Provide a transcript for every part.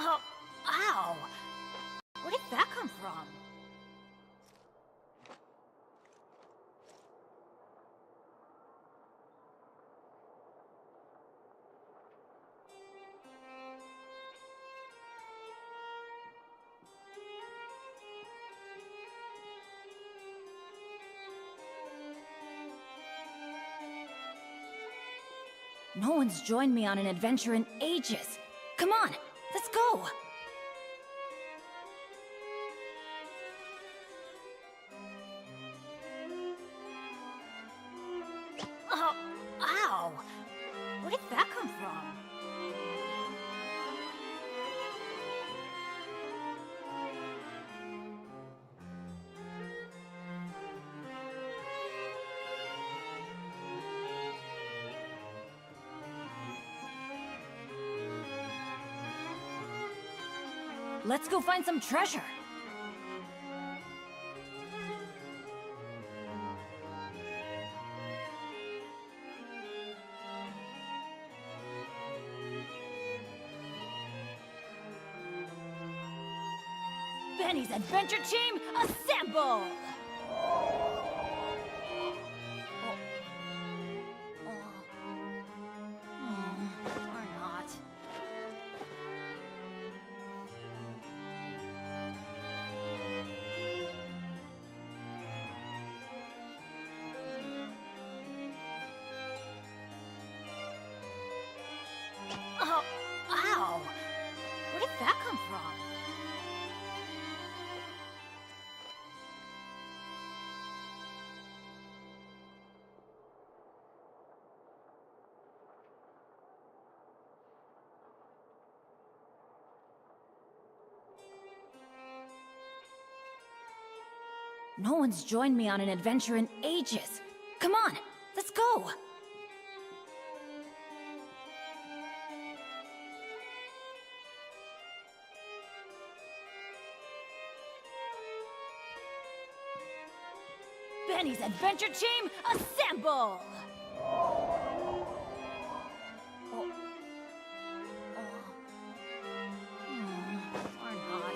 Oh, ow! Where did that come from? No one's joined me on an adventure in ages. Come on, let's go! Oh, ow! Where did that come from? Let's go find some treasure. Benny's Adventure Team, assemble! Or not. Oh, ow! Where did that come from? No one's joined me on an adventure in ages. Come on, let's go! Benny's Adventure Team, assemble! Or not.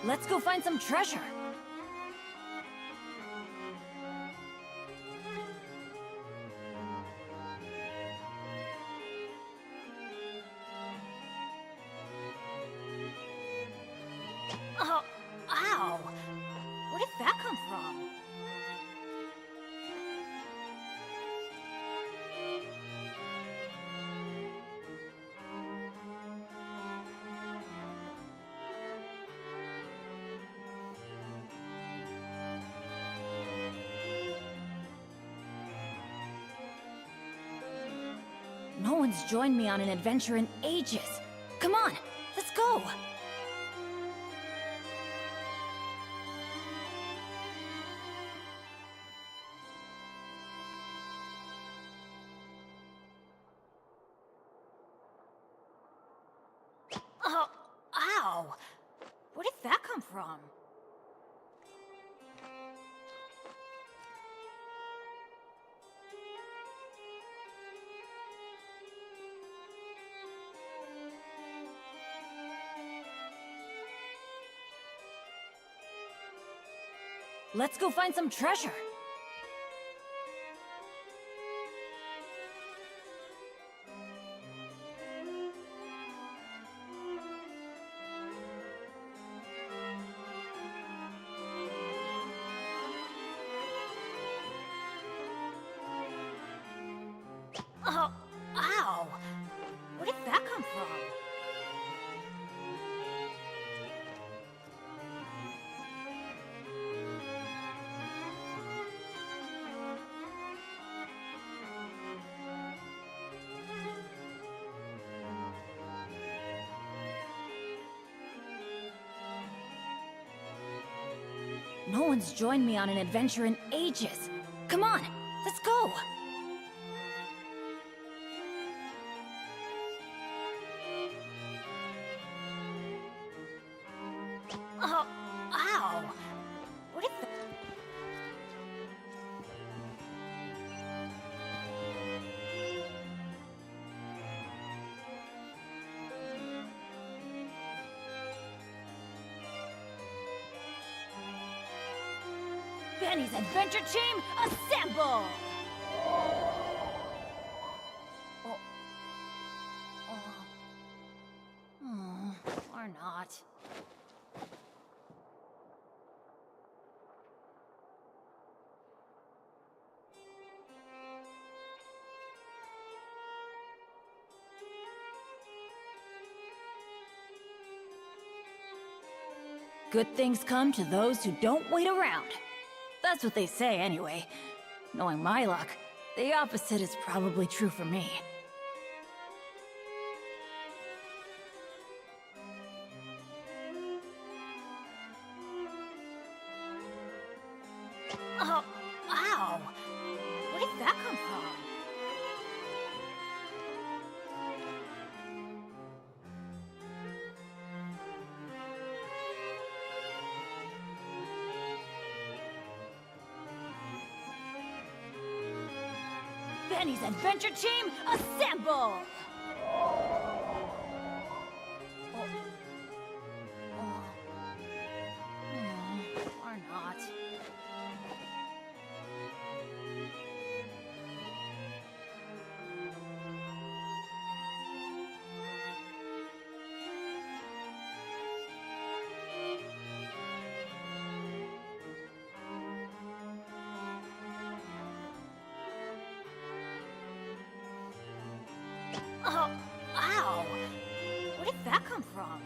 Let's go find some treasure. Oh, ow! Where did that come from? No one's joined me on an adventure in ages. Come on, let's go! Oh, ow! Where did that come from? Let's go find some treasure. Oh, ow! Where did that come from? No one's joined me on an adventure in ages. Come on, let's go! Benny's adventure team, assemble! Or not. Good things come to those who don't wait around. That's what they say anyway. Knowing my luck, the opposite is probably true for me. Oh, ow! Where did that come from? Benny's adventure team, assemble! Or not. Oh, ow! Where did that come from?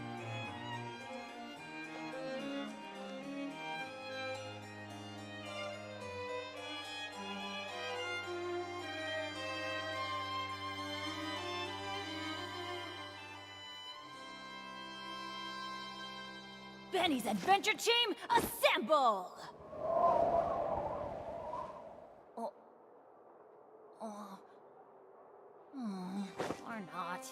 Benny's adventure team, assemble! Or not.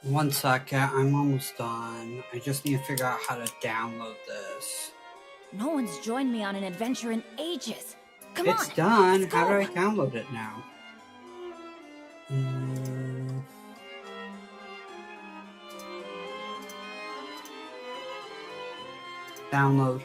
One second, I'm almost done. I just need to figure out how to download this. No one's joined me on an adventure in ages. Come on. It's done. Let's How do go. I download it now? Download.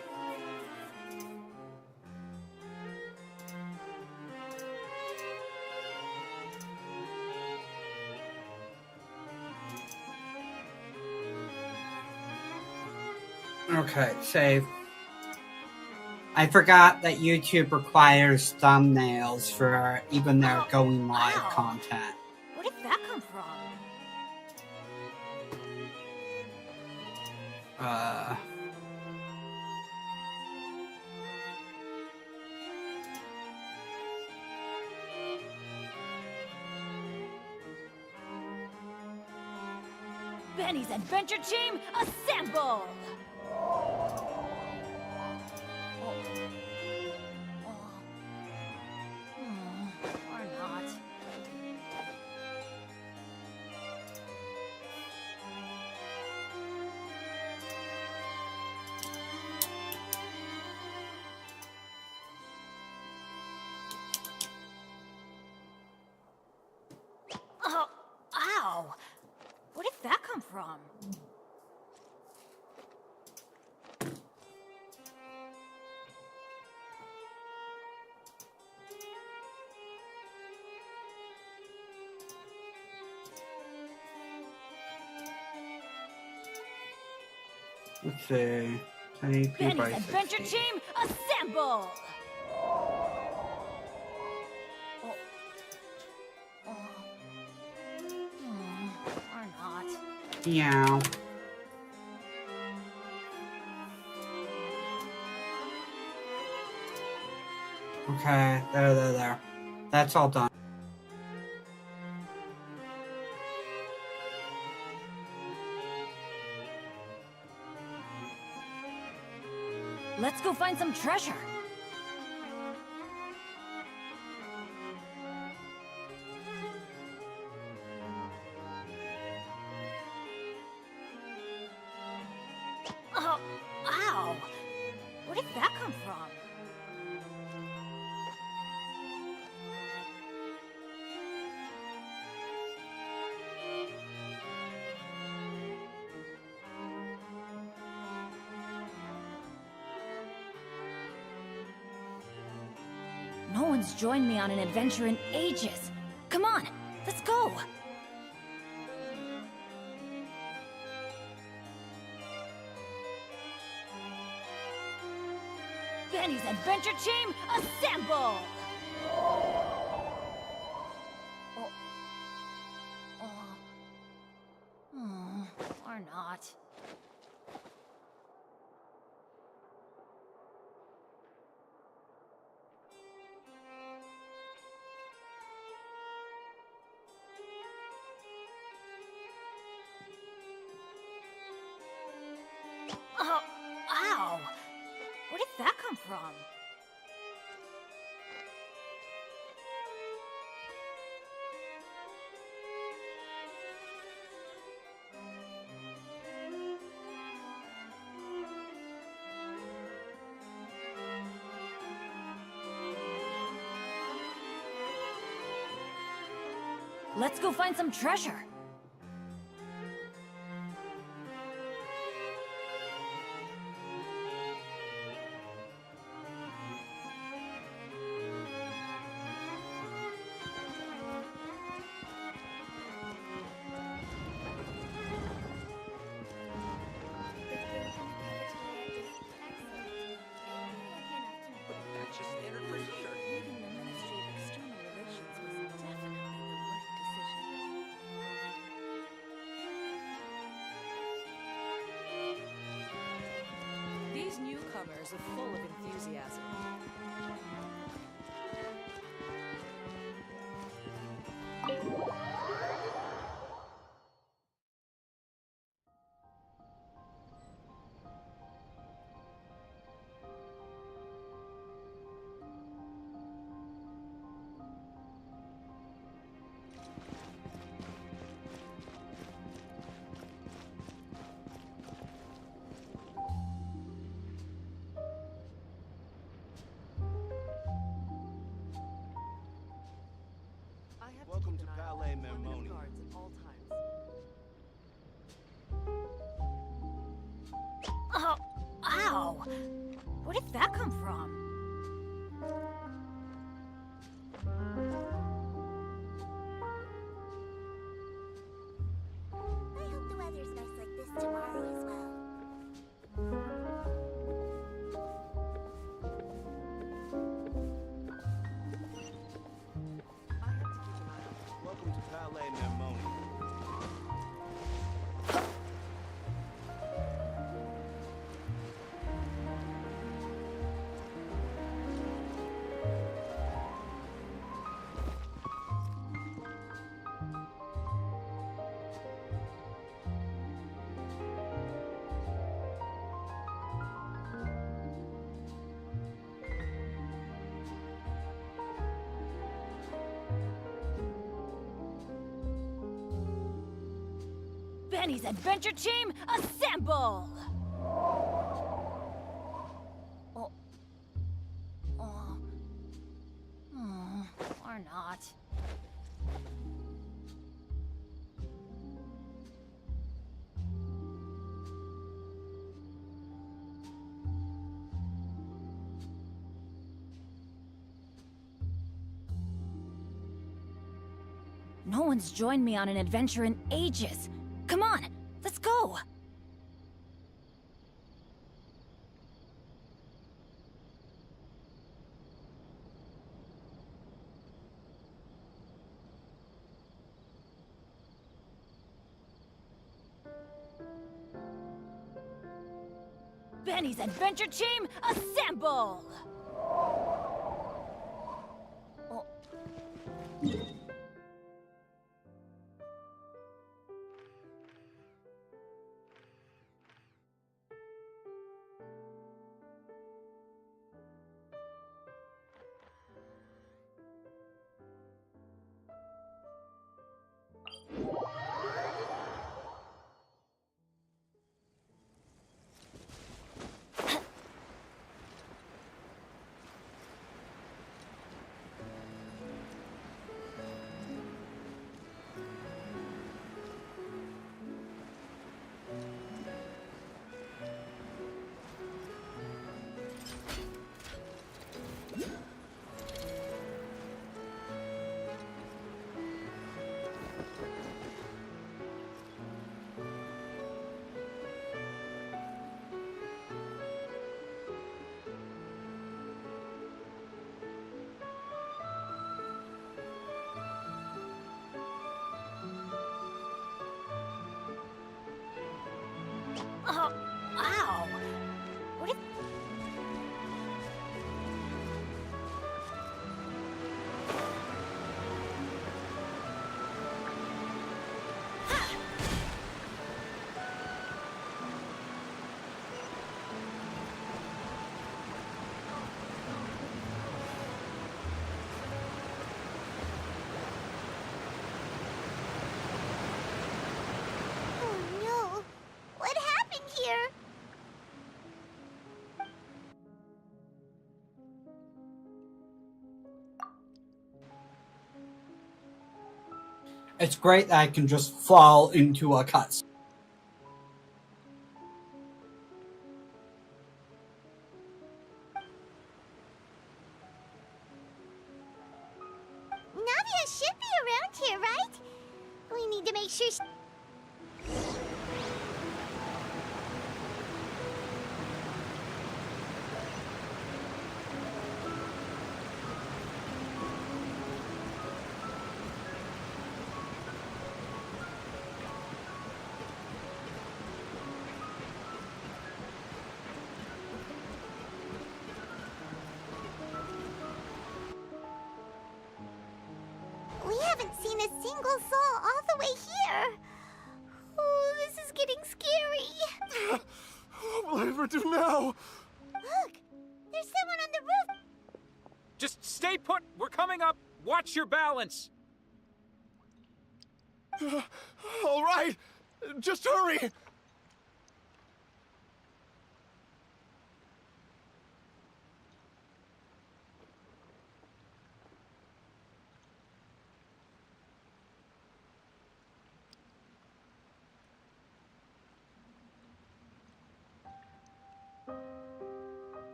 Okay, save. I forgot that YouTube requires thumbnails for even their going live content. Where did that come from? Benny's adventure team, assemble! Or not. Oh, ow! Where did that come from? Let's see. 1080p by Benny's adventure 60. team, assemble! Or not. Yeah. Okay, there. That's all done. Let's go find some treasure. Oh, ow! Where did that come from? one's joined me on an adventure in ages. Come on, let's go! Benny's Adventure Team, assemble! Or not. Oh, ow! Where did that come from? Let's go find some treasure. That's just standard procedure. Leaving the Ministry of External Relations was definitely the right decision. These newcomers are full of enthusiasm. I have Welcome keep to an eye on Palais deployment of Mermoni. guards at all times. Oh, ow! Where did that come from? I hope the weather's nice like this tomorrow as well. I have to keep an eye on Welcome to Palais Mermoni. Benny's Adventure Team, assemble! Oh. Or not. No one's joined me on an adventure in ages. Come on, let's go! Benny's Adventure Team, assemble! Oh. It's great that I can just fall into a cutscene. Navia should be around here, right? We need to make sure she... We haven't seen a single soul all the way here. Oh, this is getting scary. What will I ever do now? Look, there's someone on the roof. Just stay put. We're coming up. Watch your balance. All right, just hurry.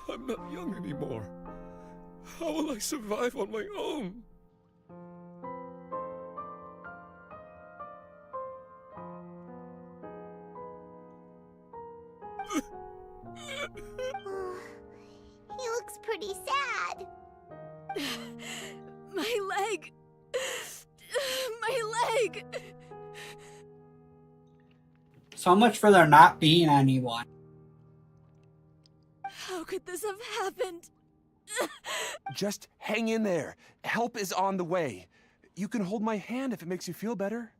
I'm not young anymore. How will I survive on my own? Oh, he looks pretty sad. My leg! My leg! So much for there not being anyone. How could this have happened? Just hang in there. Help is on the way. You can hold my hand if it makes you feel better.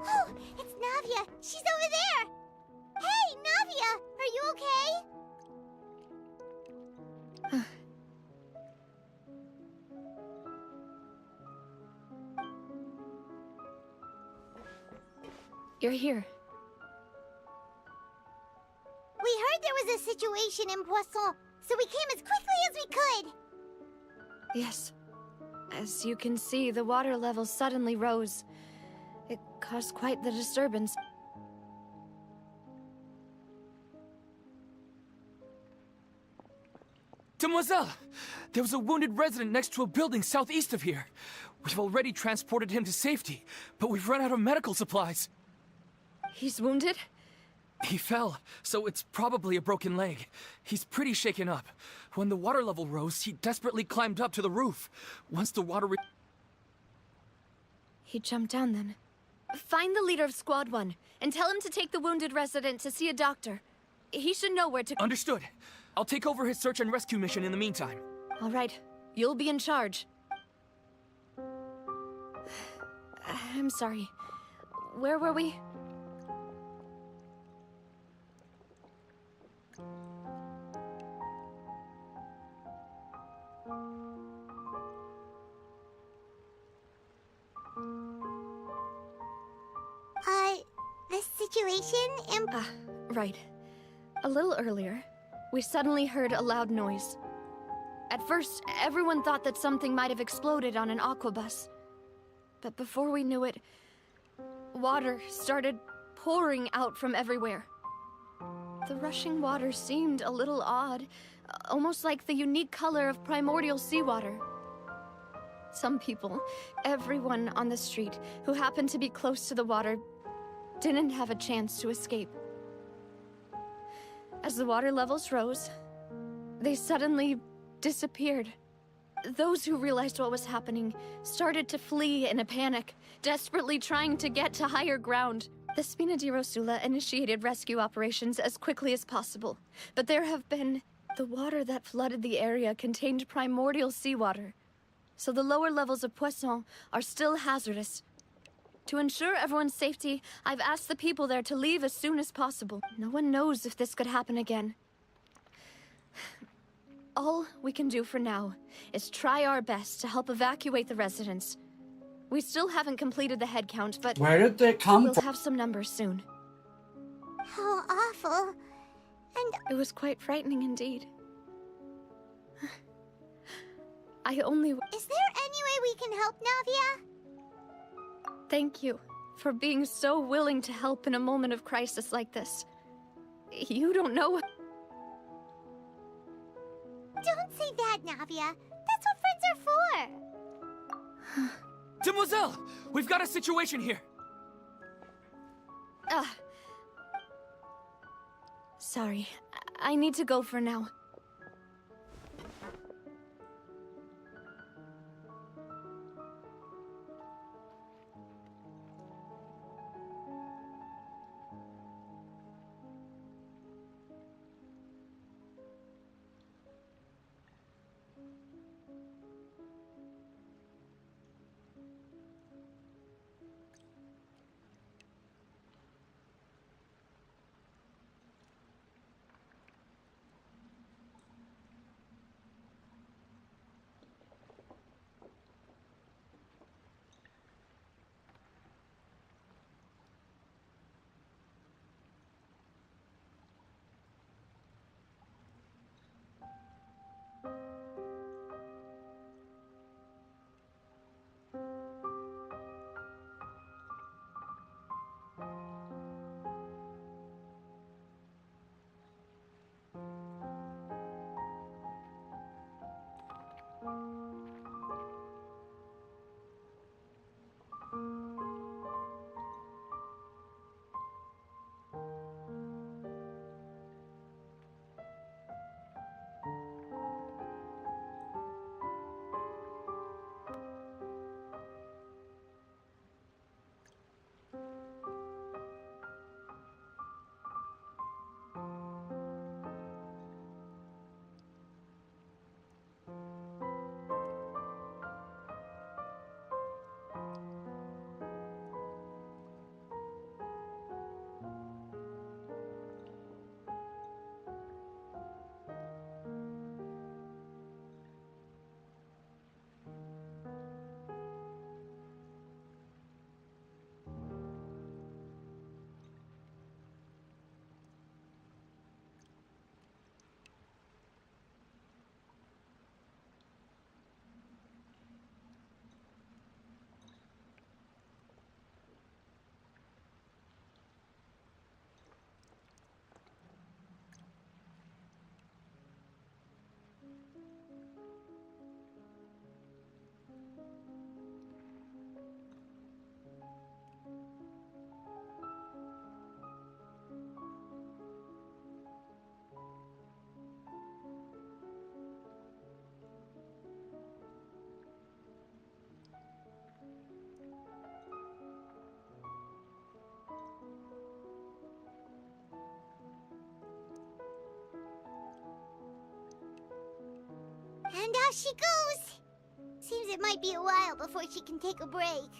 Oh, it's Navia. She's over there. Hey, Navia, are you okay? You're here. We heard there was a situation in Poisson, so we came as quickly as we could. Yes. As you can see, the water level suddenly rose. It caused quite the disturbance. Demoiselle! There was a wounded resident next to a building southeast of here. We've already transported him to safety, but we've run out of medical supplies. He's wounded? He fell, so it's probably a broken leg. He's pretty shaken up. When the water level rose, he desperately climbed up to the roof. Once the water He jumped down then. Find the leader of Squad 1 and tell him to take the wounded resident to see a doctor. He should know where to... Understood. I'll take over his search and rescue mission in the meantime. All right. You'll be in charge. I'm sorry. Where were we? The situation in... Right. A little earlier, we suddenly heard a loud noise. At first, everyone thought that something might have exploded on an aquabus. But before we knew it, water started pouring out from everywhere. The rushing water seemed a little odd, almost like the unique color of primordial seawater. Some people, everyone on the street who happened to be close to the water, didn't have a chance to escape. As the water levels rose, they suddenly disappeared. Those who realized what was happening started to flee in a panic, desperately trying to get to higher ground. The Spina di Rosula initiated rescue operations as quickly as possible, but the water that flooded the area contained primordial seawater, so the lower levels of Poisson are still hazardous. To ensure everyone's safety, I've asked the people there to leave as soon as possible. No one knows if this could happen again. All we can do for now is try our best to help evacuate the residents. We still haven't completed the head count, but Where did they come we'll from? have some numbers soon. How awful. And It was quite frightening indeed. I only is there any way we can help, Navia? thank you for being so willing to help in a moment of crisis like this. You don't know. Don't say that, Navia. That's what friends are for. Demoiselle! We've got a situation here! Sorry. I need to go for now. And off she goes. Seems it might be a while before she can take a break.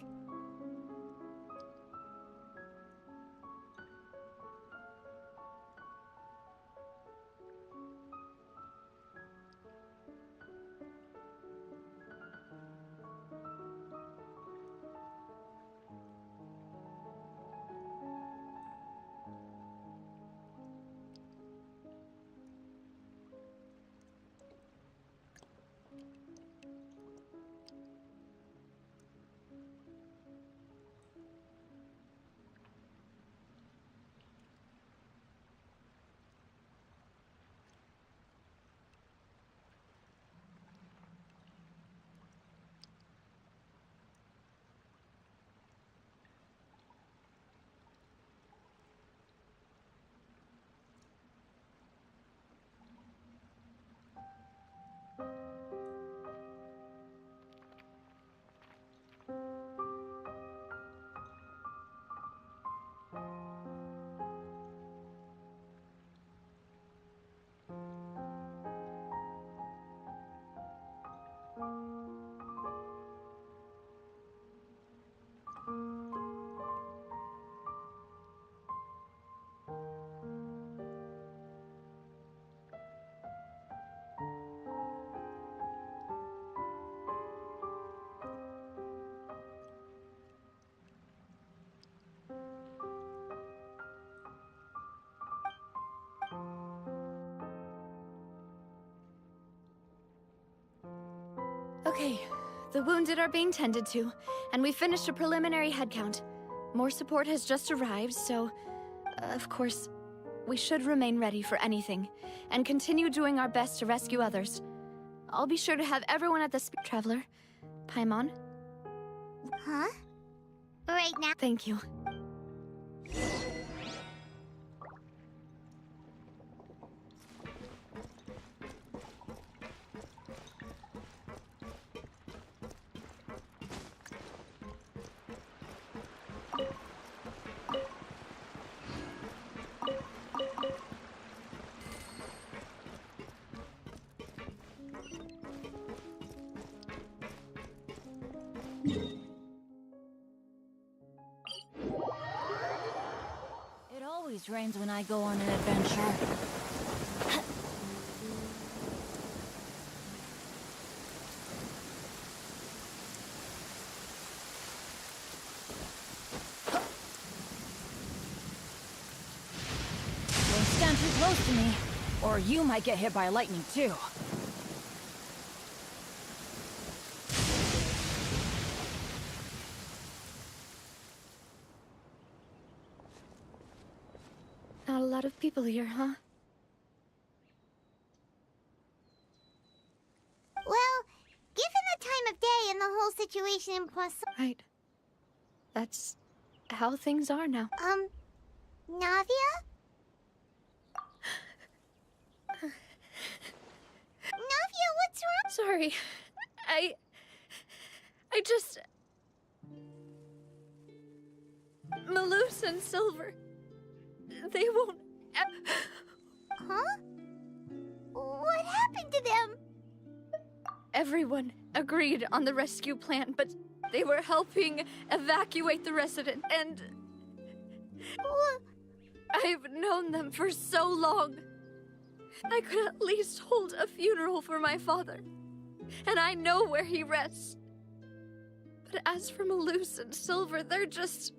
Okay, the wounded are being tended to, and we finished a preliminary head count. More support has just arrived, so, of course, we should remain ready for anything, and continue doing our best to rescue others. I'll be sure to have everyone at the Traveler. Paimon? Huh? Right now. Thank you. It always rains when I go on an adventure. Don't stand too close to me, or you might get hit by lightning too. Not a lot of people here, huh? Well, given the time of day and the whole situation in Poisson... Right. That's how things are now. Navia? Navia, what's wrong? Sorry. I just... Maloose and Silver. They won't... Huh? What happened to them? Everyone agreed on the rescue plan, but they were helping evacuate the resident, and... I've known them for so long. I could at least hold a funeral for my father, and I know where he rests. But as for Maloose and Silver, they're just...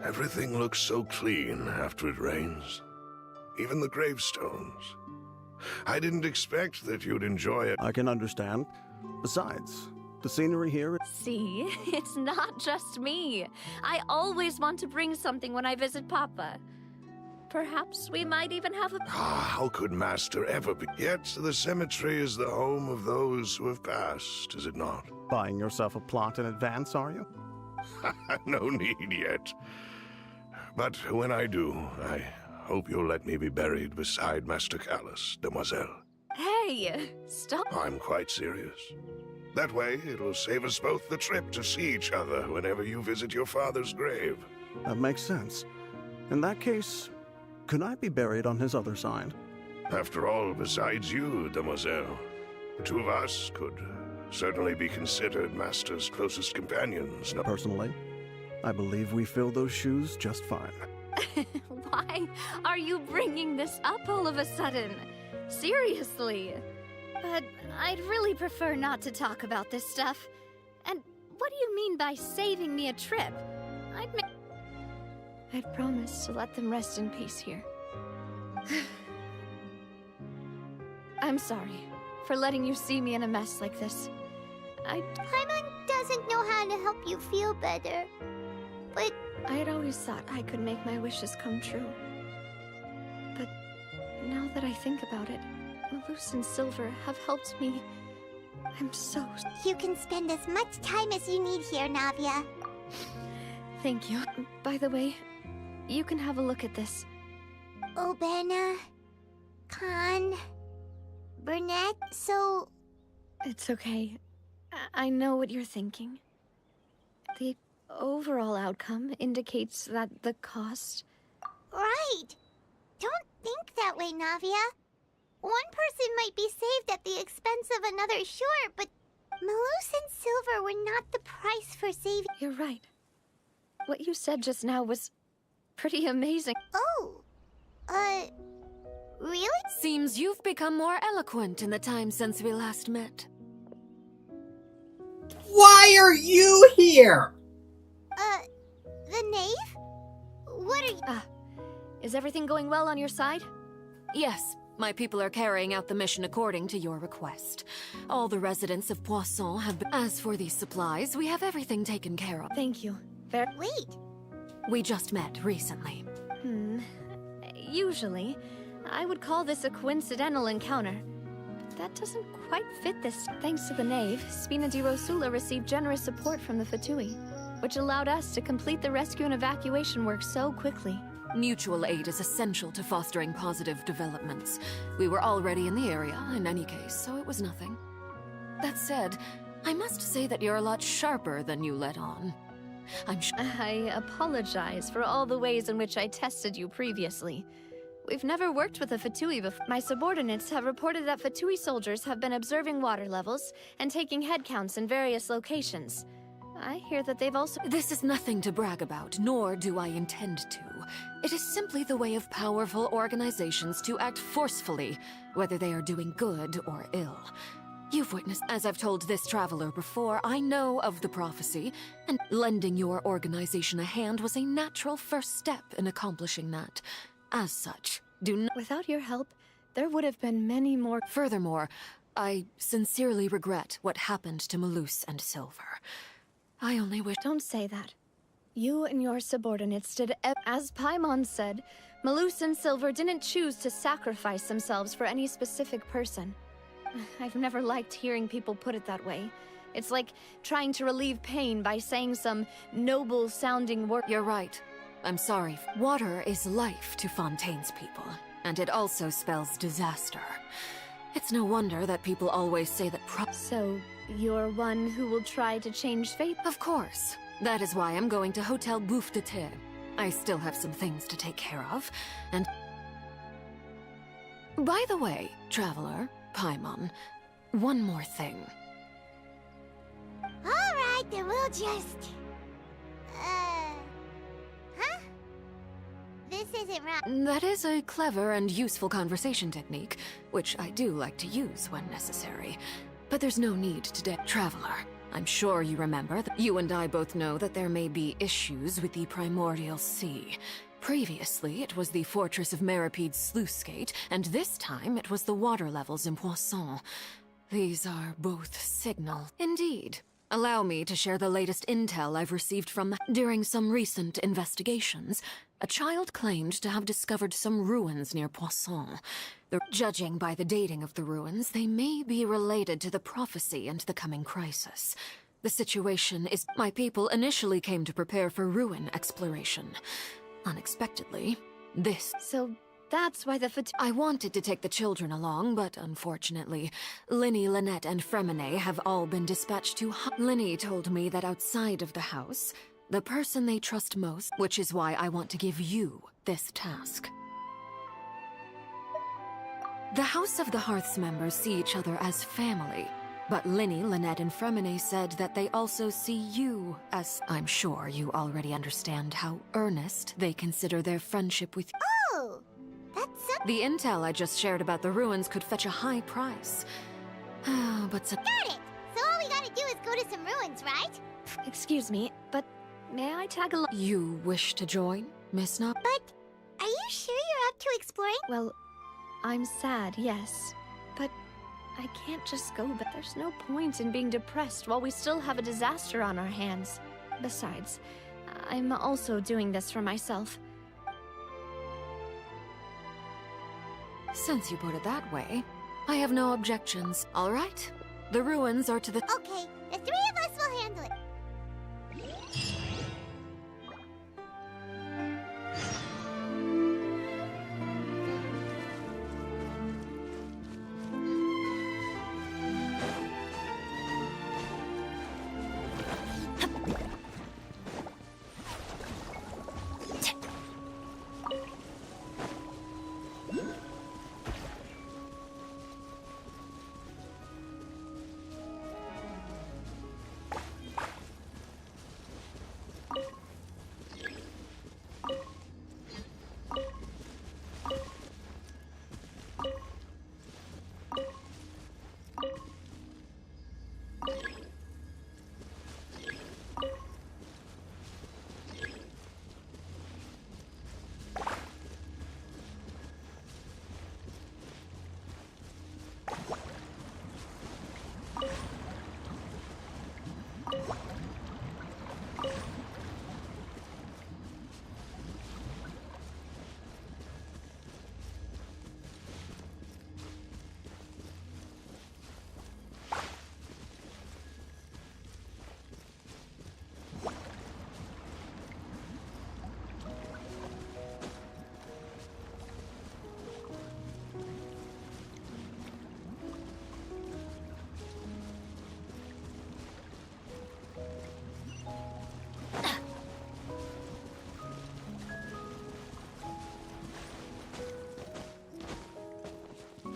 Everything looks so clean after it rains. Even the gravestones. I didn't expect that you'd enjoy it. I can understand. Besides, the scenery here... See, it's not just me. I always want to bring something when I visit Papa. Perhaps we might even have a... How could Master ever be? Yet the cemetery is the home of those who have passed, is it not? Buying yourself a plot in advance, are you? No need yet. But when I do, I hope you'll let me be buried beside Master Callus, Demoiselle. Hey, stop. I'm quite serious. That way, it'll save us both the trip to see each other whenever you visit your father's grave. That makes sense. In that case, could I be buried on his other side? After all, besides you, Demoiselle, the two of us could certainly be considered Master's closest companions. No? Personally, I believe we fill those shoes just fine. Why are you bringing this up all of a sudden? Seriously. But I'd really prefer not to talk about this stuff. And what do you mean by saving me a trip? I'd promised to let them rest in peace here. I'm sorry for letting you see me in a mess like this. Paimon doesn't know how to help you feel better. But I had always thought I could make my wishes come true. But now that I think about it, Maloose and Silver have helped me. I'm so... you can spend as much time as you need here, Navia. Thank you. By the way, you can have a look at this. Obena, Khan, Burnett, so... It's okay. I know what you're thinking. The overall outcome indicates that the cost... Right! Don't think that way, Navia. One person might be saved at the expense of another, sure, but Maloose and Silver were not the price for saving... You're right. What you said just now was pretty amazing. Oh, really? Seems you've become more eloquent in the time since we last met. Why are you here? The knave? What are you... Is everything going well on your side? Yes, My people are carrying out the mission according to your request. All the residents of Poisson have been... As for these supplies, we have everything taken care of. Thank you. Wait, We just met recently. Usually, I would call this a coincidental encounter. But that doesn't quite fit this. Thanks to the Knave, Spina di Rosula received generous support from the Fatui, which allowed us to complete the rescue and evacuation work so quickly. Mutual aid is essential to fostering positive developments. We were already in the area, in any case, so it was nothing. That said, I must say that you're a lot sharper than you let on. I apologize for all the ways in which I tested you previously. We've never worked with a Fatui before. My subordinates have reported that Fatui soldiers have been observing water levels and taking head counts in various locations. I hear that they've also... This is nothing to brag about, nor do I intend to. It is simply the way of powerful organizations to act forcefully, whether they are doing good or ill. You've witnessed, as I've told this traveler before, I know of the prophecy, and lending your organization a hand was a natural first step in accomplishing that. As such, Without your help, there would have been many more... Furthermore, I sincerely regret what happened to Malus and Silver. I only wish... Don't say that. You and your subordinates did as Paimon said, Malus and Silver didn't choose to sacrifice themselves for any specific person. I've never liked hearing people put it that way. It's like trying to relieve pain by saying some noble-sounding word. You're right. I'm sorry. Water is life to Fontaine's people, and it also spells disaster. It's no wonder that people always say that So, you're one who will try to change fate? Of course. That is why I'm going to Hotel Bouffe de Terre. I still have some things to take care of, and... By the way, traveler, Paimon, one more thing. alright, then we'll just... Huh? This isn't right. That is a clever and useful conversation technique, which I do like to use when necessary. But there's no need today. Traveler, I'm sure you remember that you and I both know that there may be issues with the Primordial Sea. Previously, it was the Fortress of Maripede's sluice gate, and this time it was the water levels in Poisson. These are both signal. Indeed. Allow me to share the latest intel I've received from During some recent investigations, a child claimed to have discovered some ruins near Poisson. Judging by the dating of the ruins, they may be related to the prophecy and the coming crisis. The situation is my people initially came to prepare for ruin exploration. Unexpectedly, So, that's why I wanted to take the children along, but unfortunately, Linny, Lynette, and Fremine have all been dispatched to... Linny told me that outside of the house, the person they trust most, which is why I want to give you this task. The House of the Hearth's members see each other as family, but Linny, Lynette, and Fremine said that they also see you as... I'm sure you already understand how earnest they consider their friendship with you. Oh, that's so... The intel I just shared about the ruins could fetch a high price. But Got it! So all we gotta do is go to some ruins, right? Excuse me, but may I tag along? You wish to join, Miss Knob? But are you sure you're up to exploring? Well, I'm sad, yes. But I can't just go, but there's no point in being depressed while we still have a disaster on our hands. Besides, I'm also doing this for myself. Since you put it that way, I have no objections. All right, the ruins are to the... Okay, the three of us will handle it.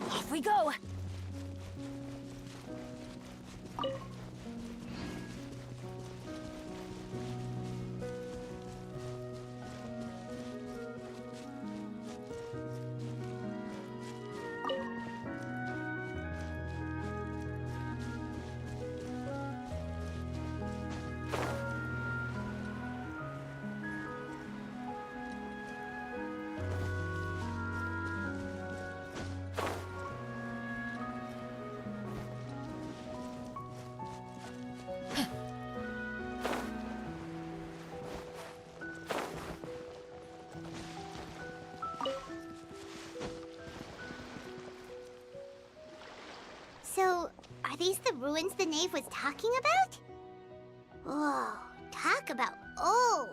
Off we go! So, are these the ruins the knave was talking about? Whoa, talk about old.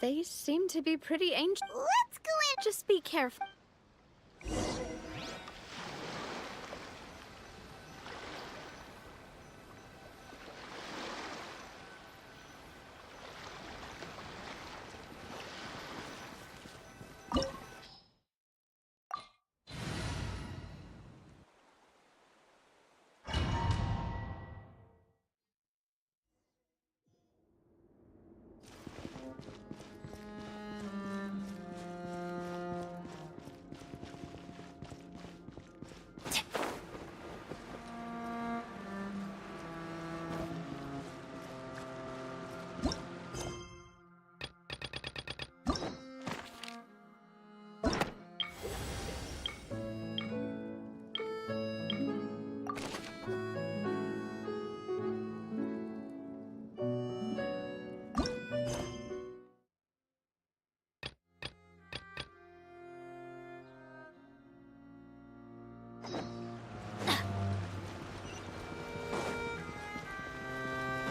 They seem to be pretty ancient. Let's go in. Just be careful.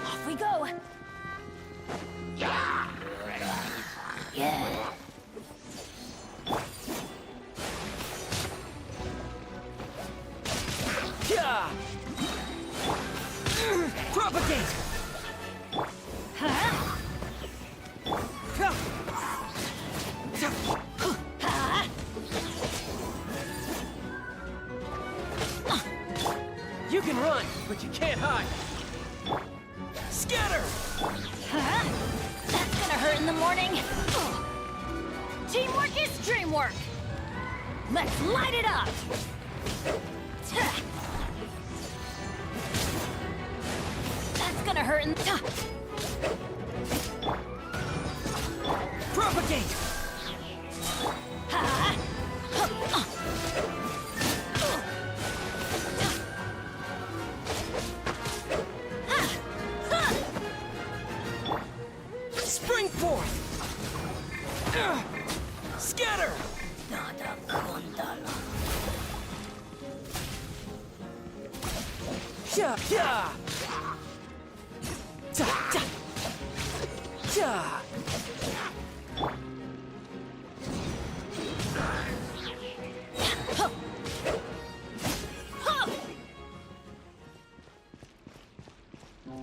Off we go. Yeah. Yeah! Propagate! Huh? You can run, but you can't hide. Scatter! Huh? That's gonna hurt in the morning. Teamwork is dreamwork. Let's light it up. That's gonna hurt in Propagate! Spring forth! Scatter! Yeah, yeah! Ta, ta. Yeah!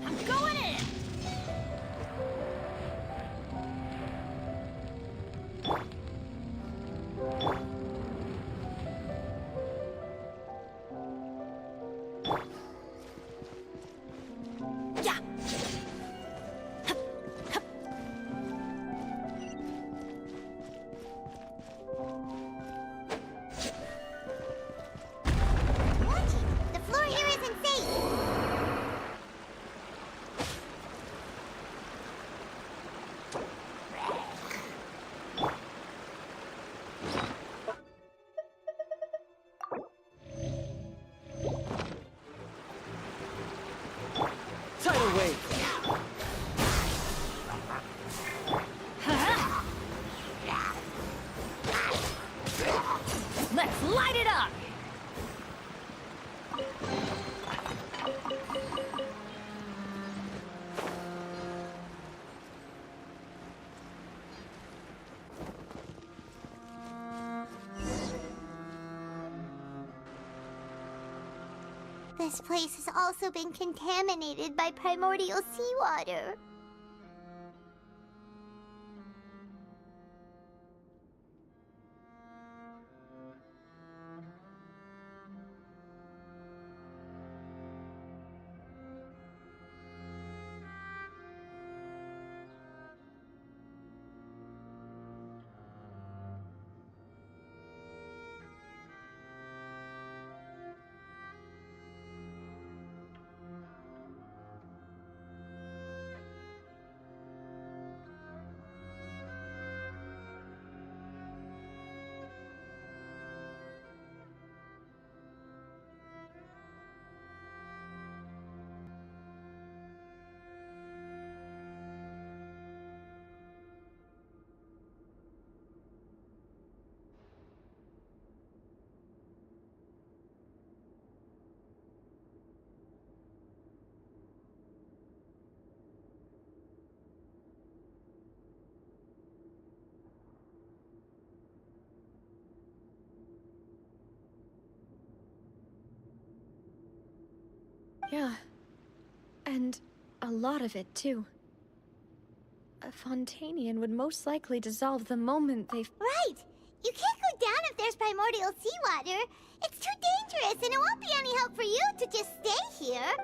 I'm going in. Yeah. Watch it. The floor here isn't safe. Tidal wave! Huh? Let's light it up. This place has also been contaminated by primordial seawater. Yeah. And a lot of it, too. A Fontanian would most likely dissolve the moment they... Right! You can't go down if there's primordial seawater. It's too dangerous, and it won't be any help for you to just stay here.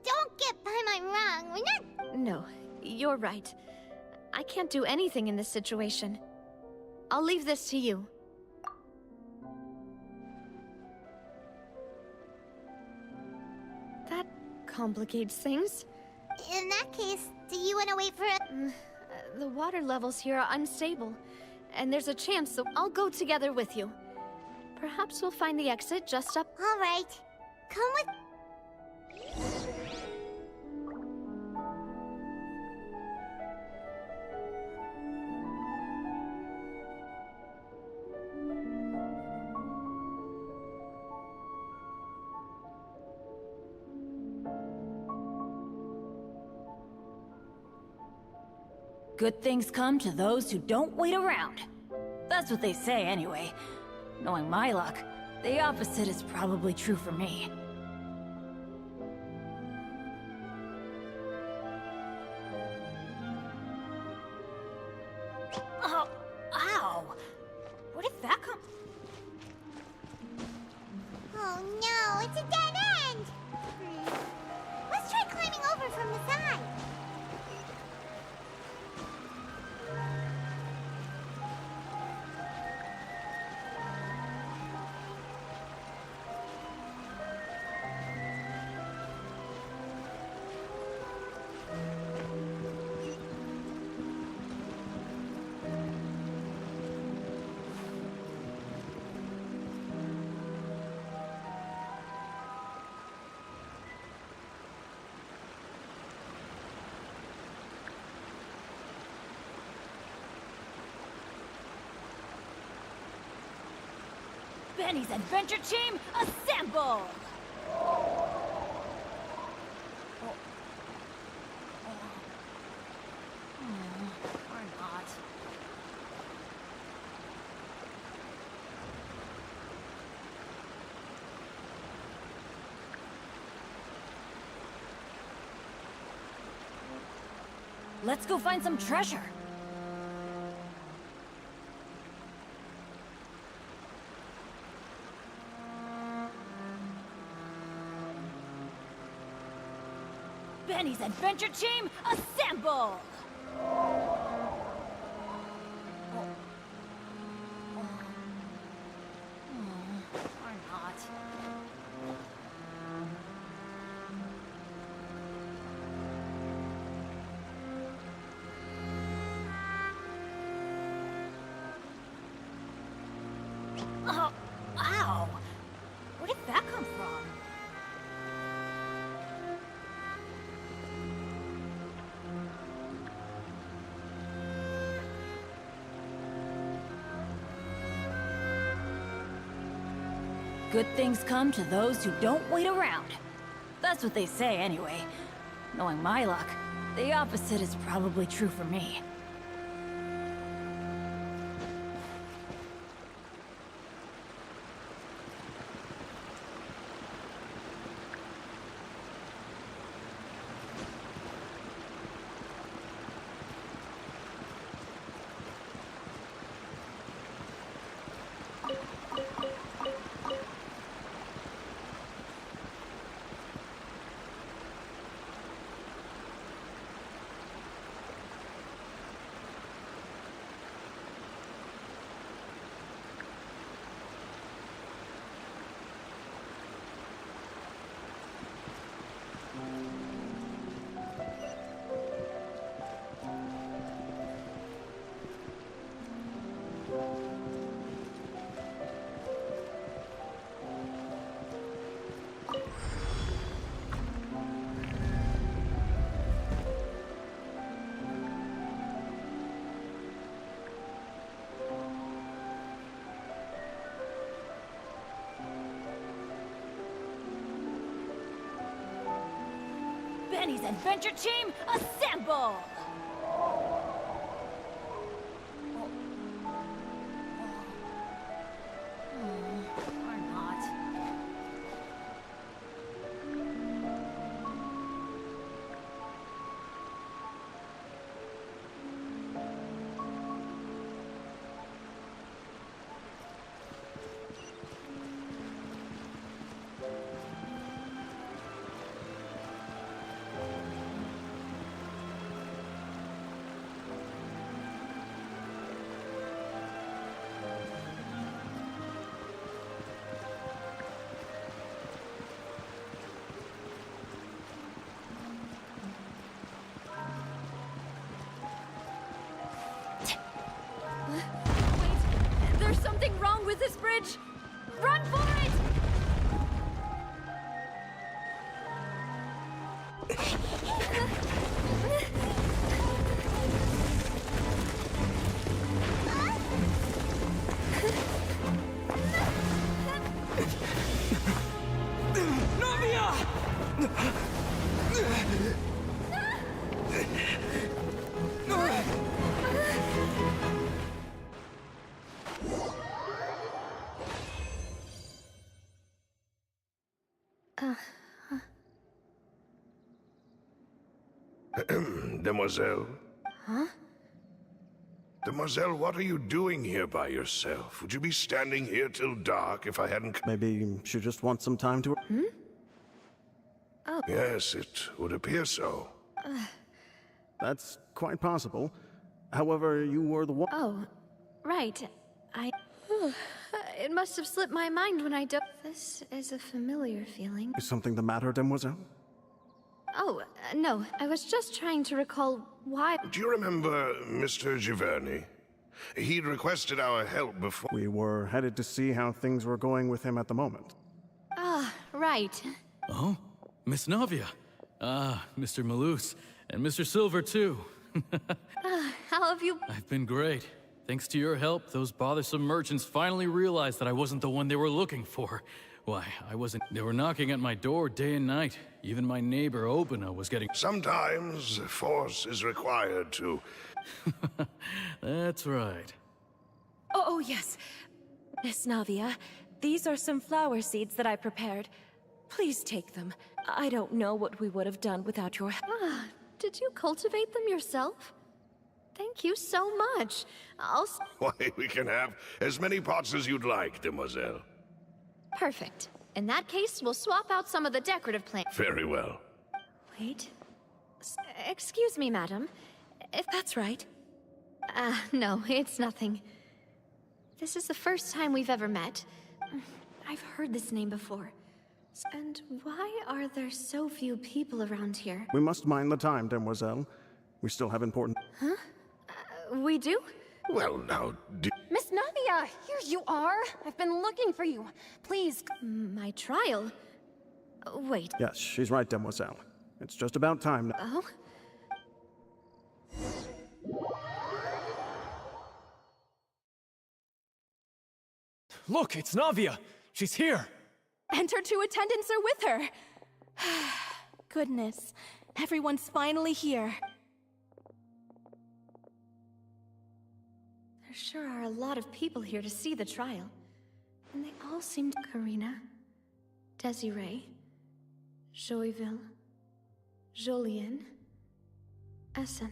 Don't get by my wrong. We're not... No, you're right. I can't do anything in this situation. I'll leave this to you. That complicates things. In that case, do you want to wait for a... The water levels here are unstable, and there's a chance that I'll go together with you. Perhaps we'll find the exit just up... All right. Come with... Good things come to those who don't wait around. That's what they say anyway. Knowing my luck, the opposite is probably true for me. Oh, ow! Where did that come? Oh no, it's a dead end! Let's try climbing over from the side. Benny's Adventure Team, assemble! Or not. Let's go find some treasure. Benny's Adventure Team, assemble! Or not. Oh, ow! Where did that come from? Good things come to those who don't wait around. That's what they say anyway. Knowing my luck, the opposite is probably true for me. Benny's Adventure Team, assemble! Or not. courage! Run for it! Demoiselle? Huh? Demoiselle, what are you doing here by yourself? Would you be standing here till dark if I hadn't... Maybe she just wants some time to... Yes, it would appear so. That's quite possible. However, you were the one... Oh, right. It must have slipped my mind when I do... This is a familiar feeling. Is something the matter, Demoiselle? Oh, no. I was just trying to recall why... Do you remember Mr. Giverny? He'd requested our help before... We were headed to see how things were going with him at the moment. Ah, right. Oh? Miss Navia. Ah, Mr. Malus. And Mr. Silver, too. How have you... I've been great. Thanks to your help, those bothersome merchants finally realized that I wasn't the one they were looking for. Why, I wasn't... They were knocking at my door day and night. Even my neighbor, Obina, was getting... Sometimes force is required to... That's right. Oh, yes. Miss Navia, these are some flower seeds that I prepared. Please take them. I don't know what we would have done without your help. Ah, did you cultivate them yourself? Thank you so much. Why, we can have as many pots as you'd like, Demoiselle. Perfect. In that case, we'll swap out some of the decorative plants. Very well. Wait. Excuse me, madam. If that's right. No, it's nothing. This is the first time we've ever met. I've heard this name before. And why are there so few people around here? We must mind the time, Demoiselle. We still have important... Huh? We do? Well, now, Miss Navia, here you are. I've been looking for you. Please. My trial? Wait. Yes, she's right, Demoiselle. It's just about time now. Oh? Look, it's Navia! She's here! And her two attendants are with her. Goodness, everyone's finally here. There sure are a lot of people here to see the trial. And they all seem to... Karina, Desiree, Joyville, Jolien, Essen.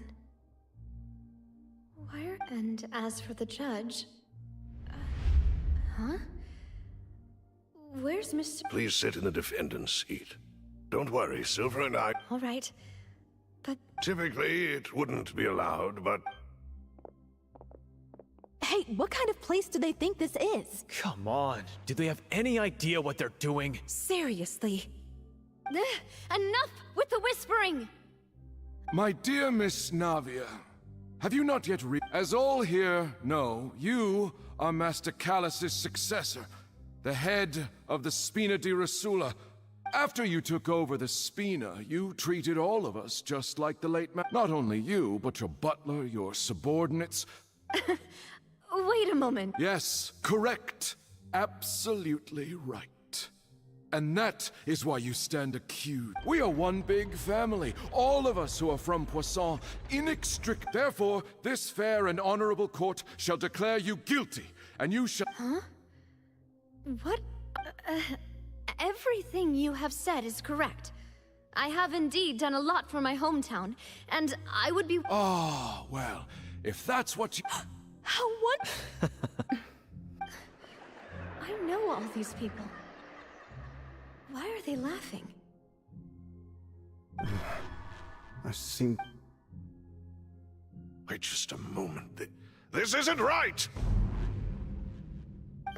Where? And as for the judge... huh? Where's Mr... Please sit in the defendant's seat. Don't worry, Silver and I... All right, but... Typically, it wouldn't be allowed, but... Hey, what kind of place do they think this is? Come on, do they have any idea what they're doing? Seriously. Enough with the whispering! My dear Miss Navia, have you not yet As all here know, you are Master Callus's successor, the head of the Spina di Rasula. After you took over the Spina, you treated all of us just like the late Not only you, but your butler, your subordinates... Wait a moment. Yes, correct. Absolutely right. And that is why you stand accused. We are one big family, all of us who are from Poisson, inextricable. Therefore, this fair and honorable court shall declare you guilty, and you shall... Huh? What? Everything you have said is correct. I have indeed done a lot for my hometown, and I would be... Oh, well, if that's what you... How what? I know all these people. Why are they laughing? I seem... Wait just a moment. This isn't right!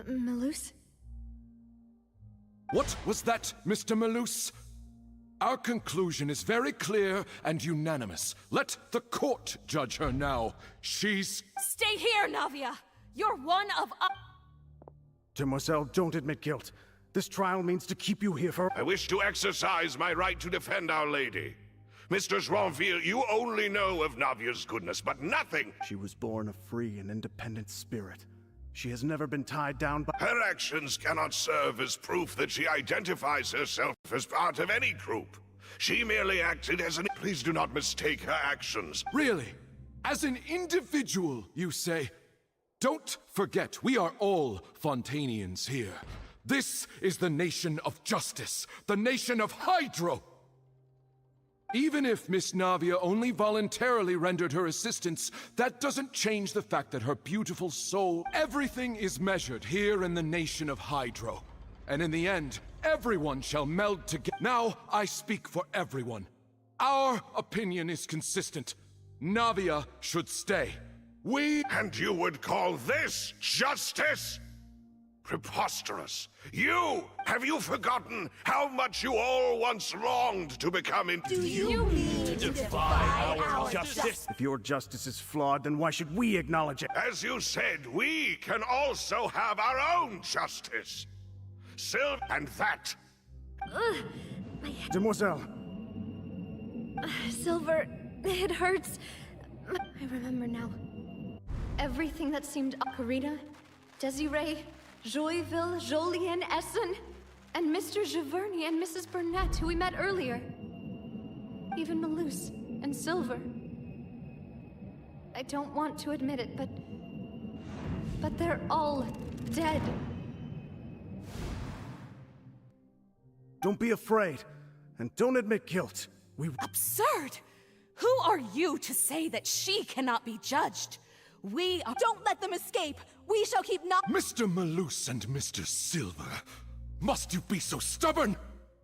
Malus? What was that, Mr. Malus? Our conclusion is very clear and unanimous. Let the court judge her now. She's... Stay here, Navia! You're one of us! Demoiselle, don't admit guilt. This trial means to keep you here for— I wish to exercise my right to defend Our Lady. Mistress Ronville, you only know of Navia's goodness, but nothing. She was born a free and independent spirit. She has never been tied down by— Her actions cannot serve as proof that she identifies herself as part of any group. She merely acted as an— Please do not mistake her actions. Really? As an individual, you say? Don't forget, we are all Fontanians here. This is the nation of justice, the nation of Hydro! Even if Miss Navia only voluntarily rendered her assistance, that doesn't change the fact that her beautiful soul— Everything is measured here in the nation of Hydro. And in the end, everyone shall meld together. Now, I speak for everyone. Our opinion is consistent. Navia should stay. And you would call this justice? Preposterous. Have you forgotten how much you all once longed to become in— Do you mean to defy our justice? If your justice is flawed, then why should we acknowledge it? As you said, we can also have our own justice. And that. Demoiselle. Silver, it hurts. I remember now. Everything that seemed— Karina, Desiree, Joyville, Jolien, Essen, and Mr. Giverny and Mrs. Burnett, who we met earlier. Even Malus and Silver. I don't want to admit it, but they're all dead. Don't be afraid, and don't admit guilt. Absurd! Who are you to say that she cannot be judged? We are— Don't let them escape! We shall keep not— Mr. Malus and Mr. Silver, must you be so stubborn?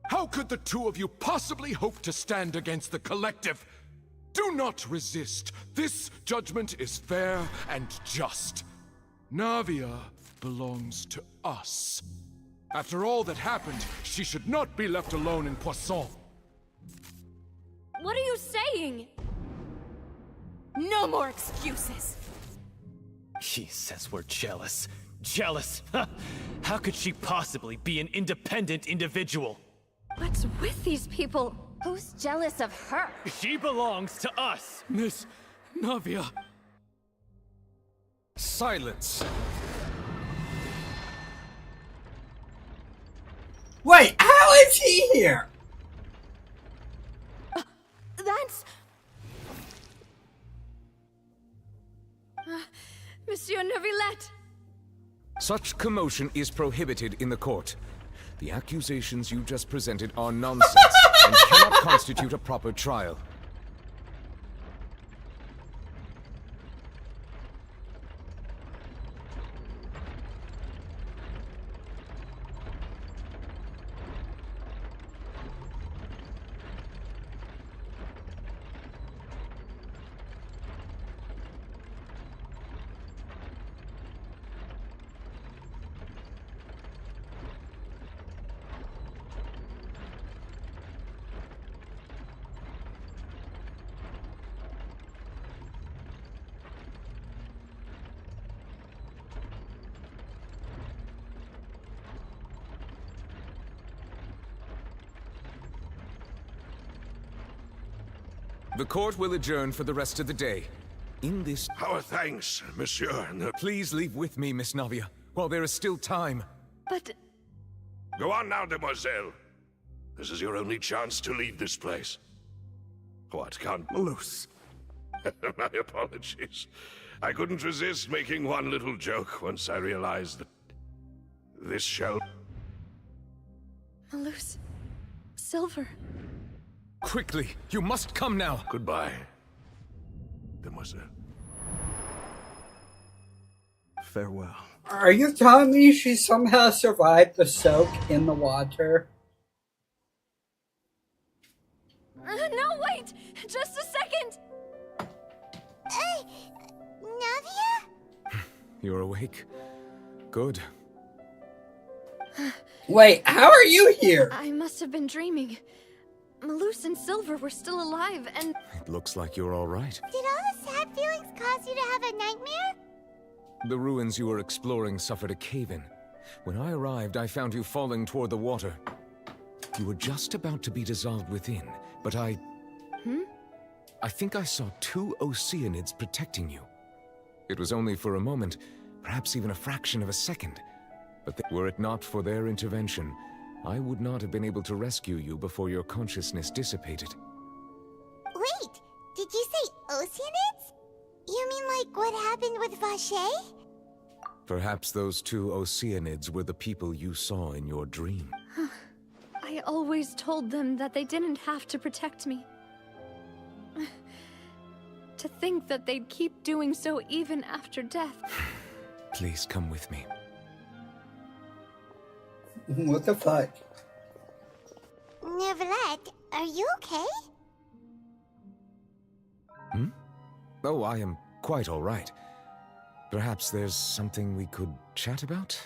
How could the two of you possibly hope to stand against the collective? Do not resist. This judgment is fair and just. Navia belongs to us. After all that happened, she should not be left alone in Poisson. What are you saying? No more excuses! She says we're jealous. Jealous? How could she possibly be an independent individual? What's with these people? Who's jealous of her? She belongs to us! Miss Navia. Silence. Wait, how is he here? That's... Monsieur Neuvillette! Such commotion is prohibited in the court. The accusations you just presented are nonsense and cannot constitute a proper trial. The court will adjourn for the rest of the day. In this— Our thanks, monsieur. Please leave with me, Miss Navia, while there is still time. But— Go on now, demoiselle. This is your only chance to leave this place. What, can't— Malus. My apologies. I couldn't resist making one little joke once I realized that this shall— Malus. Silver. Quickly, you must come now. Goodbye, demoiselle. Farewell. Are you telling me she somehow survived the soak in the water? No, wait! Just a second! Hey, Navia? You're awake. Good. Wait, how are you here? I must have been dreaming. Malus and Silver were still alive, and— It looks like you're all right. Did all the sad feelings cause you to have a nightmare? The ruins you were exploring suffered a cave-in. When I arrived, I found you falling toward the water. You were just about to be dissolved within, but I think I saw 2 Oceanids protecting you. It was only for a moment, perhaps even a fraction of a second. But were it not for their intervention, I would not have been able to rescue you before your consciousness dissipated. Wait, did you say Oceanids? You mean like what happened with Vache? Perhaps those 2 Oceanids were the people you saw in your dream. I always told them that they didn't have to protect me. To think that they'd keep doing so even after death. Please come with me. What the fuck? Neverlet, are you okay? Oh, I am quite all right. Perhaps there's something we could chat about?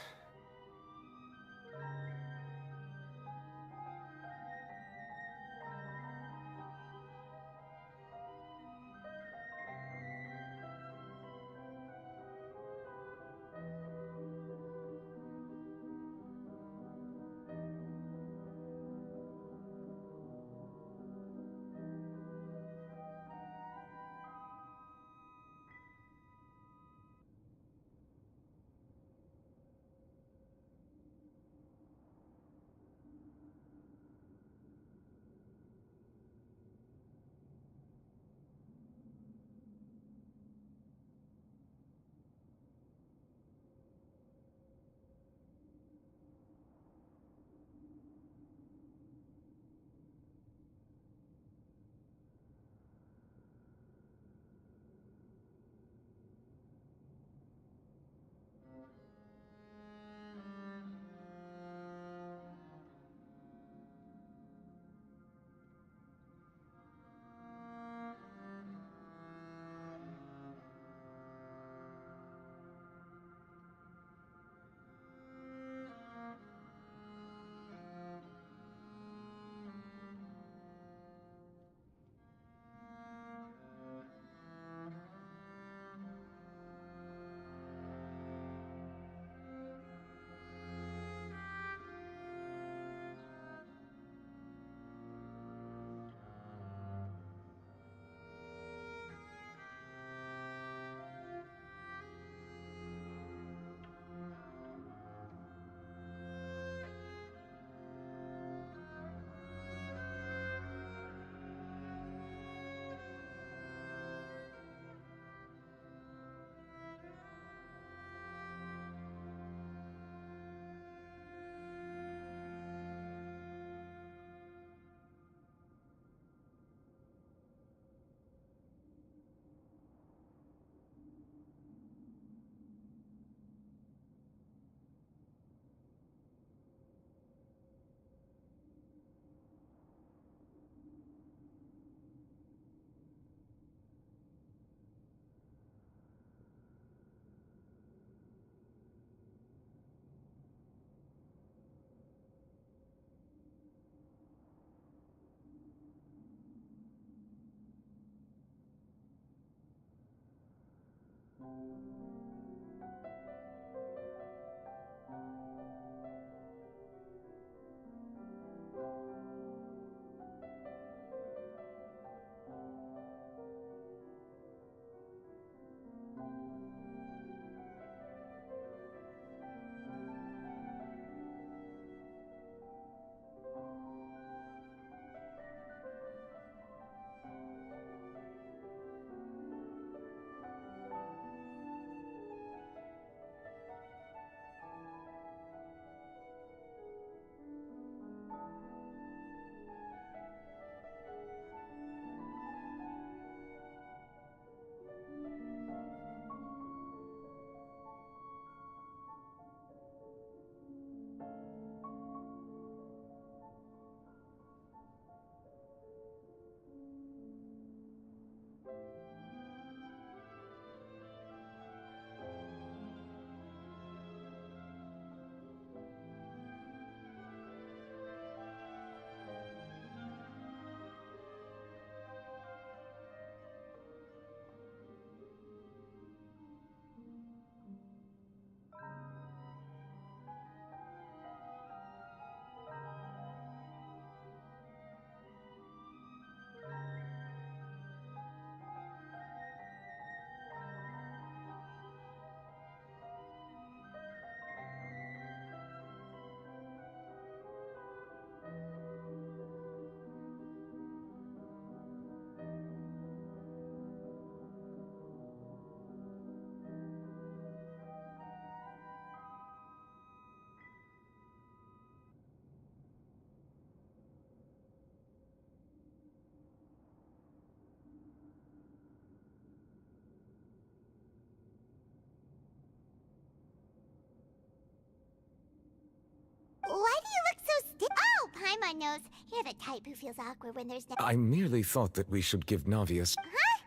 Paimon knows. You're the type who feels awkward when there's no— I merely thought that we should give Navia Huh?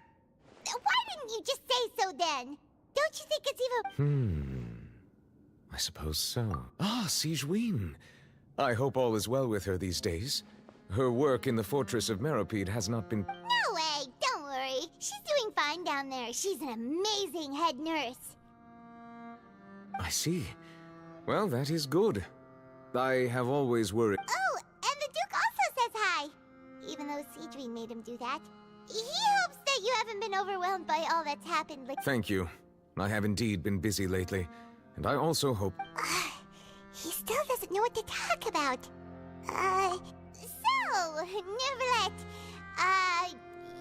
Why didn't you just say so then? Don't you think it's even— I suppose so. Ah, Sigewinne. I hope all is well with her these days. Her work in the Fortress of Meropide has not been— No way! Don't worry. She's doing fine down there. She's an amazing head nurse. I see. Well, that is good. I have always worried— Oh, and the Duke also says hi. Even though Sigewinne made him do that. He hopes that you haven't been overwhelmed by all that's happened. Thank you. I have indeed been busy lately, and I also hope— He still doesn't know what to talk about. So, Neverlet,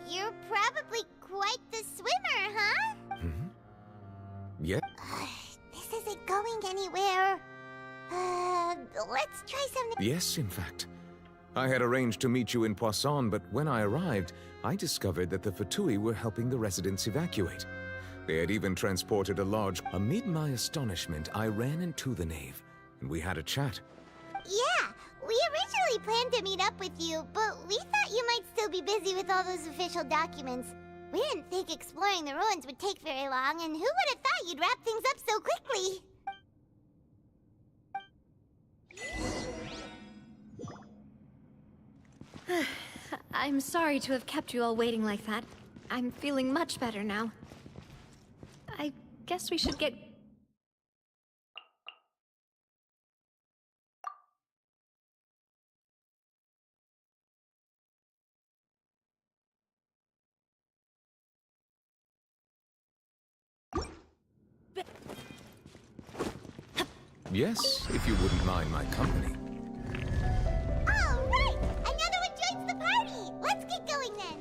you're probably quite the swimmer, huh? Yeah? This isn't going anywhere. Let's try something. Yes, in fact. I had arranged to meet you in Poisson, but when I arrived, I discovered that the Fatui were helping the residents evacuate. They had even transported a large— Amid my astonishment, I ran into the nave, and we had a chat. Yeah, we originally planned to meet up with you, but we thought you might still be busy with all those official documents. We didn't think exploring the ruins would take very long, and who would have thought you'd wrap things up so quickly? I'm sorry to have kept you all waiting like that. I'm feeling much better now. I guess we should get... Yes, if you wouldn't mind my company. All right! Another one joins the party! Let's get going then!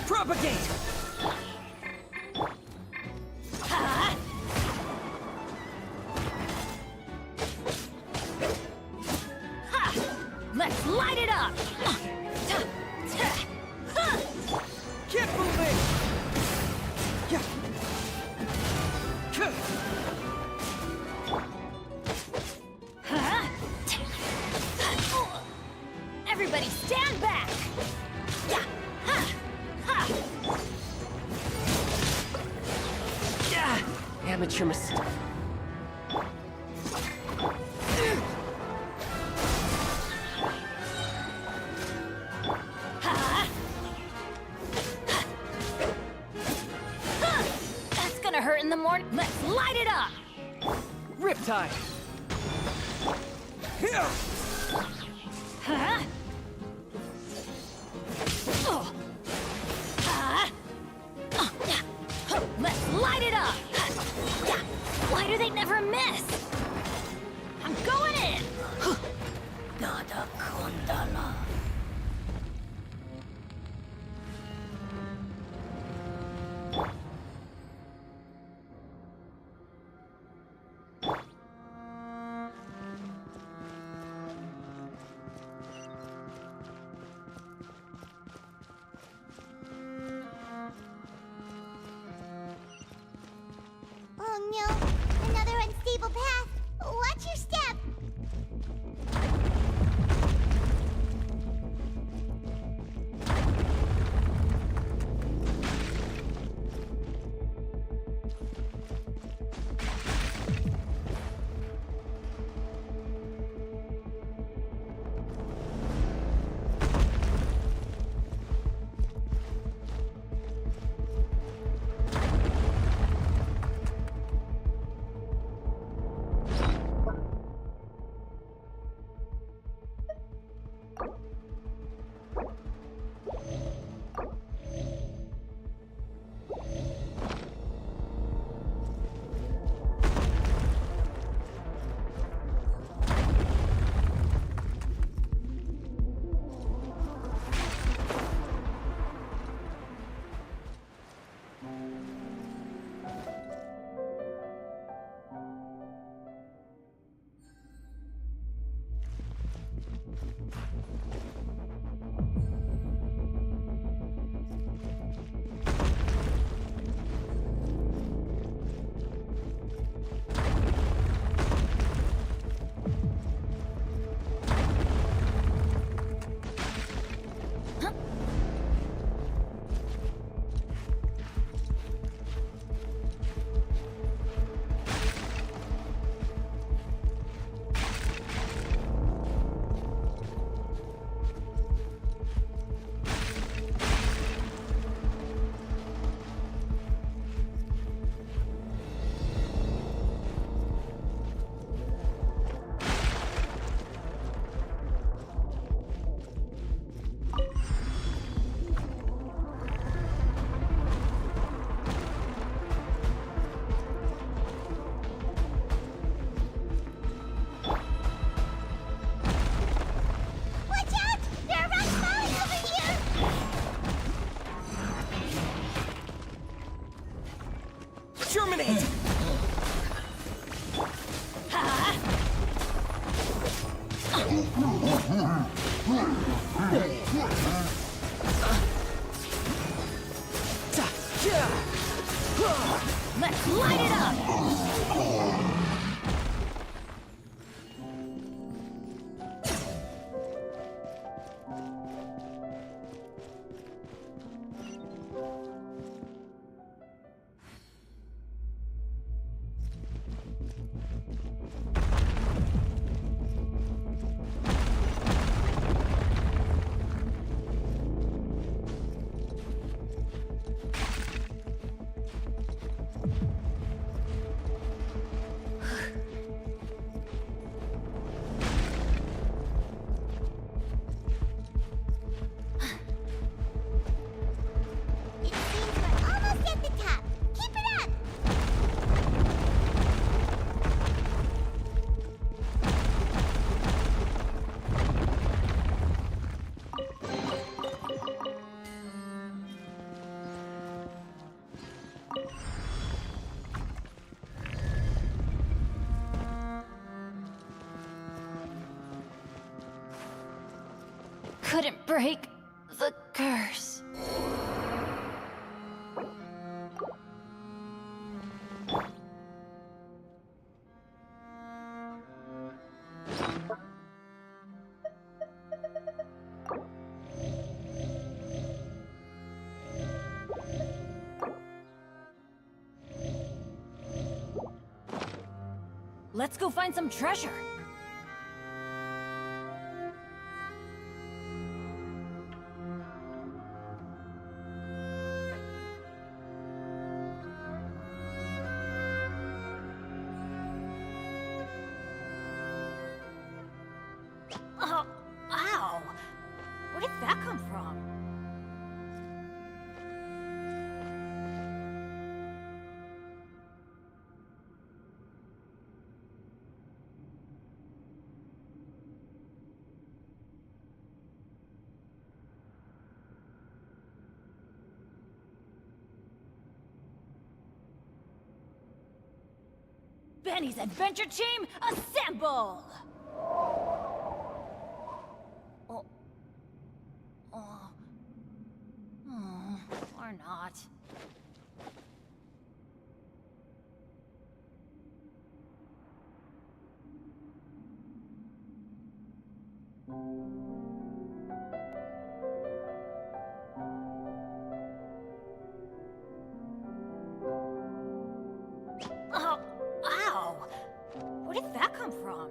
Propagate! Let's light it up! Keep moving! Everybody stand back! Amateur mistake. That's gonna hurt in the morning. Let's light it up! Riptide. Here. Let's light it up! Why do they never miss? I'm going in! Nada kundala. Let's light it up! Couldn't break the curse. Let's go find some treasure. Oh, ow! Where did that come from? Benny's Adventure Team, assemble! Or not. Oh, ow! Where did that come from?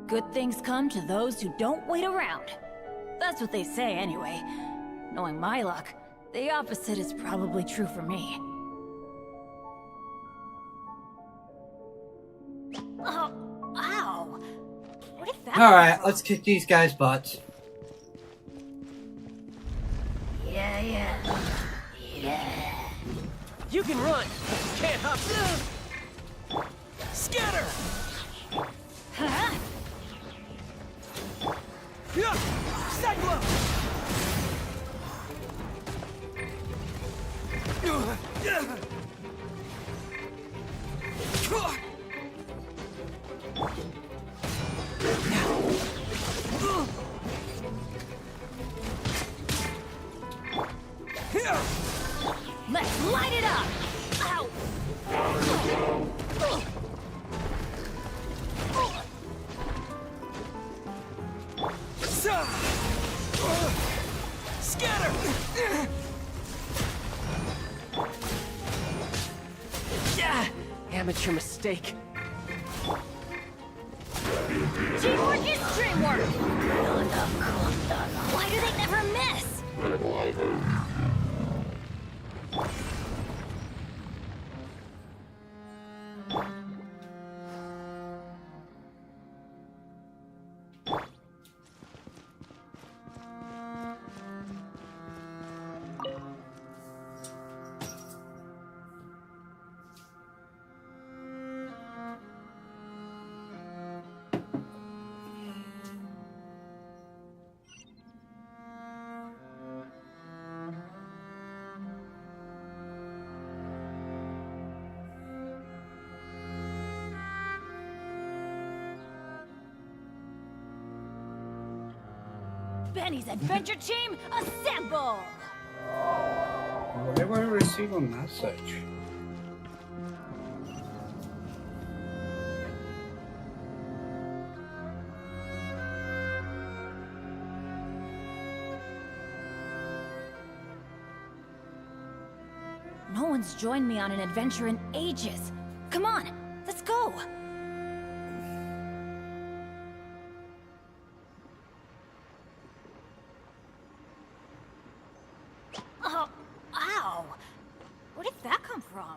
Good things come to those who don't wait around. That's what they say anyway. Knowing my luck, the opposite is probably true for me. Oh, ow! Where did that Alright, let's kick these guys' butts. Yeah. You can run, but you can't hop. Scatter! Huh? Cyclone! Let's light it up! Ow! Scatter! Amateur mistake. Teamwork is dreamwork! Why do they never miss? Benny's adventure team, assemble! Why would I receive a message? No one's joined me on an adventure in ages. Come on, let's go! Oh, ow! Where did that come from?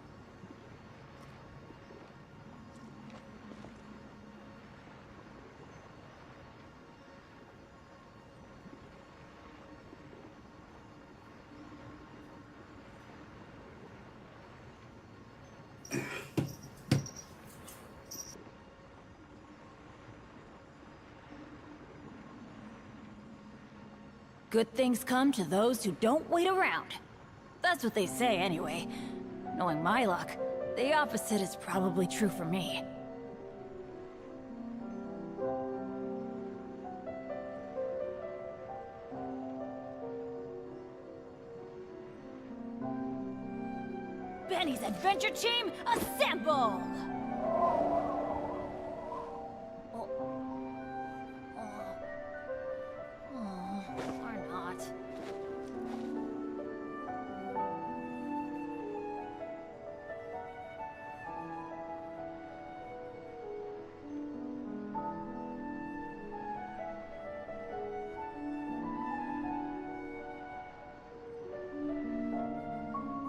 Good things come to those who don't wait around. That's what they say anyway. Knowing my luck, the opposite is probably true for me. Benny's adventure team, assemble! Or not.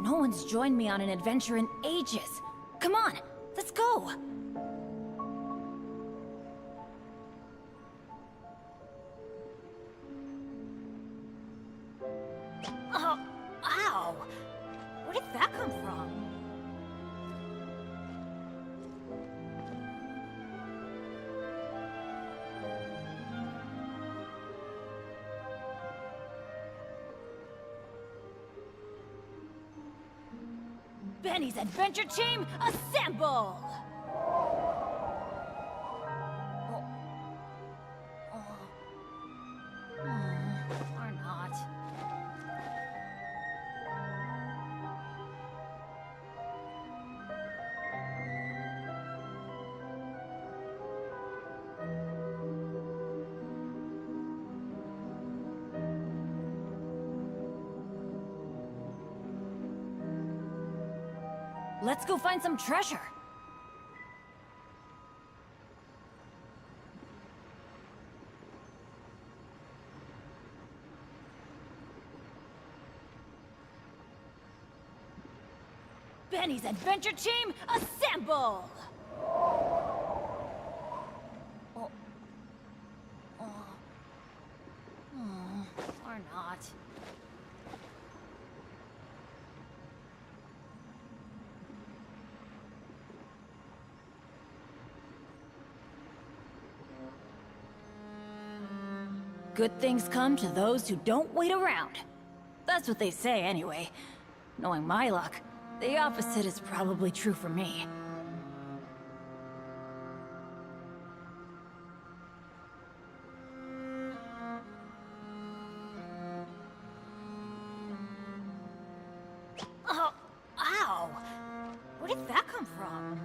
No one's joined me on an adventure in ages. Come on, let's go! Oh, ow! Where did that come from? Benny's adventure team, assemble! Or not. Let's go find some treasure. Benny's adventure team, assemble! Or not. Good things come to those who don't wait around. That's what they say anyway. Knowing my luck, the opposite is probably true for me. Oh, ow! Where did that come from?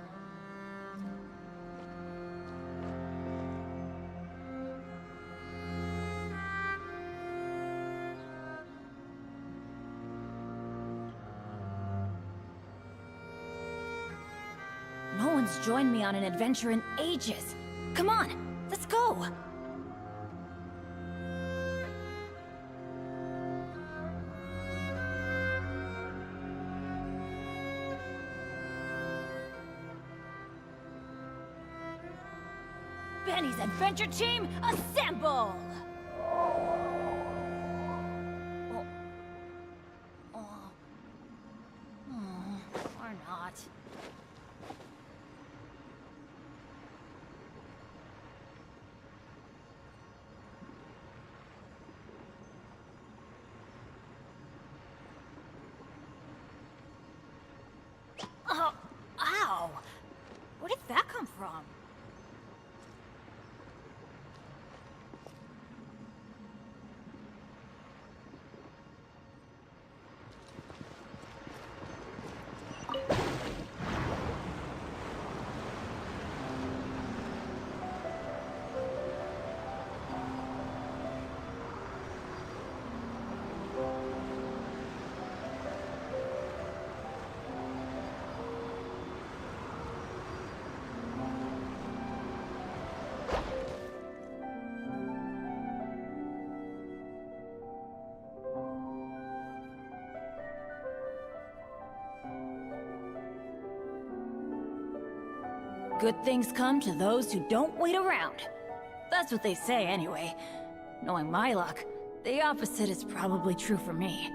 No one's joined me on an adventure in ages. Come on, let's go! Benny's adventure team, assemble! Or not. Oh, ow! Where did that come from? Good things come to those who don't wait around. That's what they say anyway. Knowing my luck, the opposite is probably true for me.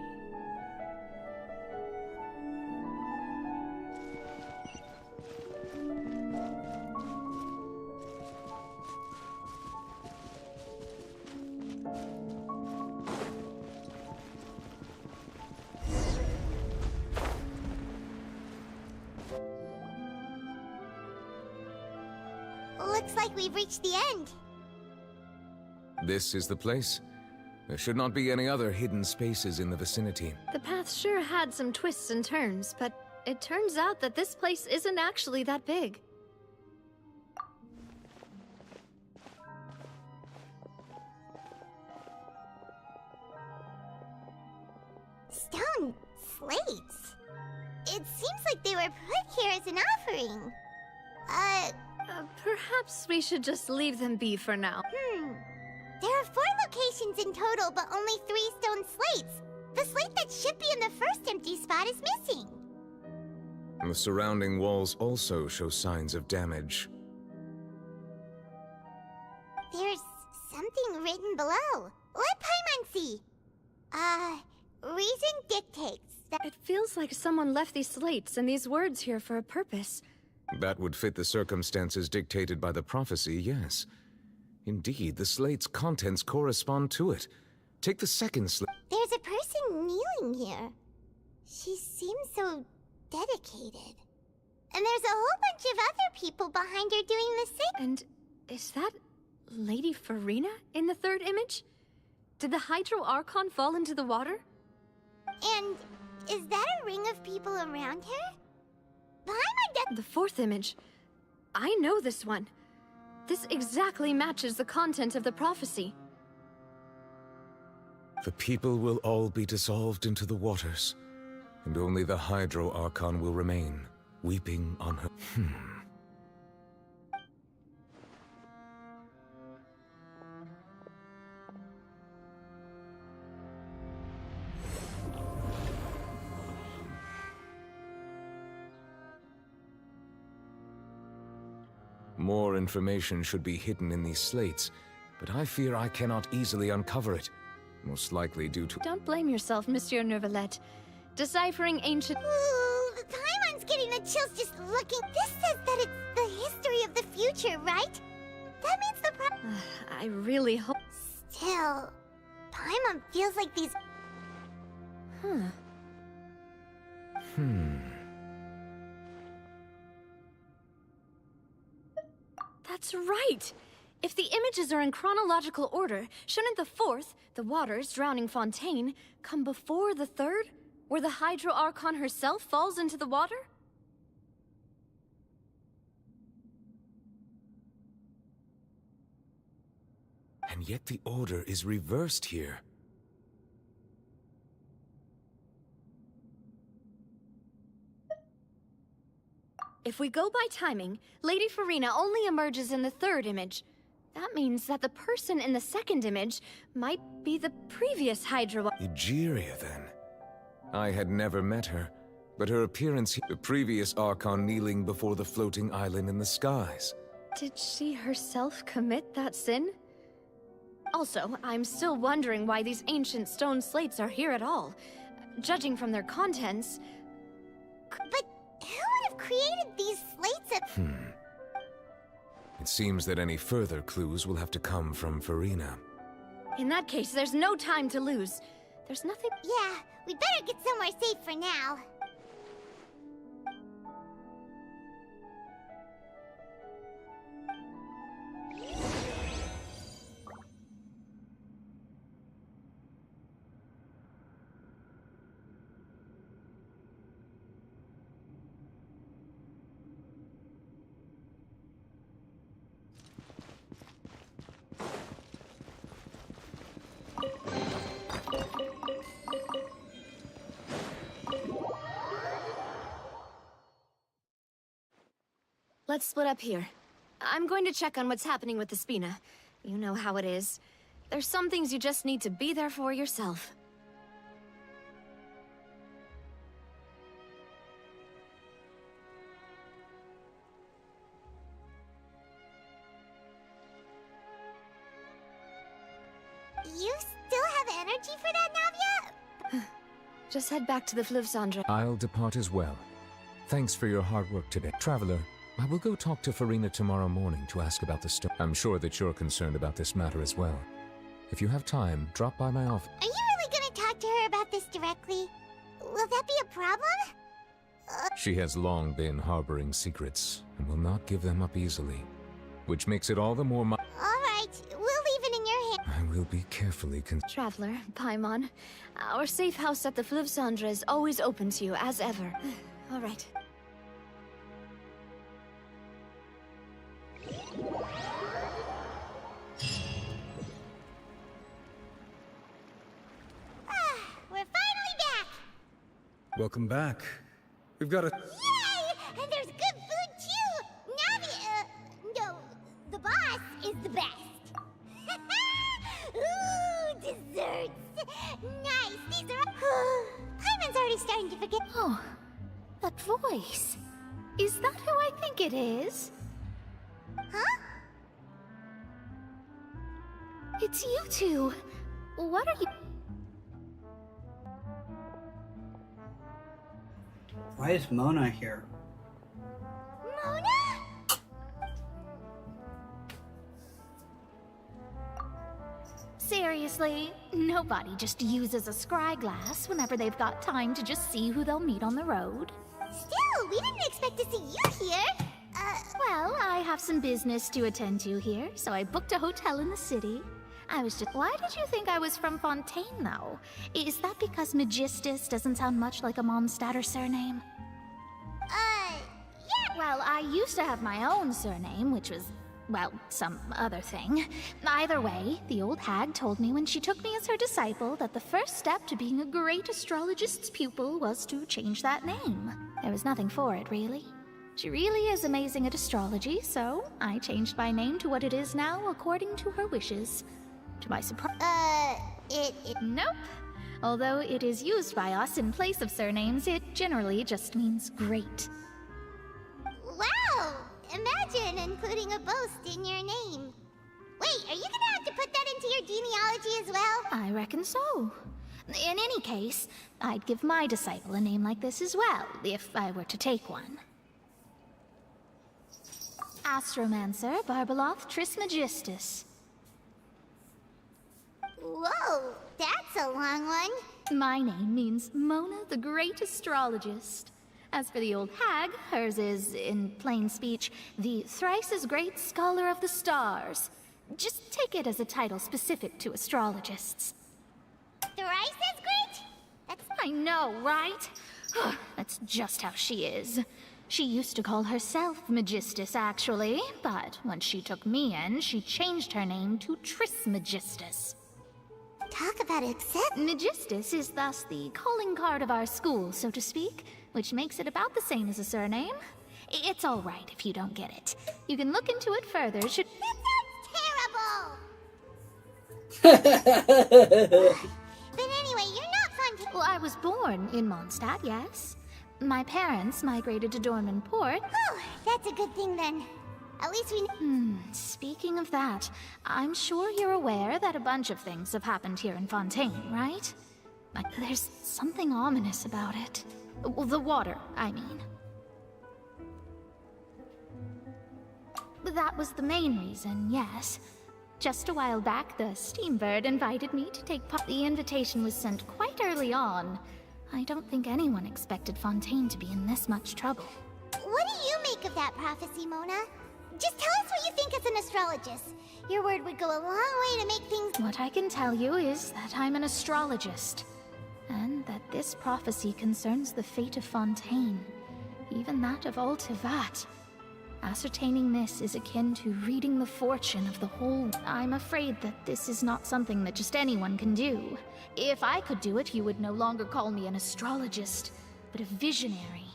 Looks like we've reached the end. This is the place. There should not be any other hidden spaces in the vicinity. The path sure had some twists and turns, but it turns out that this place isn't actually that big. Stone slates. It seems like they were put here as an offering. Perhaps we should just leave them be for now. There are 4 locations in total, but only 3 stone slates. The slate that should be in the first empty spot is missing. The surrounding walls also show signs of damage. There's something written below. Let Paimon see. Reason dictates that— It feels like someone left these slates and these words here for a purpose. That would fit the circumstances dictated by the prophecy, yes. Indeed, the slate's contents correspond to it. Take the second slate. There's a person kneeling here. She seems so dedicated. And there's a whole bunch of other people behind her doing the same. And is that Lady Farina in the third image? Did the Hydro Archon fall into the water? And is that a ring of people around her? The fourth image. I know this one. This exactly matches the content of the prophecy. The people will all be dissolved into the waters, and only the Hydro Archon will remain, weeping on her. More information should be hidden in these slates, but I fear I cannot easily uncover it. Most likely due to— Don't blame yourself, Monsieur Neuvillette. Deciphering ancient— Ooh, Paimon's getting the chills just looking. This says that it's the history of the future, right? That means the I really hope— Still, Paimon feels like these— That's right! If the images are in chronological order, shouldn't the fourth, the waters drowning Fontaine, come before the third, where the Hydro Archon herself falls into the water? And yet the order is reversed here. If we go by timing, Lady Farina only emerges in the third image. That means that the person in the second image might be the previous Hydro— Egeria, then. I had never met her, but her appearance— the previous Archon kneeling before the floating island in the skies. Did she herself commit that sin? Also, I'm still wondering why these ancient stone slates are here at all. Judging from their contents— But who would have created these slates at— It seems that any further clues will have to come from Farina. In that case, there's no time to lose. There's nothing— Yeah, we better get somewhere safe for now. Let's split up here. I'm going to check on what's happening with the Spina. You know how it is. There's some things you just need to be there for yourself. still have energy for that, Navia? Just head back to the Fluvsandra. I'll depart as well. Thanks for your hard work today. Traveler, I will go talk to Farina tomorrow morning to ask about the stone. I'm sure that you're concerned about this matter as well. If you have time, drop by my office. Are you really gonna talk to her about this directly? Will that be a problem? She has long been harboring secrets and will not give them up easily, which makes it all the more Alright, we'll leave it in your hands. I will be carefully Traveler, Paimon, our safe house at the Fluvsandra is always open to you, as ever. All right. We're finally back! Welcome back. We've got a... Yay! And there's good food too! Navi, no, the boss is the best. Ooh, desserts! Nice, these are... Paimon's already starting to forget... Oh, that voice. Is that who I think it is? Huh? It's you two. What are you... Why is Mona here? Mona? Seriously, nobody just uses a scry glass whenever they've got time to just see who they'll meet on the road. Still, we didn't expect to see you here. Well, I have some business to attend to here, so I booked a hotel in the city. I was just... Why did you think I was from Fontaine, though? Is that because Magistus doesn't sound much like a Mondstadt surname? Yeah. Well, I used to have my own surname, which was, well, some other thing. Either way, the old hag told me when she took me as her disciple that the first step to being a great astrologist's pupil was to change that name. There was nothing for it, really. She really is amazing at astrology, so I changed my name to what it is now according to her wishes. To my surprise... Nope. Although it is used by us in place of surnames, it generally just means great. Wow! Imagine including a boast in your name. Wait, are you gonna have to put that into your genealogy as well? I reckon so. In any case, I'd give my disciple a name like this as well, if I were to take one. Astromancer Barbeloth Trismegistus. Whoa, that's a long one. My name means Mona the Great Astrologist. As for the old hag, hers is, in plain speech, the thrice-as-great Scholar of the Stars. Just take it as a title specific to astrologists. Thrice as great? That's... I know, right? That's just how she is. She used to call herself Magistus, actually, but when she took me in, she changed her name to Trismegistus. Talk about accept. Magistus is thus the calling card of our school, so to speak, which makes it about the same as a surname. It's all right if you don't get it. You can look into it further should... That sounds terrible! But anyway, you're not Fontaine. Well, I was born in Mondstadt, yes. My parents migrated to Dorman Port. Oh, that's a good thing then. At least we... Speaking of that, I'm sure you're aware that a bunch of things have happened here in Fontaine, right? There's something ominous about it. Well, the water, I mean. That was the main reason, yes. Just a while back, the Steambird invited me to take part. The invitation was sent quite early on. I don't think anyone expected Fontaine to be in this much trouble. What do you make of that prophecy, Mona? Just tell us what you think as an astrologist. Your word would go a long way to make things... What I can tell you is that I'm an astrologist, and that this prophecy concerns the fate of Fontaine, even that of all Tevat. Ascertaining this is akin to reading the fortune of the whole... I'm afraid that this is not something that just anyone can do. If I could do it, you would no longer call me an astrologist, but a visionary.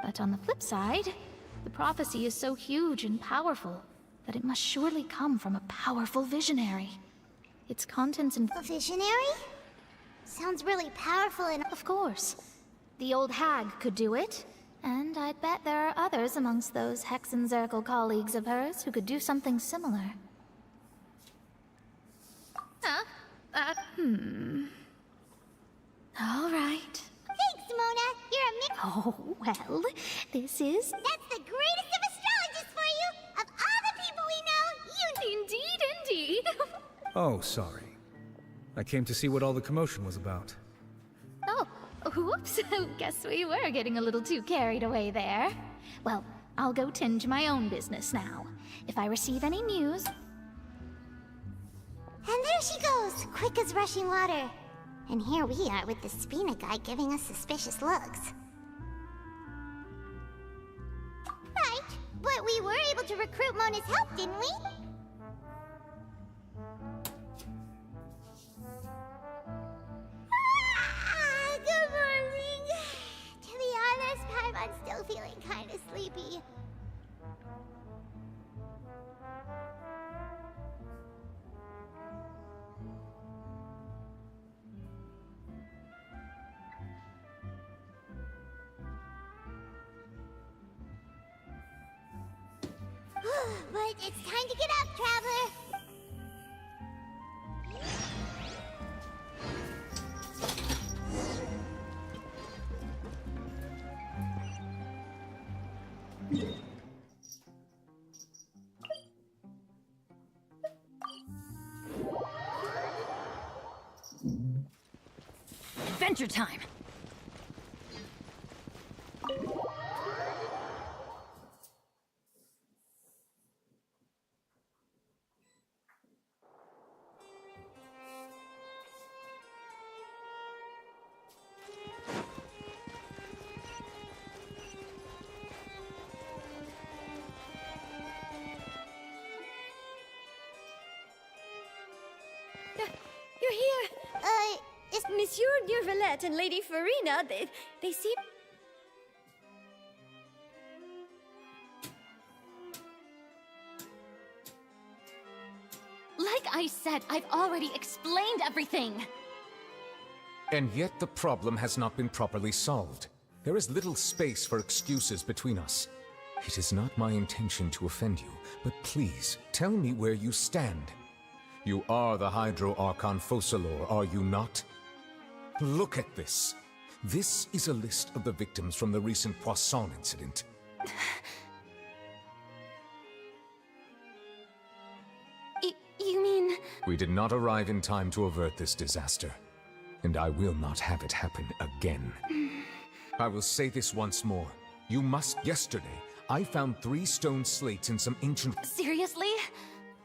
But on the flip side, the prophecy is so huge and powerful that it must surely come from a powerful visionary. Its contents and... A visionary? Sounds really powerful and... Of course. The old hag could do it, and I'd bet there are others amongst those Hexenzirkel colleagues of hers who could do something similar. Huh? All right. Thanks, Mona. You're a Oh, well, this is... That's the greatest of astrologists for you! Of all the people we know, you... Indeed. Oh, sorry. I came to see what all the commotion was about. Oh, whoops. Guess we were getting a little too carried away there. Well, I'll go tend to my own business now. If I receive any news... And there she goes, quick as rushing water. And here we are with the Spina guy giving us suspicious looks. Right, but we were able to recruit Mona's help, didn't we? Good morning. To be honest, I'm still feeling kind of sleepy. But it's time to get up, Traveler! Adventure time! You're here! Is Monsieur Neurvalette and Lady Farina, they seem... Like I said, I've already explained everything! And yet the problem has not been properly solved. There is little space for excuses between us. It is not my intention to offend you, but please, tell me where you stand. You are the Hydro Archon Focalor, are you not? Look at this. This is a list of the victims from the recent Poisson incident. You mean... We did not arrive in time to avert this disaster, and I will not have it happen again. I will say this once more. You must... Yesterday, I found 3 stone slates in some ancient... Seriously?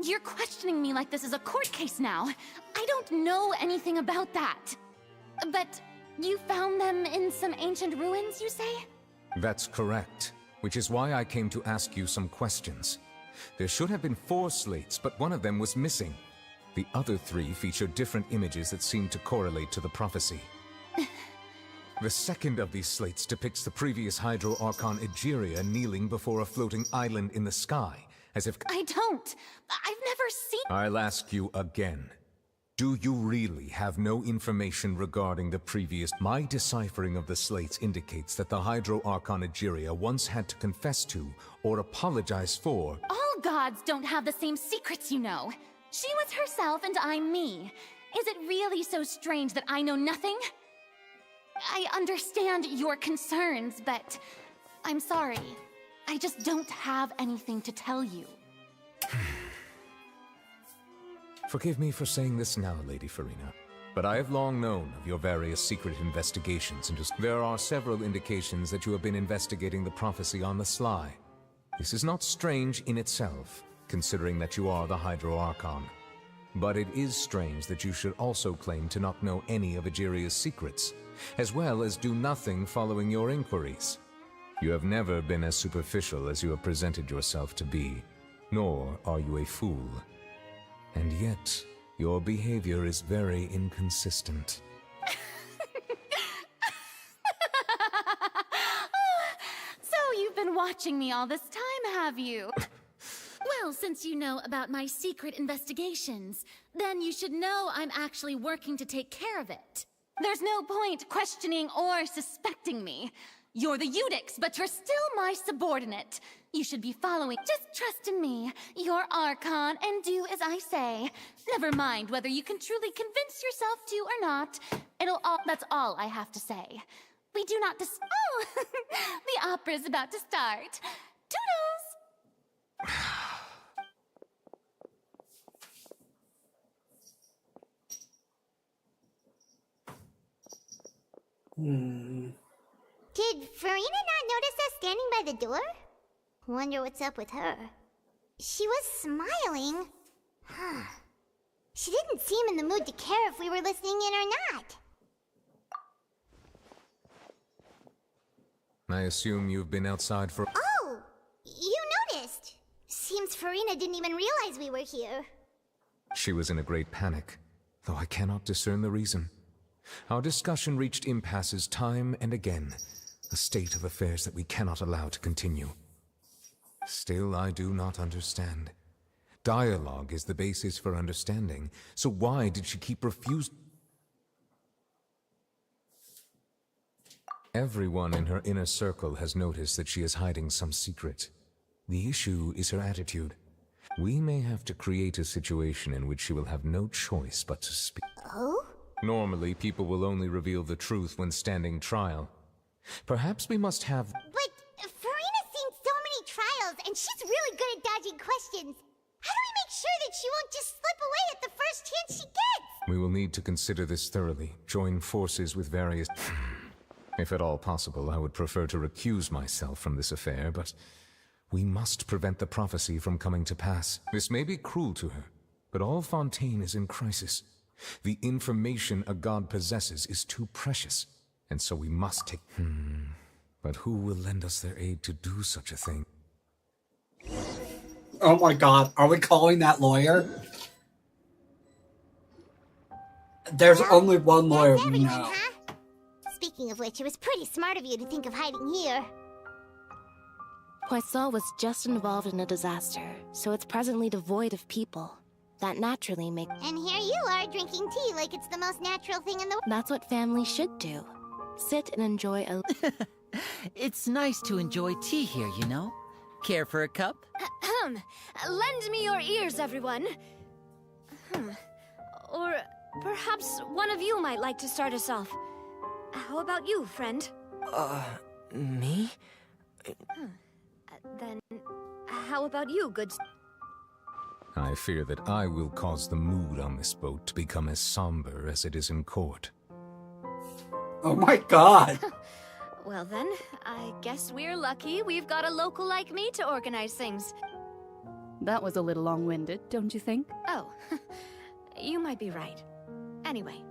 You're questioning me like this is a court case now. I don't know anything about that. But you found them in some ancient ruins, you say? That's correct, which is why I came to ask you some questions. There should have been 4 slates, but one of them was missing. The other 3 featured different images that seemed to correlate to the prophecy. The second of these slates depicts the previous Hydro Archon Egeria kneeling before a floating island in the sky, as if... I don't! I've never seen... I'll ask you again. Do you really have no information regarding the previous... My deciphering of the slates indicates that the Hydro Archon Egeria once had to confess to, or apologize for... All gods don't have the same secrets, you know. She was herself and I'm me. Is it really so strange that I know nothing? I understand your concerns, but I'm sorry. I just don't have anything to tell you. Forgive me for saying this now, Lady Farina, but I have long known of your various secret investigations into... There are several indications that you have been investigating the prophecy on the sly. This is not strange in itself, considering that you are the Hydro Archon. But it is strange that you should also claim to not know any of Egeria's secrets, as well as do nothing following your inquiries. You have never been as superficial as you have presented yourself to be, nor are you a fool. And yet, your behavior is very inconsistent. So you've been watching me all this time, have you? Well, since you know about my secret investigations, then you should know I'm actually working to take care of it. There's no point questioning or suspecting me. You're the Eunuchs, but you're still my subordinate. You should be following. Just trust in me. You're Archon, and do as I say. Never mind whether you can truly convince yourself to or not. That's all I have to say. We do not Oh! The opera's about to start. Toodles! Did Farina not notice us standing by the door? Wonder what's up with her. She was smiling. She didn't seem in the mood to care if we were listening in or not. I assume you've been outside for... Oh! You noticed! Seems Farina didn't even realize we were here. She was in a great panic, though I cannot discern the reason. Our discussion reached impasses time and again, a state of affairs that we cannot allow to continue. Still, I do not understand. Dialogue is the basis for understanding, so why did she keep refusing? Everyone in her inner circle has noticed that she is hiding some secret. The issue is her attitude. We may have to create a situation in which she will have no choice but to speak. Oh? Normally, people will only reveal the truth when standing trial. Perhaps we must have... But Farina's seen so many trials, and she's really good at dodging questions. How do we make sure that she won't just slip away at the first chance she gets? We will need to consider this thoroughly, join forces with various... If at all possible, I would prefer to recuse myself from this affair, but we must prevent the prophecy from coming to pass. This may be cruel to her, but all Fontaine is in crisis. The information a god possesses is too precious, and so we must take... But who will lend us their aid to do such a thing? Oh my god, are we calling that lawyer? There's only one lawyer we know. Huh? Speaking of which, it was pretty smart of you to think of hiding here. Poisson was just involved in a disaster, so it's presently devoid of people. That naturally makes... And here you are drinking tea like it's the most natural thing in the world. That's what family should do. Sit and enjoy a... It's nice to enjoy tea here, you know? Care for a cup? Lend me your ears, everyone. Or perhaps one of you might like to start us off. How about you, friend? Me? Then, how about you, good... I fear that I will cause the mood on this boat to become as somber as it is in court. Oh my god! Well then, I guess we're lucky we've got a local like me to organize things. That was a little long-winded, don't you think? Oh, you might be right. Anyway,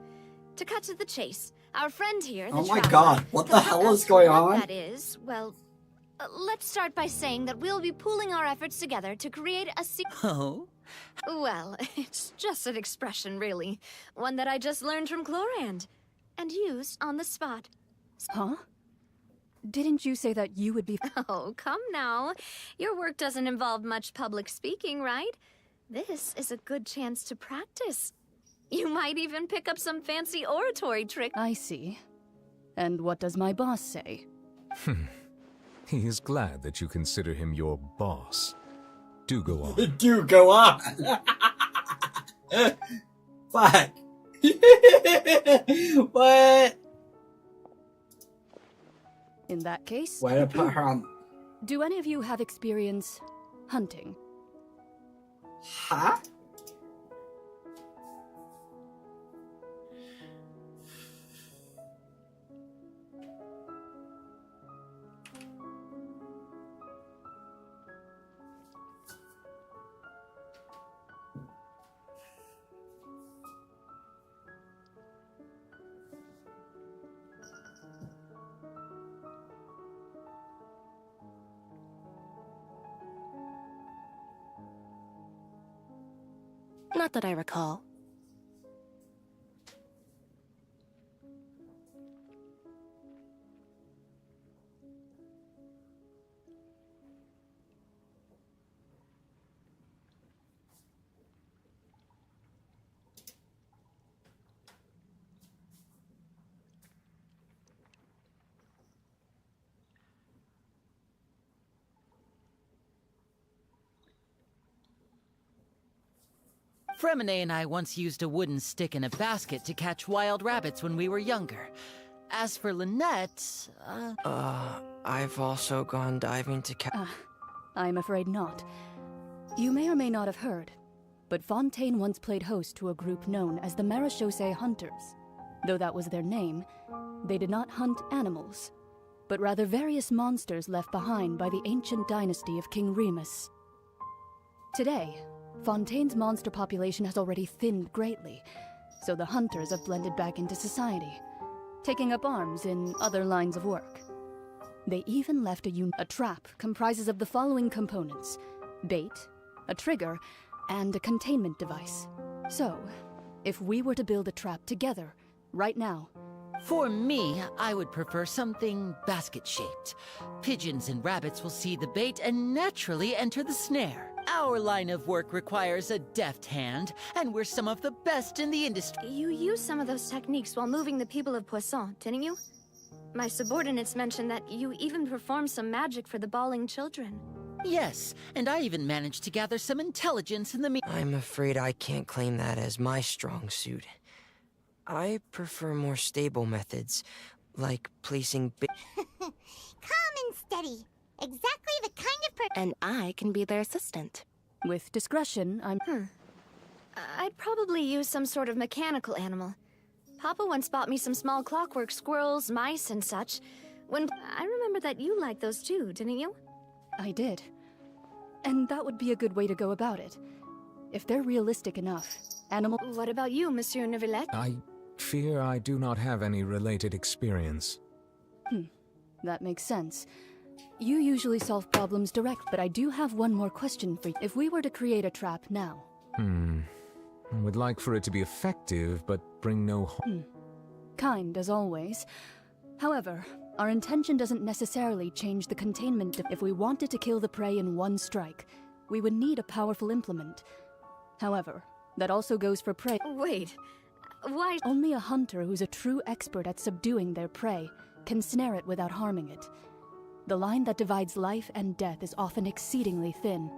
to cut to the chase, our friend here, the Oh my traveler, god, what the hell is going on? That is, well, let's start by saying that we'll be pooling our efforts together to create a Oh? Well, it's just an expression, really. One that I just learned from Chlorand, and used on the spot. Huh? Didn't you say that you would be... Oh, come now. Your work doesn't involve much public speaking, right? This is a good chance to practice. You might even pick up some fancy oratory trick. I see. And what does my boss say? He is glad that you consider him your boss. Do go on. Do go on! Fuck. What? In that case... Way to put her on... Do any of you have experience hunting? Huh? Not that I recall. Fremine and I once used a wooden stick in a basket to catch wild rabbits when we were younger. As for Lynette, I've also gone diving to I'm afraid not. You may or may not have heard, but Fontaine once played host to a group known as the Marechaussee Hunters. Though that was their name, they did not hunt animals, but rather various monsters left behind by the ancient dynasty of King Remus. Today, Fontaine's monster population has already thinned greatly, so the hunters have blended back into society, taking up arms in other lines of work. They even left a trap comprises of the following components: bait, a trigger, and a containment device. So, if we were to build a trap together, right now... For me, I would prefer something basket-shaped. Pigeons and rabbits will see the bait and naturally enter the snare. Our line of work requires a deft hand, and we're some of the best in the industry. You used some of those techniques while moving the people of Poisson, didn't you? My subordinates mentioned that you even performed some magic for the bawling children. Yes, and I even managed to gather some intelligence in the I'm afraid I can't claim that as my strong suit. I prefer more stable methods, like placing Calm and steady. Exactly the kind of person. And I can be their assistant. With discretion, I'd probably use some sort of mechanical animal. Papa once bought me some small clockwork squirrels, mice, and such. I remember that you liked those too, didn't you? I did. And that would be a good way to go about it. If they're realistic enough, animal... What about you, Monsieur Neuvillette? I fear I do not have any related experience. That makes sense. You usually solve problems direct, but I do have one more question for you. If we were to create a trap now... I would like for it to be effective, but bring no harm. Kind, as always. However, our intention doesn't necessarily change the containment. If we wanted to kill the prey in one strike, we would need a powerful implement. However, that also goes for prey. Wait, why? Only a hunter who's a true expert at subduing their prey can snare it without harming it. The line that divides life and death is often exceedingly thin.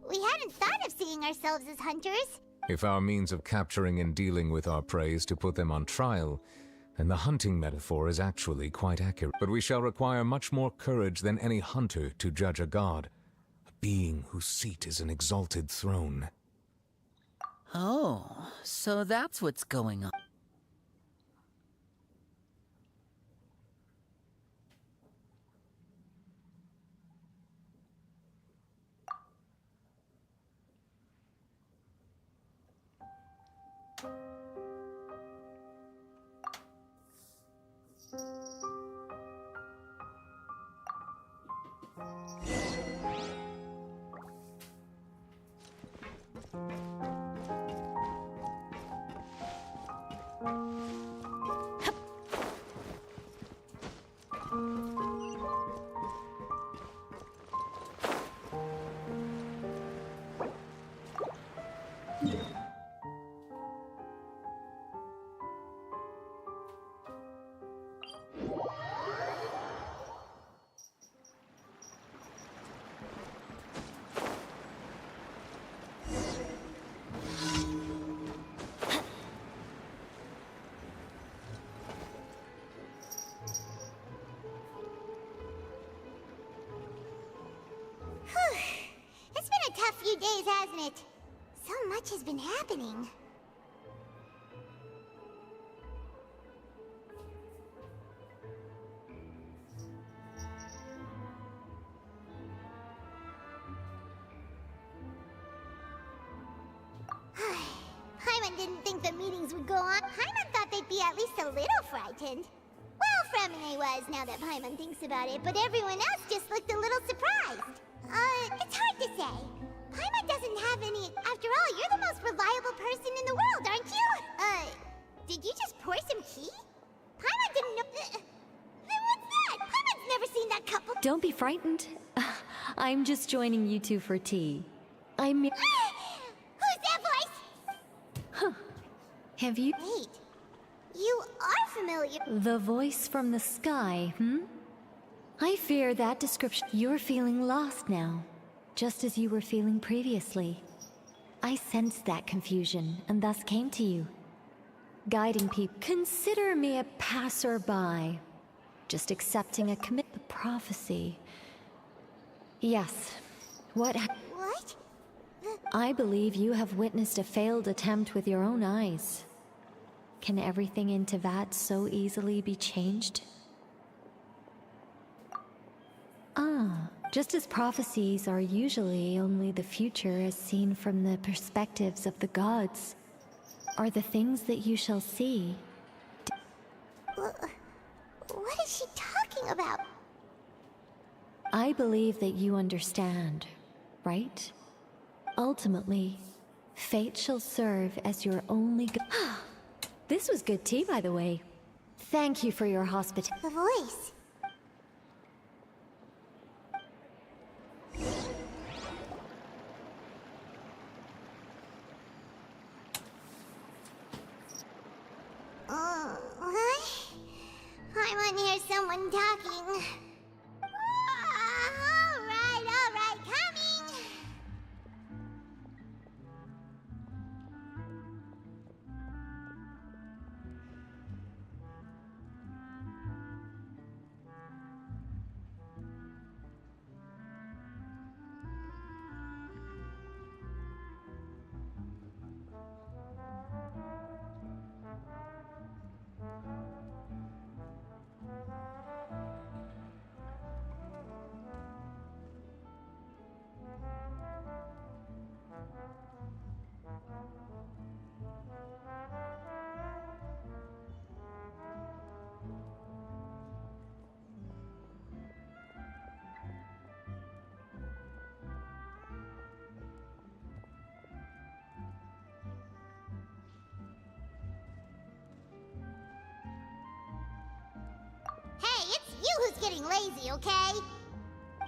We hadn't thought of seeing ourselves as hunters. If our means of capturing and dealing with our prey is to put them on trial, then the hunting metaphor is actually quite accurate. But we shall require much more courage than any hunter to judge a god, a being whose seat is an exalted throne. Oh, so that's what's going on. It's been a tough few days, hasn't it? So much has been happening. Paimon didn't think the meetings would go on. Paimon thought they'd be at least a little frightened. Well, Fremine was, now that Paimon thinks about it, but everyone else just looked a little surprised. It's hard to say. Paimon doesn't have any... After all, you're the most reliable person in the world, aren't you? Did you just pour some tea? Paimon didn't know... Then what's that? Paimon's never seen that couple... Don't be frightened. I'm just joining you two for tea. Who's that voice? Have you... Wait. You are familiar... The voice from the sky, I fear that description... You're feeling lost now. just as you were feeling previously. I sensed that confusion and thus came to you, guiding people. Consider me a passerby, just accepting a the prophecy. Yes. What? I believe you have witnessed a failed attempt with your own eyes. Can everything in Teyvat so easily be changed? Just as prophecies are usually only the future as seen from the perspectives of the gods, are the things that you shall see. What is she talking about? I believe that you understand, right? Ultimately, fate shall serve as your only This was good tea, by the way. Thank you for your hospitality. The voice. What? I want to hear someone talking. All right, coming! Hey, it's you who's getting lazy, okay?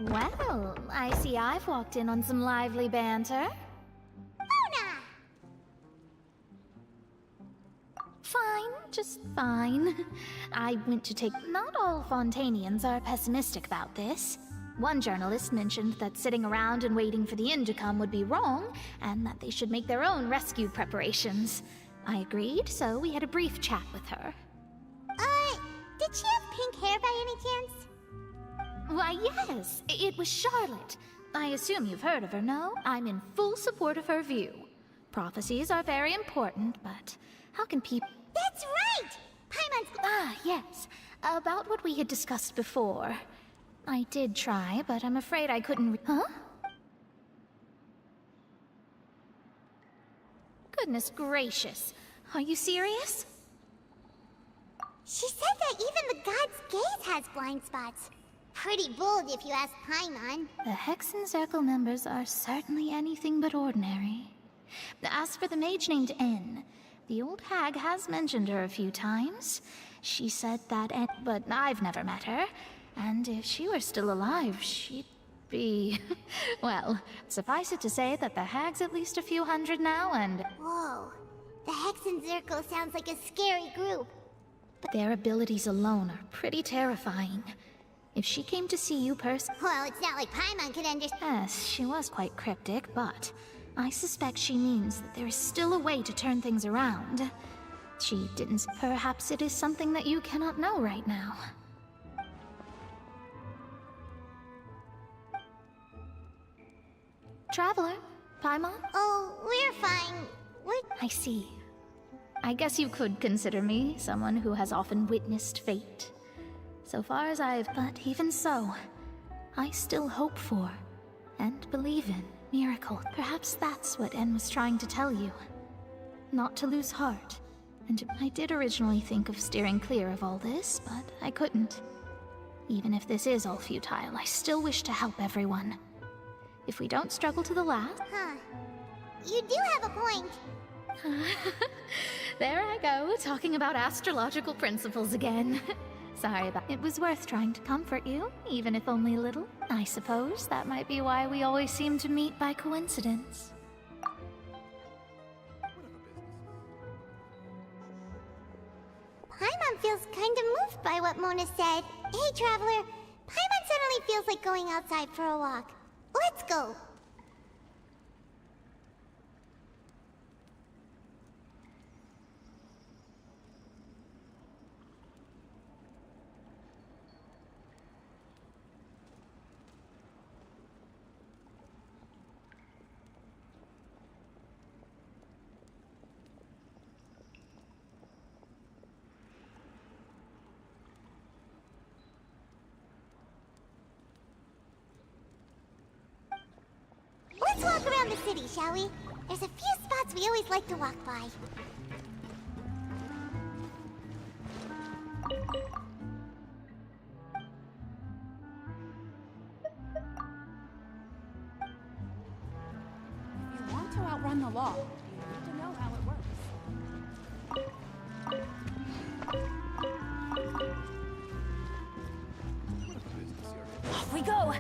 Well, I see I've walked in on some lively banter. Fine, just fine. I went to take... Not all Fontanians are pessimistic about this. One journalist mentioned that sitting around and waiting for the end to come would be wrong, and that they should make their own rescue preparations. I agreed, so we had a brief chat with her. Did she have pink hair by any chance? Why, yes. It was Charlotte. I assume you've heard of her, no? I'm in full support of her view. Prophecies are very important, but how can people... That's right! Paimon's... yes. About what we had discussed before. I did try, but I'm afraid I couldn't Huh? Goodness gracious. Are you serious? She said that even the god's gaze has blind spots. Pretty bold if you ask Paimon. The Hexen Circle members are certainly anything but ordinary. As for the mage named N, the old hag has mentioned her a few times. She said that but I've never met her. And if she were still alive, she'd be... well, suffice it to say that the hag's at least a few hundred now, and... Whoa. The Hexen Circle sounds like a scary group. But their abilities alone are pretty terrifying. If she came to see you Well, it's not like Paimon could understand. Yes, she was quite cryptic, but I suspect she means that there is still a way to turn things around. She didn't... Perhaps it is something that you cannot know right now. Traveler, Paimon? Oh, we're fine. I see. I guess you could consider me someone who has often witnessed fate. So far as But even so, I still hope for, and believe in, miracles. Perhaps that's what En was trying to tell you. Not to lose heart. And I did originally think of steering clear of all this, but I couldn't. Even if this is all futile, I still wish to help everyone. If we don't struggle to the last... Huh. You do have a point. There I go, talking about astrological principles again. Sorry about... It was worth trying to comfort you, even if only a little. I suppose that might be why we always seem to meet by coincidence. Paimon feels kinda moved by what Mona said. Hey, Traveler. Paimon suddenly feels like going outside for a walk. Let's go. the city, shall we? There's a few spots we always like to walk by. If you want to outrun the law, you need to know how it works. Off we go!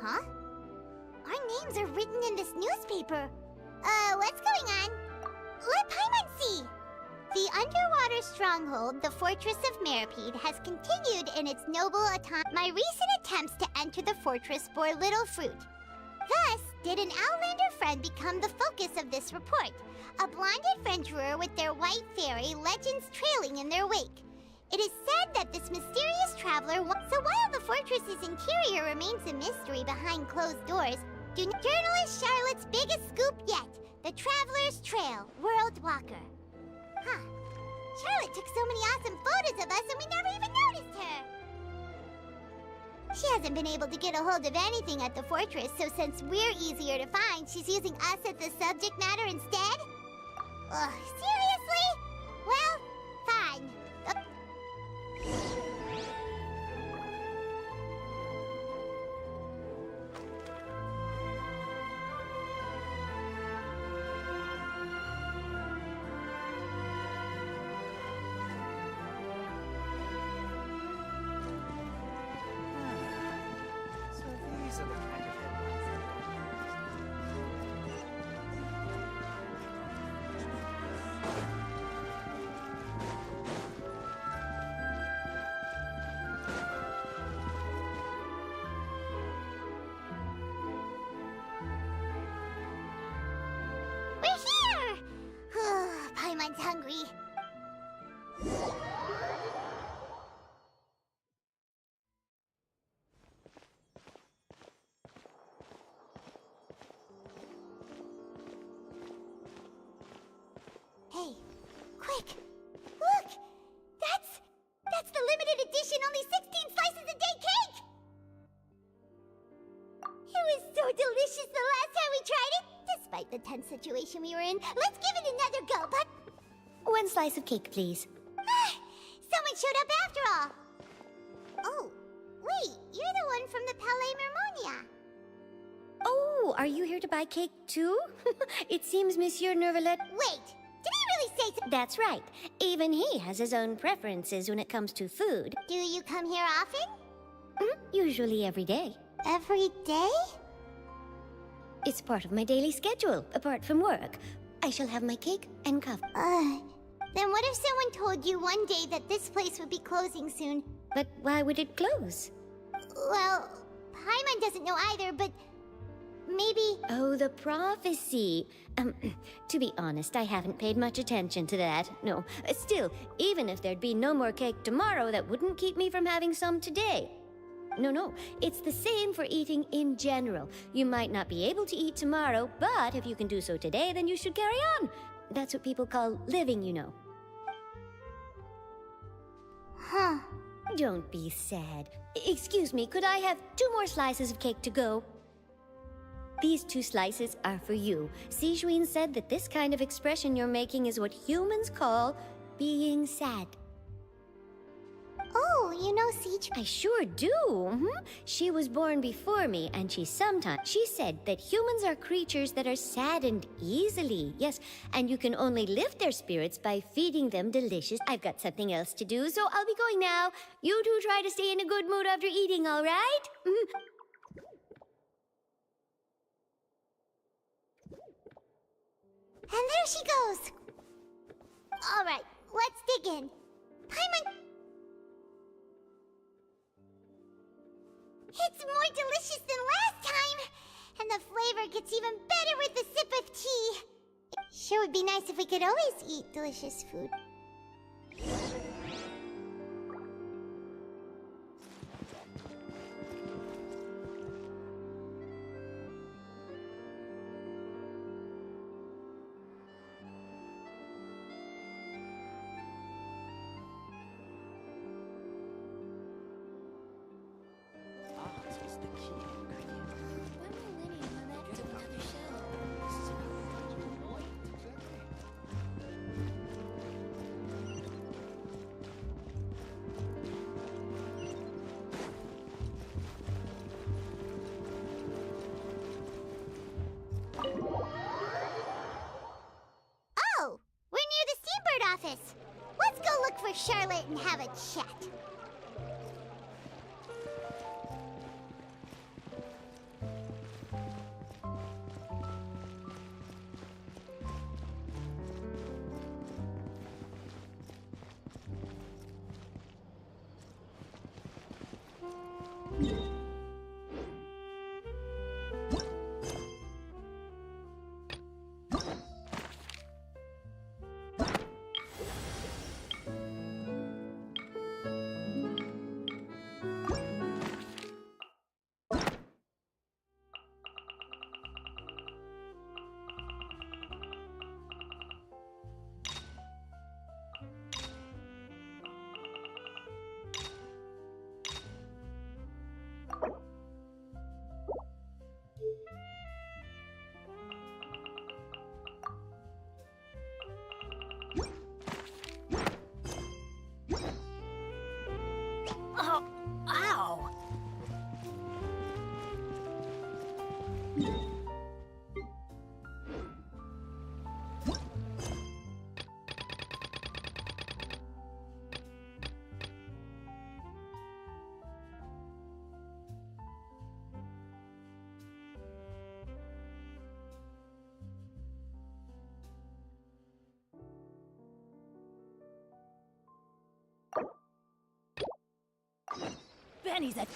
Huh? Our names are written in this newspaper. What's going on? Let Paimon see! The underwater stronghold, the Fortress of Meripede, has continued in its noble autonomy. My recent attempts to enter the fortress bore little fruit. Thus, did an Outlander friend become the focus of this report. A blonde adventurer with their white fairy, legends trailing in their wake. It is said that this mysterious traveler so while the fortress's interior remains a mystery behind closed doors, journalist Charlotte's biggest scoop yet, the Traveler's Trail, World Walker. Huh. Charlotte took so many awesome photos of us and we never even noticed her. She hasn't been able to get a hold of anything at the fortress, so since we're easier to find, she's using us as the subject matter instead? Ugh, seriously? Well, fine. Paimon's hungry. Hey, quick! Look! That's the limited edition only 16 slices a day cake! It was so delicious the last time we tried it! Despite the tense situation we were in, let's give it another go, but... One slice of cake, please. Someone showed up after all! Oh, wait, you're the one from the Palais Mermonia. Oh, are you here to buy cake too? It seems Monsieur Nervalet... Wait, did he really say so? That's right. Even he has his own preferences when it comes to food. Do you come here often? Usually every day. Every day? It's part of my daily schedule, apart from work. I shall have my cake and coffee. Then what if someone told you one day that this place would be closing soon? But why would it close? Well, Paimon doesn't know either, but maybe... Oh, the prophecy. To be honest, I haven't paid much attention to that. No, still, even if there'd be no more cake tomorrow, that wouldn't keep me from having some today. No, it's the same for eating in general. You might not be able to eat tomorrow, but if you can do so today, then you should carry on. That's what people call living, you know. Huh. Don't be sad. Excuse me, could I have 2 more slices of cake to go? These 2 slices are for you. Sijuin said that this kind of expression you're making is what humans call being sad. Oh, you know Siege? I sure do. She was born before me, and she said that humans are creatures that are saddened easily. Yes, and you can only lift their spirits by feeding them delicious. I've got something else to do, so I'll be going now. You two try to stay in a good mood after eating, all right? And there she goes. All right, let's dig in. Paimon. It's more delicious than last time, and the flavor gets even better with a sip of tea. It sure would be nice if we could always eat delicious food. Oh, we're near the Steambird office. Let's go look for Charlotte and have a chat. Oh, ow! Benny's a...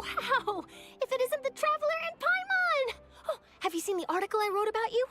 Wow! If it isn't the Traveler and Paimon! Oh, have you seen the article I wrote about you?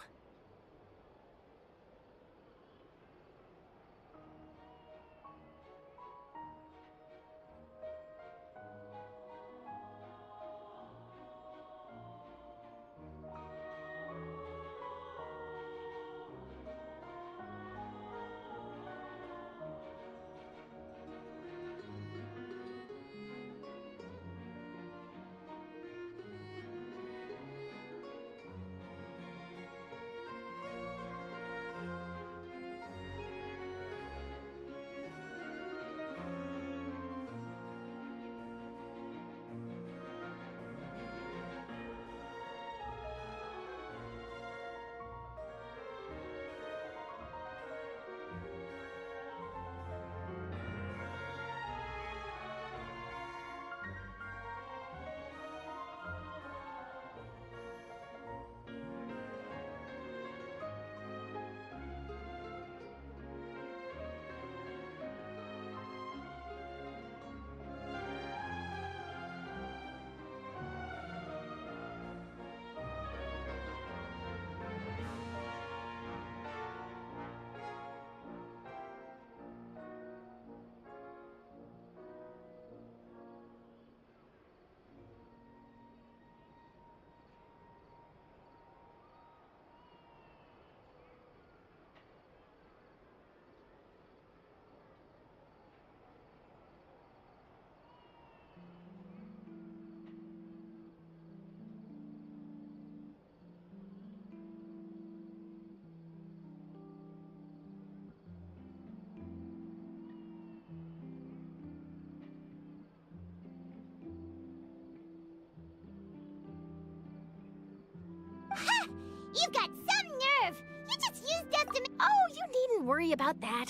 Ha! You've got some nerve! You just used us to Oh, you needn't worry about that.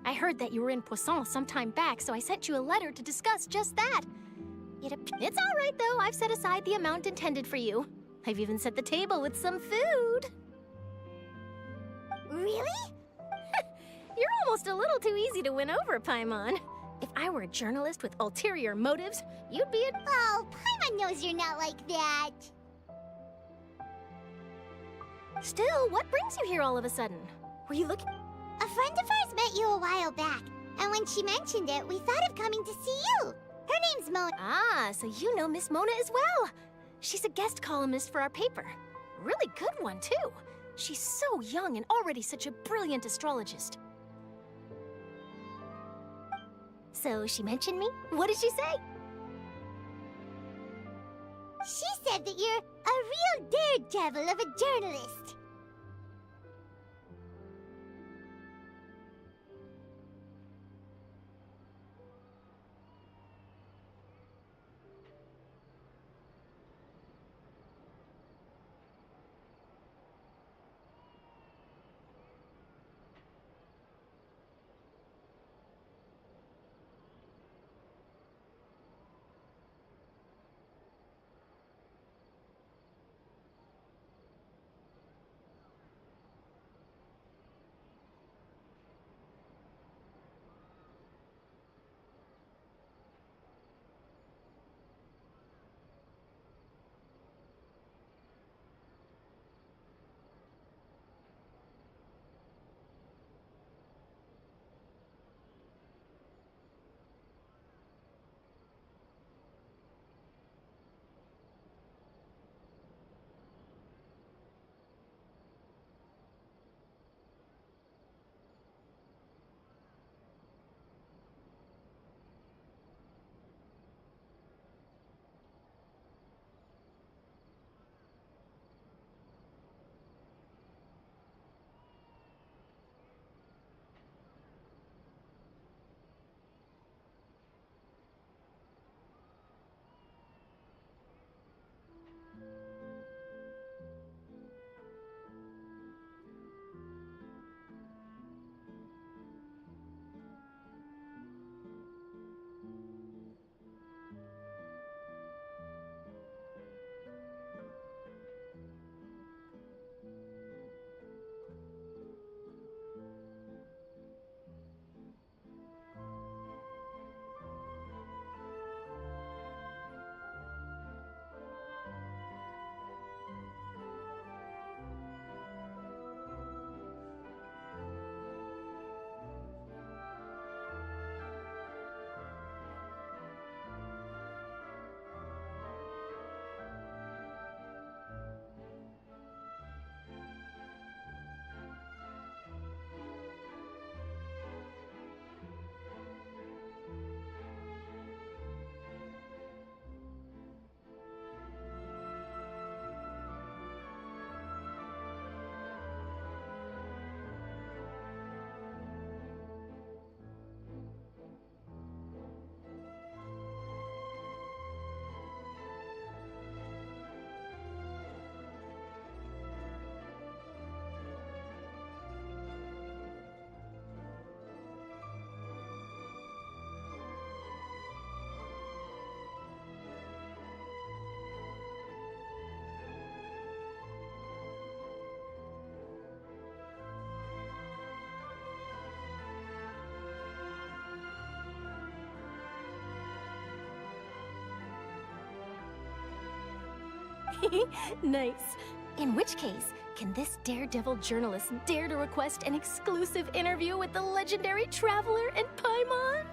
I heard that you were in Poisson some time back, so I sent you a letter to discuss just that. It's all right, though. I've set aside the amount intended for you. I've even set the table with some food. Really? You're almost a little too easy to win over, Paimon. If I were a journalist with ulterior motives, you'd be a... Oh, Paimon knows you're not like that. Still, what brings you here all of a sudden? Were you looking... A friend of ours met you a while back, and when she mentioned it, we thought of coming to see you. Her name's Mona. Ah, so you know Miss Mona as well. She's a guest columnist for our paper. Really good one, too. She's so young and already such a brilliant astrologist. So she mentioned me? What did she say? She said that you're a real daredevil of a journalist. Nice. In which case, can this daredevil journalist dare to request an exclusive interview with the legendary traveler and Paimon?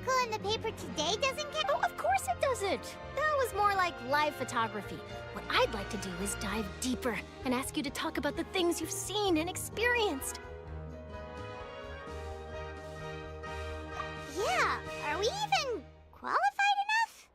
article in the paper today doesn't count? Oh, of course it doesn't. That was more like live photography. What I'd like to do is dive deeper and ask you to talk about the things you've seen and experienced. Yeah, are we even qualified enough?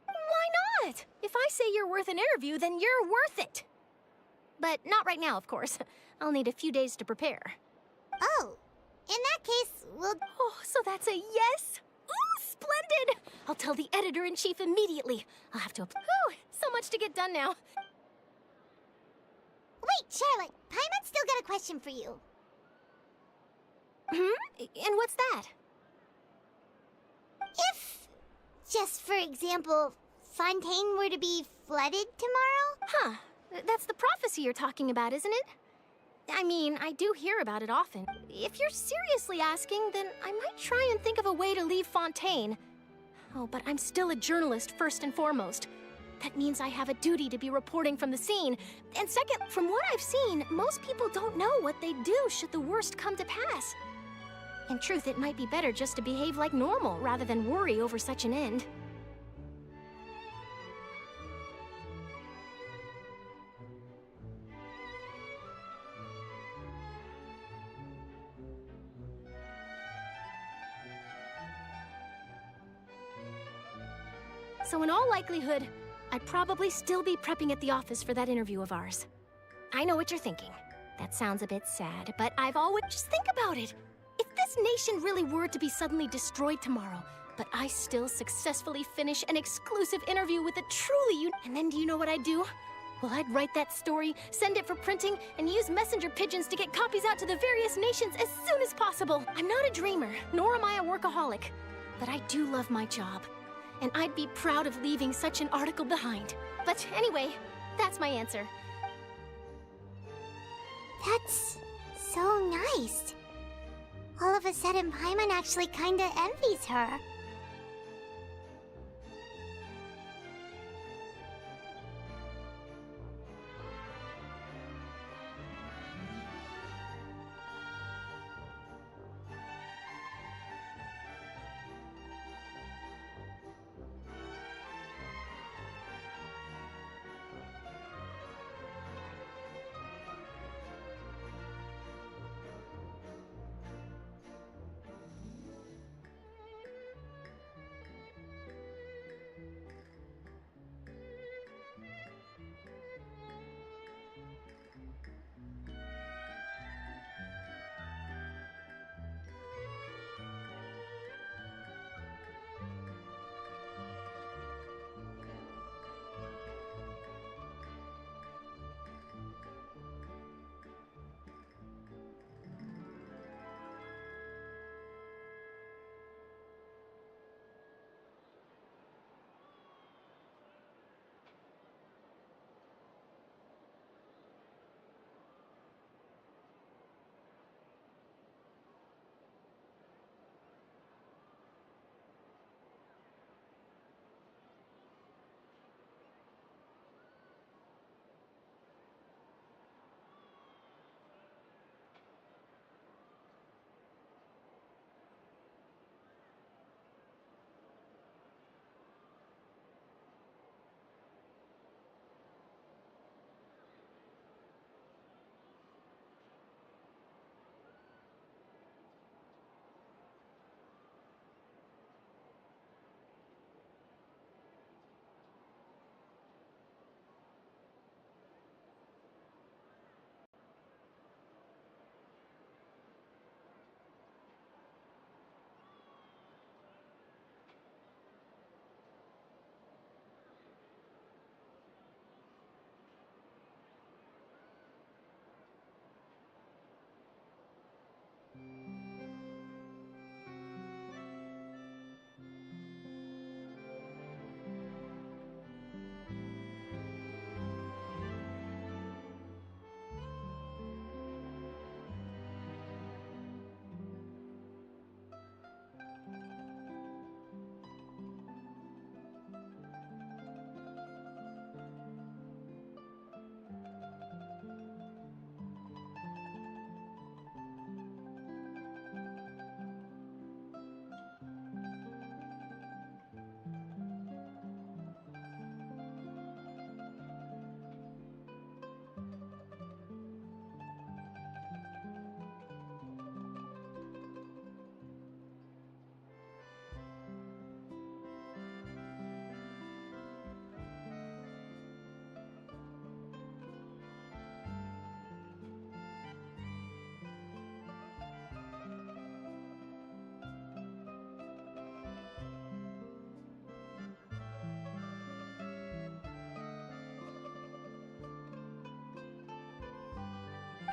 Why not? If I say you're worth an interview, then you're worth it. But not right now, of course. I'll need a few days to prepare. Oh, in that case, we'll... Oh, so that's a yes? Ooh, splendid! I'll tell the editor-in-chief immediately. I'll have to... Ooh, so much to get done now. Wait, Charlotte, Paimon's still got a question for you. And what's that? If, just for example, Fontaine were to be flooded tomorrow? Huh. That's the prophecy you're talking about, isn't it? I mean, I do hear about it often. If you're seriously asking, then I might try and think of a way to leave Fontaine. Oh, but I'm still a journalist first and foremost. That means I have a duty to be reporting from the scene. And second, from what I've seen, most people don't know what they'd do should the worst come to pass. In truth, it might be better just to behave like normal rather than worry over such an end. So in all likelihood, I'd probably still be prepping at the office for that interview of ours. I know what you're thinking. That sounds a bit sad, but I've always... Just think about it. If this nation really were to be suddenly destroyed tomorrow, but I still successfully finish an exclusive interview with a truly And then do you know what I'd do? Well, I'd write that story, send it for printing, and use messenger pigeons to get copies out to the various nations as soon as possible. I'm not a dreamer, nor am I a workaholic, but I do love my job. And I'd be proud of leaving such an article behind. But anyway, that's my answer. That's so nice. All of a sudden, Paimon actually kinda envies her.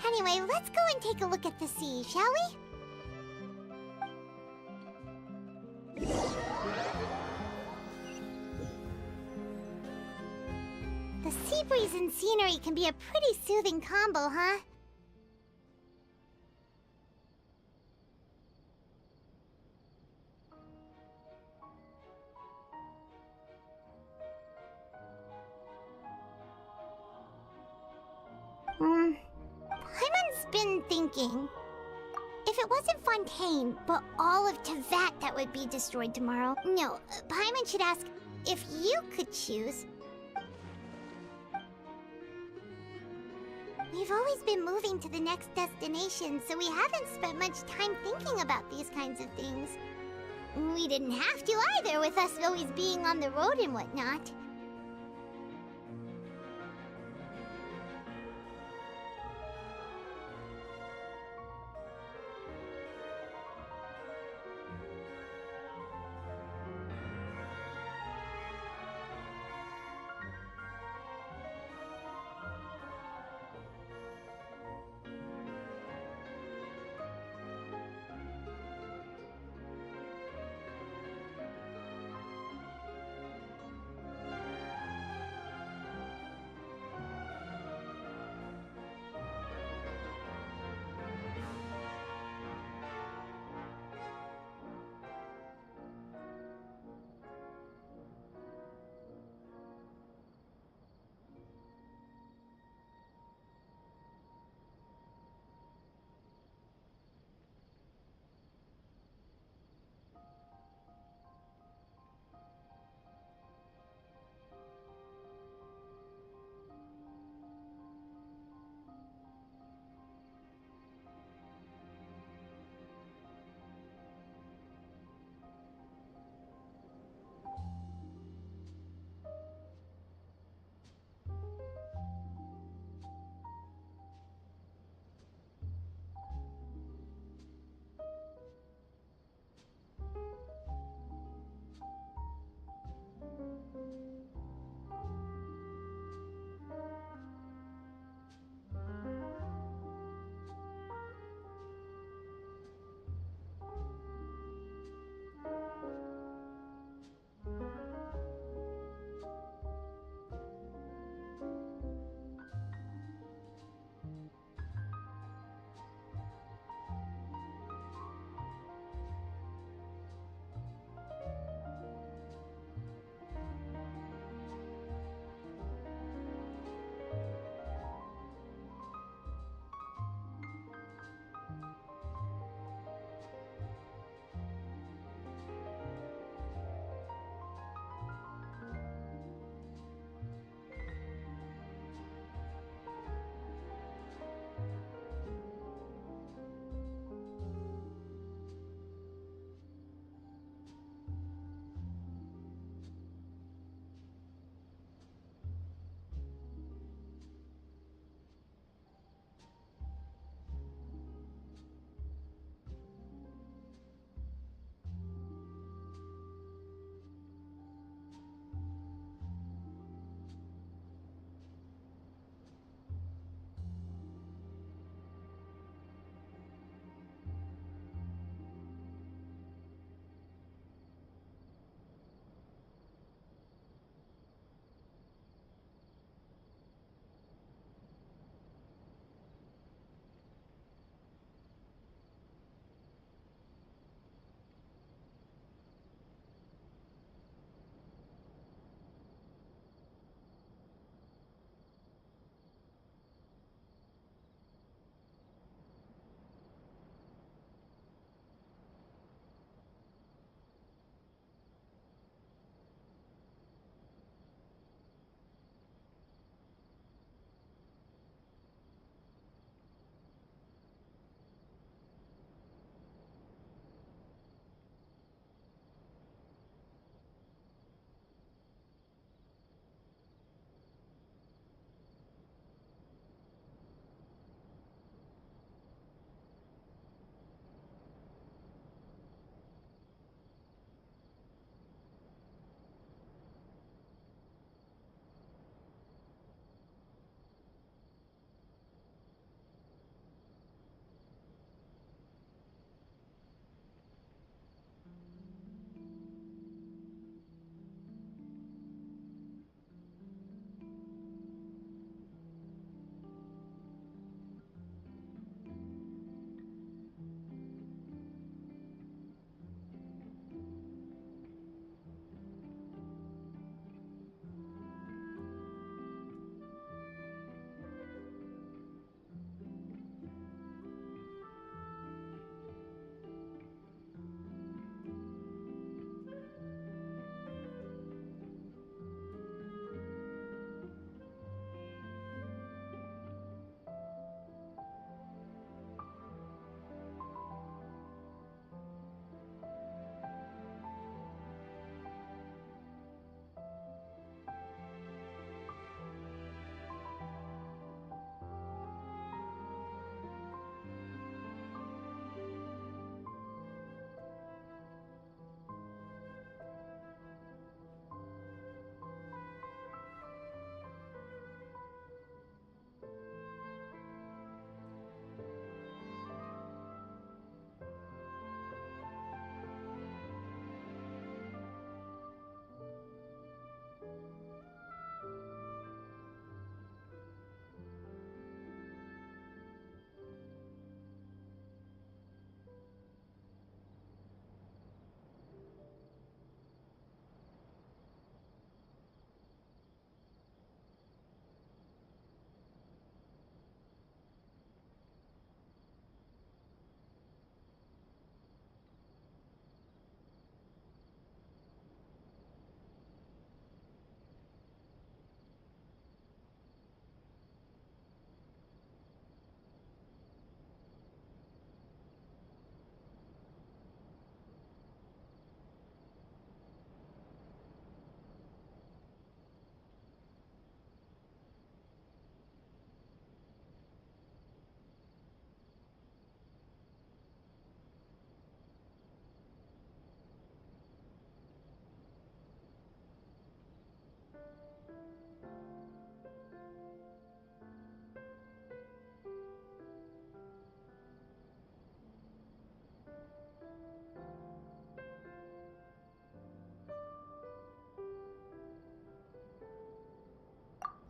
Anyway, let's go and take a look at the sea, shall we? The sea breeze and scenery can be a pretty soothing combo, huh? Paimon's been thinking. If it wasn't Fontaine, but all of Tevat that would be destroyed tomorrow. No, Paimon should ask if you could choose. We've always been moving to the next destination, so we haven't spent much time thinking about these kinds of things. We didn't have to either, with us always being on the road and whatnot.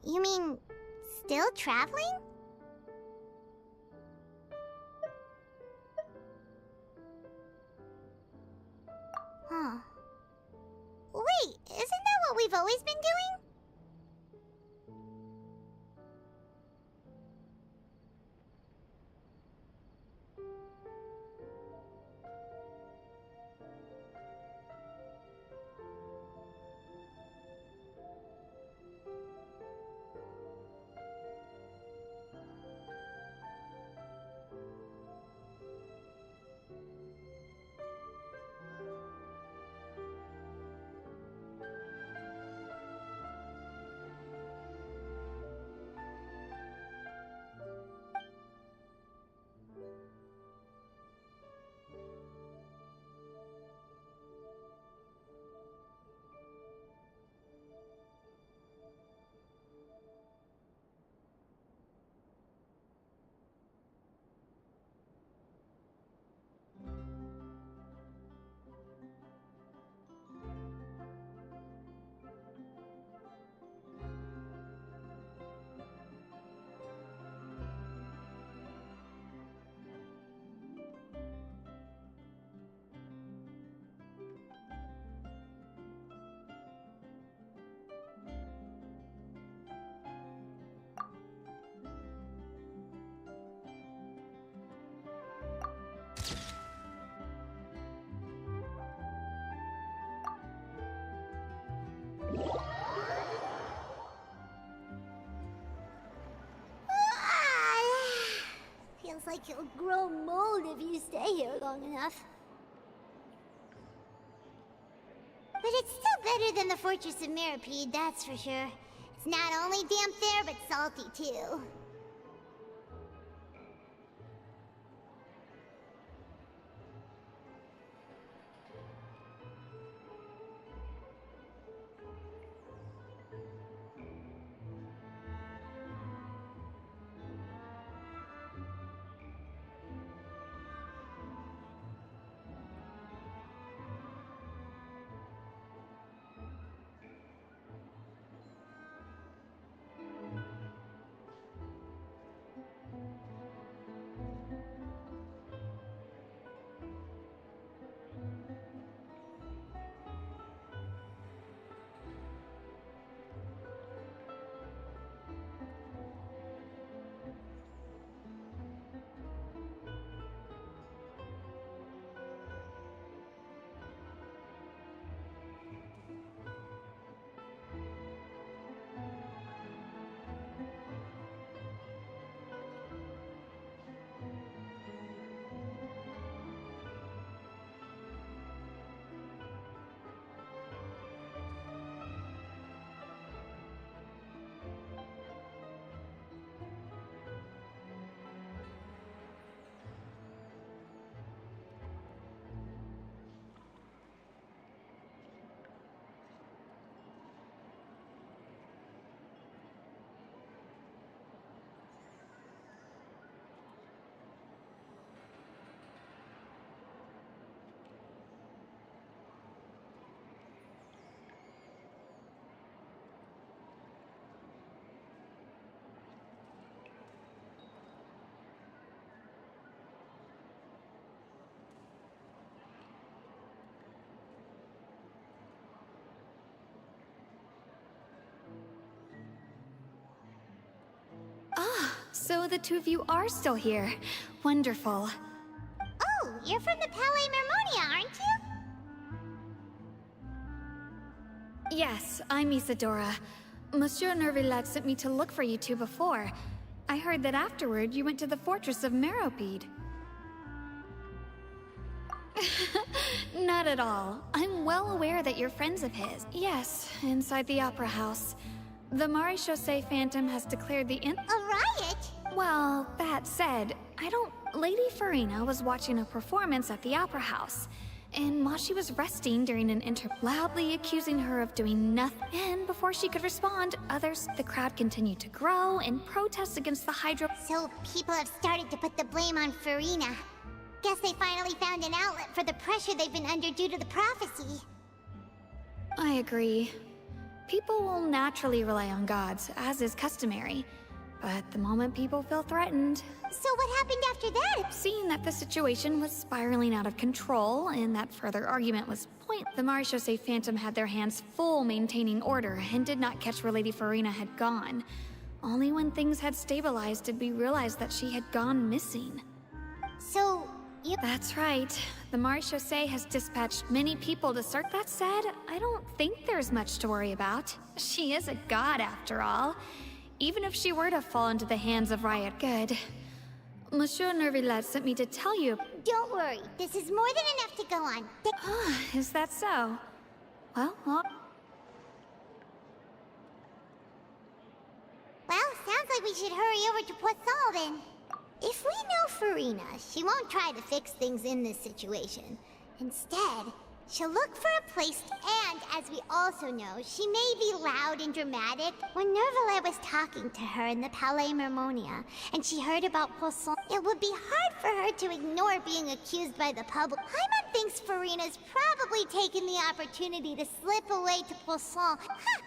You mean, still traveling? Huh. Wait, isn't that what we've always been doing? Feels like you'll grow mold if you stay here long enough. But it's still better than the Fortress of Meropide, that's for sure. It's not only damp there, but salty too. So the two of you are still here. Wonderful. Oh, you're from the Palais Mermonia, aren't you? Yes, I'm Isadora. Monsieur Nervillac sent me to look for you two before. I heard that afterward you went to the Fortress of Meropide. Not at all. I'm well aware that you're friends of his. Yes, inside the Opera House. The Maréchaussée Phantom has declared the A riot? Well, that said, Lady Farina was watching a performance at the Opera House, and while she was resting during an loudly accusing her of doing nothing, and before she could respond, the crowd continued to grow and protest against the Hydro. So people have started to put the blame on Farina. Guess they finally found an outlet for the pressure they've been under due to the prophecy. I agree. People will naturally rely on gods, as is customary. But the moment people feel threatened... So what happened after that? Seeing that the situation was spiraling out of control, and that further argument was pointless, the Marechaussee Phantom had their hands full maintaining order, and did not catch where Lady Farina had gone. Only when things had stabilized did we realize that she had gone missing. So, you... That's right. The Marechaussee has dispatched many people to search. That said, I don't think there's much to worry about. She is a god, after all. Even if she were to fall into the hands of Riot Good. Monsieur Nervillet sent me to tell you... Don't worry. This is more than enough to go on. Is that so? Well... Well, sounds like we should hurry over to Poisson then. If we know Farina, she won't try to fix things in this situation. Instead, she'll look for a place and, as we also know, she may be loud and dramatic. When Nervillet was talking to her in the Palais Mermonia, and she heard about Poisson, it would be hard for her to ignore being accused by the public. Paimon thinks Farina's probably taken the opportunity to slip away to Poisson. Huh.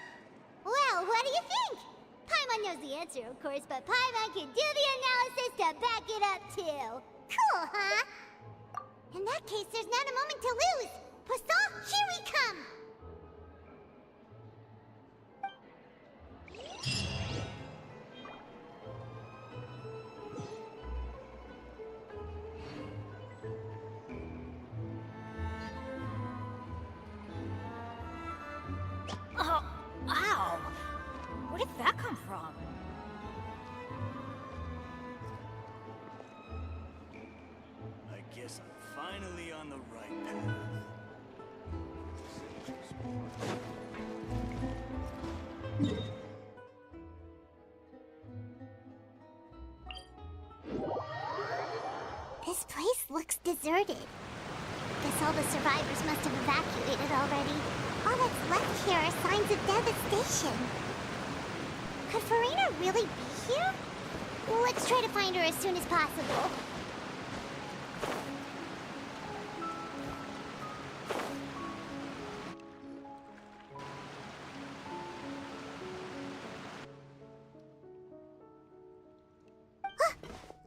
Well, what do you think? Paimon knows the answer, of course, but Paimon can do the analysis to back it up, too. Cool, huh? In that case, there's not a moment to lose. Poisson, here we come! Oh, ow! Where did that come from? I guess I'm finally on the right path. This place looks deserted. Guess all the survivors must have evacuated already. All that's left here are signs of devastation. Could Farina really be here? Let's try to find her as soon as possible.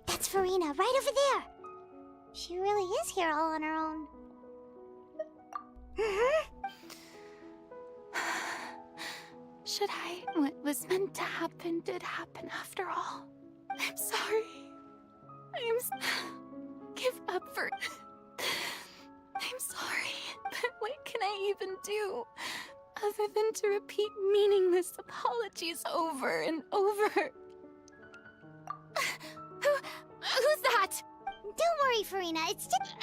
That's Farina, right over there. She really is here all on her own. Should I? What was meant to happen did happen after all. I'm sorry. Give up for... I'm sorry, but what can I even do? Other than to repeat meaningless apologies over and over. Who's that? Don't worry, Farina, it's just...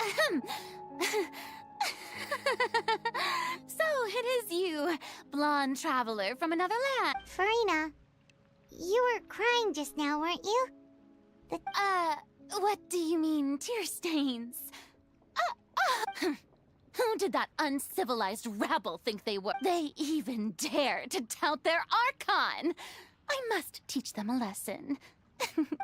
So, it is you, blonde traveler from another land. Farina, you were crying just now, weren't you? What do you mean, tear stains? Who did that uncivilized rabble think they were? They even dare to tout their Archon! I must teach them a lesson.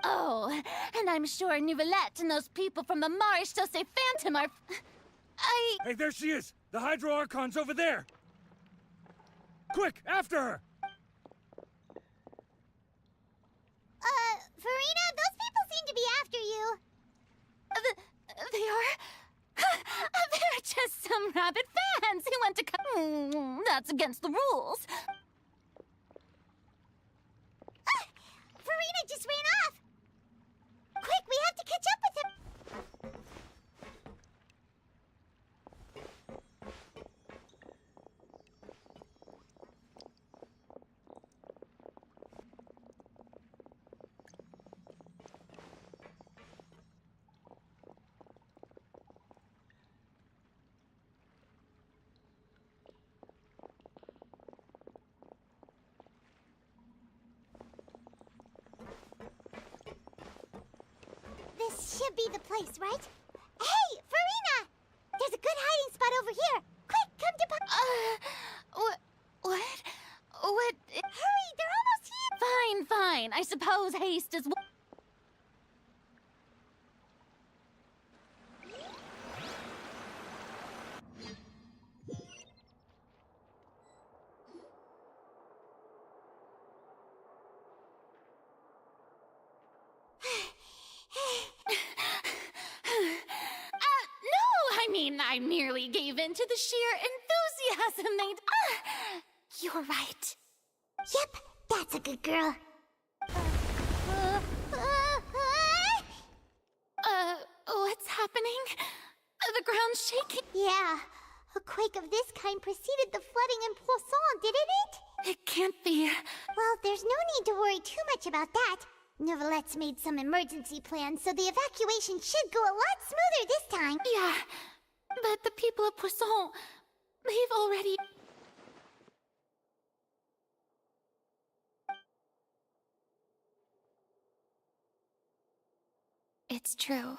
Oh, and I'm sure Neuvillette and those people from the Marechaussee Phantom are... Hey, there she is! The Hydro Archon's over there! Quick, after her! Farina, those people seem to be after you. They are? They're just some rabid fans who want to come... That's against the rules. Farina just ran off! Quick, we have to catch up with him! This should be the place, right? Hey, Farina! There's a good hiding spot over here. Quick, come to... What? What? Hurry, they're almost here! Fine. I suppose haste is... merely gave in to the sheer enthusiasm they'd... You're right. Yep, that's a good girl. What's happening? The ground's shaking. Yeah, a quake of this kind preceded the flooding in Poisson, didn't it? It can't be. Well, there's no need to worry too much about that. Neuvillette made some emergency plans, so the evacuation should go a lot smoother this time. Yeah, but the people of Poisson, they've already... It's true.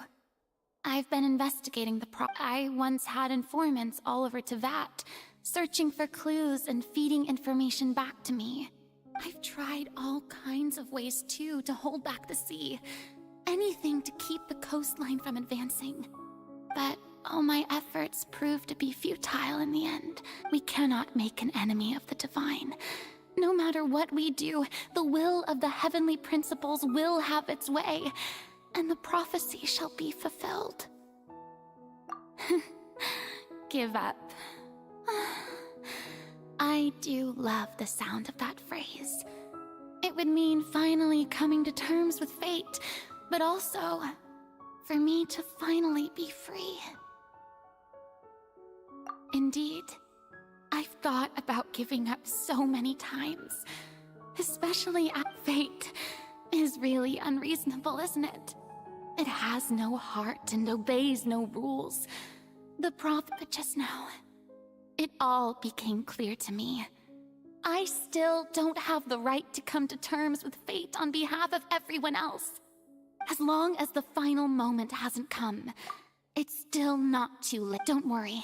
I've been investigating the I once had informants all over Teyvat, searching for clues and feeding information back to me. I've tried all kinds of ways, too, to hold back the sea. Anything to keep the coastline from advancing. But all my efforts proved to be futile in the end. We cannot make an enemy of the divine. No matter what we do, the will of the heavenly principles will have its way, and the prophecy shall be fulfilled. Give up. I do love the sound of that phrase. It would mean finally coming to terms with fate, but also for me to finally be free. Indeed, I've thought about giving up so many times, especially at fate is really unreasonable, isn't it? It has no heart and obeys no rules. The prophet just now, it all became clear to me. I still don't have the right to come to terms with fate on behalf of everyone else. As long as the final moment hasn't come, it's still not too late. Don't worry.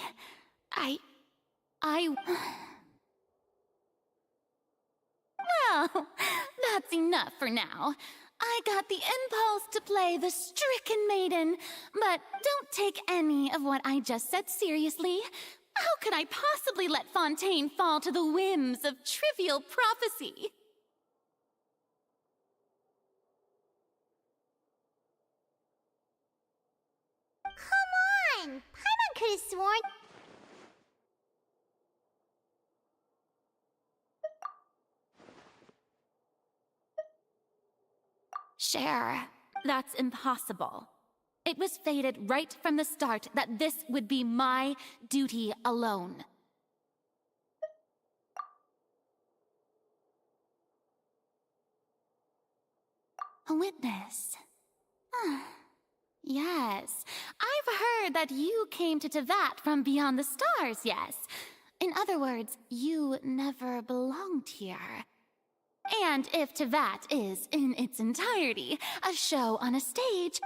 Well, that's enough for now. I got the impulse to play the stricken maiden, but don't take any of what I just said seriously. How could I possibly let Fontaine fall to the whims of trivial prophecy? Come on! Paimon could have sworn... Cher, that's impossible. It was fated right from the start that this would be my duty alone. A witness. Yes, I've heard that you came to Teyvat from beyond the stars, yes. In other words, you never belonged here. And if Teyvat is, in its entirety, a show on a stage...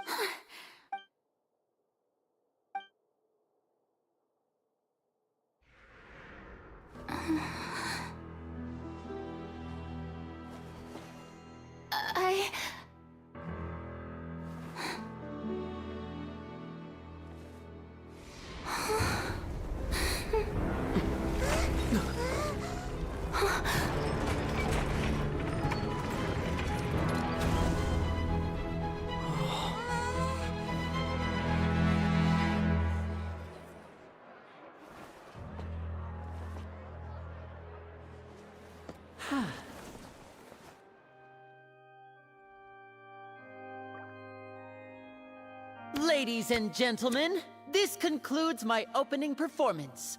Ladies and gentlemen, this concludes my opening performance.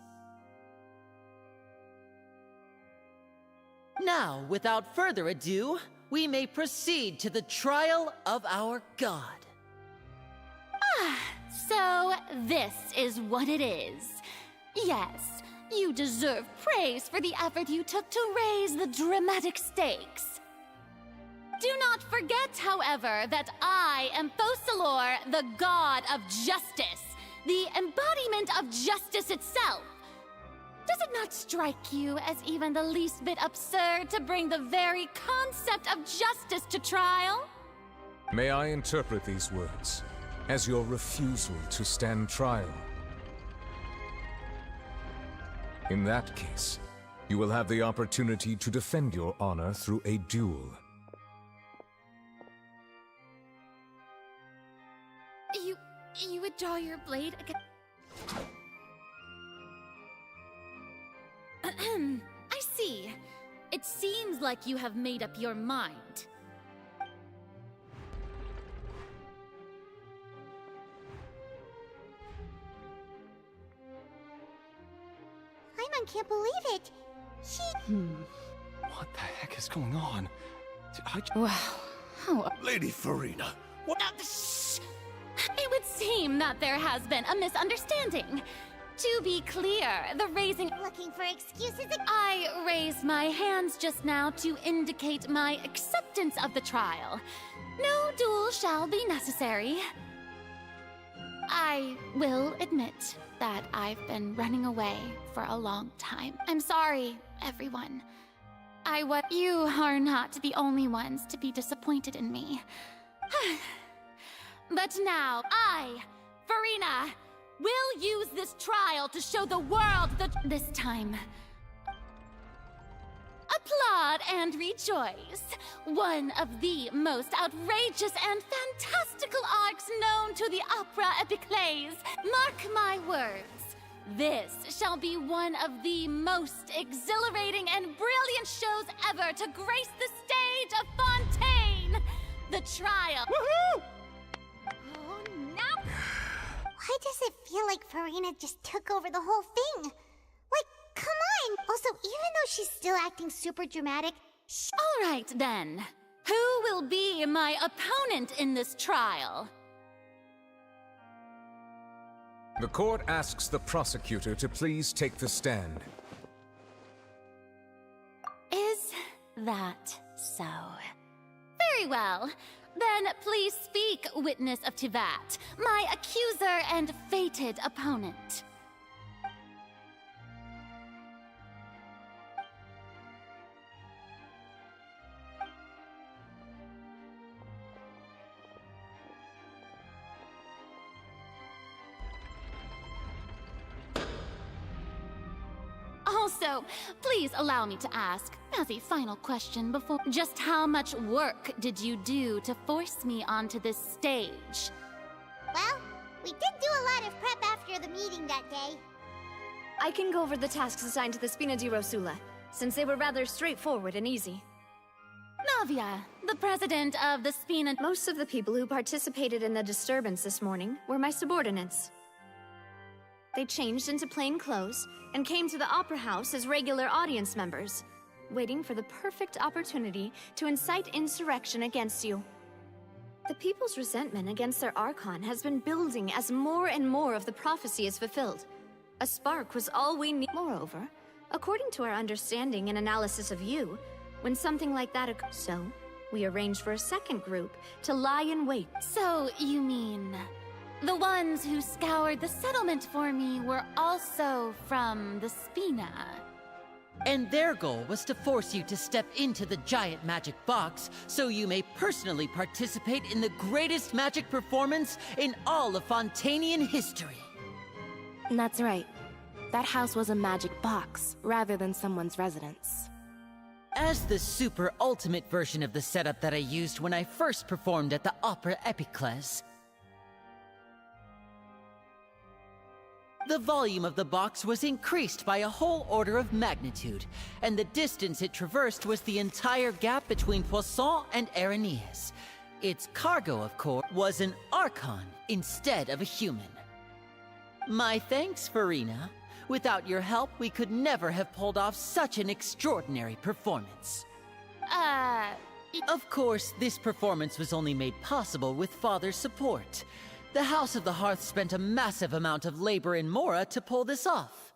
Now, without further ado, we may proceed to the trial of our god. So this is what it is. Yes, you deserve praise for the effort you took to raise the dramatic stakes. Do not forget, however, that I am Focalor, the god of justice, the embodiment of justice itself. Does it not strike you as even the least bit absurd to bring the very concept of justice to trial? May I interpret these words as your refusal to stand trial? In that case, you will have the opportunity to defend your honor through a duel. You would draw your blade against... I see. It seems like you have made up your mind. Paimon can't believe it. What the heck is going on? Wow. How... Lady Farina, what? It would seem that there has been a misunderstanding. To be clear, the raising... Looking for excuses? I raised my hands just now to indicate my acceptance of the trial. No duel shall be necessary. I will admit that I've been running away for a long time. I'm sorry, everyone. You are not the only ones to be disappointed in me. But now, I, Farina, will use this trial to show the world that this time. Applaud and rejoice. One of the most outrageous and fantastical arcs known to the opera epiclese. Mark my words. This shall be one of the most exhilarating and brilliant shows ever to grace the stage of Fontaine. The trial. Woohoo! Oh, no! Why does it feel like Farina just took over the whole thing? Like, come on! Also, even though she's still acting super dramatic... All right, then. Who will be my opponent in this trial? The court asks the prosecutor to please take the stand. Is that so? Very well. Then please speak, witness of Tivat, my accuser and fated opponent. Also, please allow me to ask, as a final question before, just how much work did you do to force me onto this stage? Well, we did do a lot of prep after the meeting that day. I can go over the tasks assigned to the Spina di Rosula, since they were rather straightforward and easy. Navia, the president of the Spina... Most of the people who participated in the disturbance this morning were my subordinates. They changed into plain clothes and came to the Opera House as regular audience members, waiting for the perfect opportunity to incite insurrection against you. The people's resentment against their Archon has been building as more and more of the prophecy is fulfilled. A spark was all we need. Moreover, according to our understanding and analysis of you, when something like that occurs, so we arranged for a second group to lie in wait. So, you mean... the ones who scoured the settlement for me were also from the Spina. And their goal was to force you to step into the giant magic box so you may personally participate in the greatest magic performance in all of Fontainian history. That's right. That house was a magic box, rather than someone's residence. As the super ultimate version of the setup that I used when I first performed at the Opera Epiclese, the volume of the box was increased by a whole order of magnitude, and the distance it traversed was the entire gap between Poisson and Araneas. Its cargo, of course, was an Archon instead of a human. My thanks, Farina. Without your help, we could never have pulled off such an extraordinary performance. Of course, this performance was only made possible with Father's support. The House of the Hearth spent a massive amount of labor in Mora to pull this off.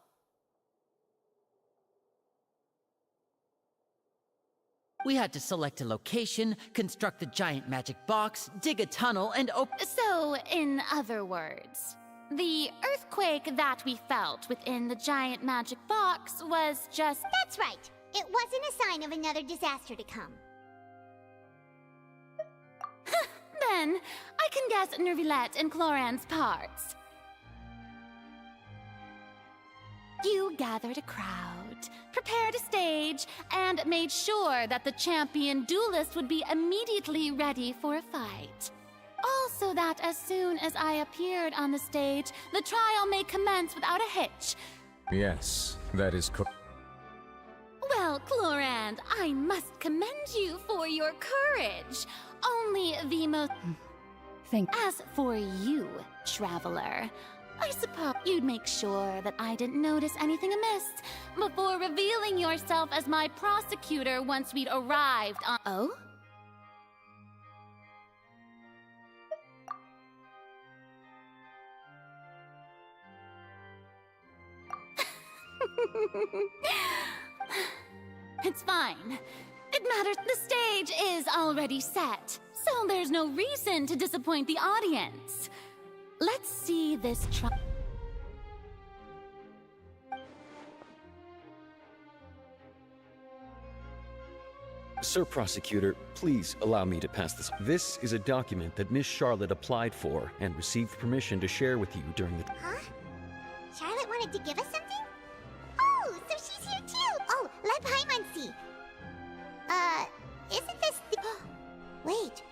We had to select a location, construct the giant magic box, dig a tunnel, and open... So, in other words, the earthquake that we felt within the giant magic box was just... That's right. It wasn't a sign of another disaster to come. Then, I can guess Nervilette and Cloran's parts. You gathered a crowd, prepared a stage, and made sure that the champion duelist would be immediately ready for a fight. Also that as soon as I appeared on the stage, the trial may commence without a hitch. Yes, that is correct. Clorand, I must commend you for your courage. Only the most... Thank you. As for you, traveler, I suppose you'd make sure that I didn't notice anything amiss before revealing yourself as my prosecutor once we'd arrived on... Oh? It's fine. It matters. The stage is already set, so there's no reason to disappoint the audience. Let's see this Sir Prosecutor, please allow me to pass this. This is a document that Miss Charlotte applied for and received permission to share with you during the... Huh? Charlotte wanted to give us something? Oh, so she's here too! Oh, let Paimon see. Isn't this the... Wait,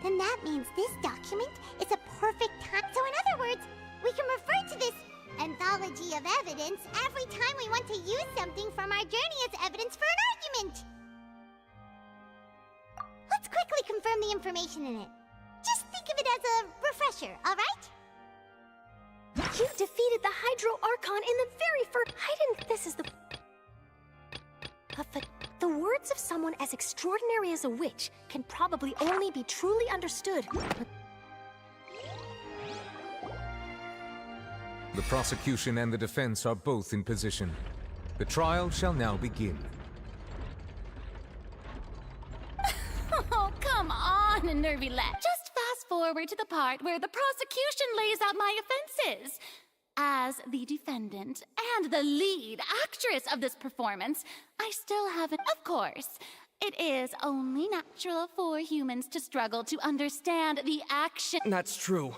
then that means this document is a perfect time... So in other words, we can refer to this anthology of evidence every time we want to use something from our journey as evidence for an argument! Let's quickly confirm the information in it. Just think of it as a refresher, alright? You defeated the Hydro Archon in the very first... I didn't... This is the... The words of someone as extraordinary as a witch can probably only be truly understood. The prosecution and the defense are both in position. The trial shall now begin. Oh, come on, Nervy Let. Just fast forward to the part where the prosecution lays out my offenses. As the defendant and the lead actress of this performance, I still haven't... Of course, it is only natural for humans to struggle to understand the action... That's true,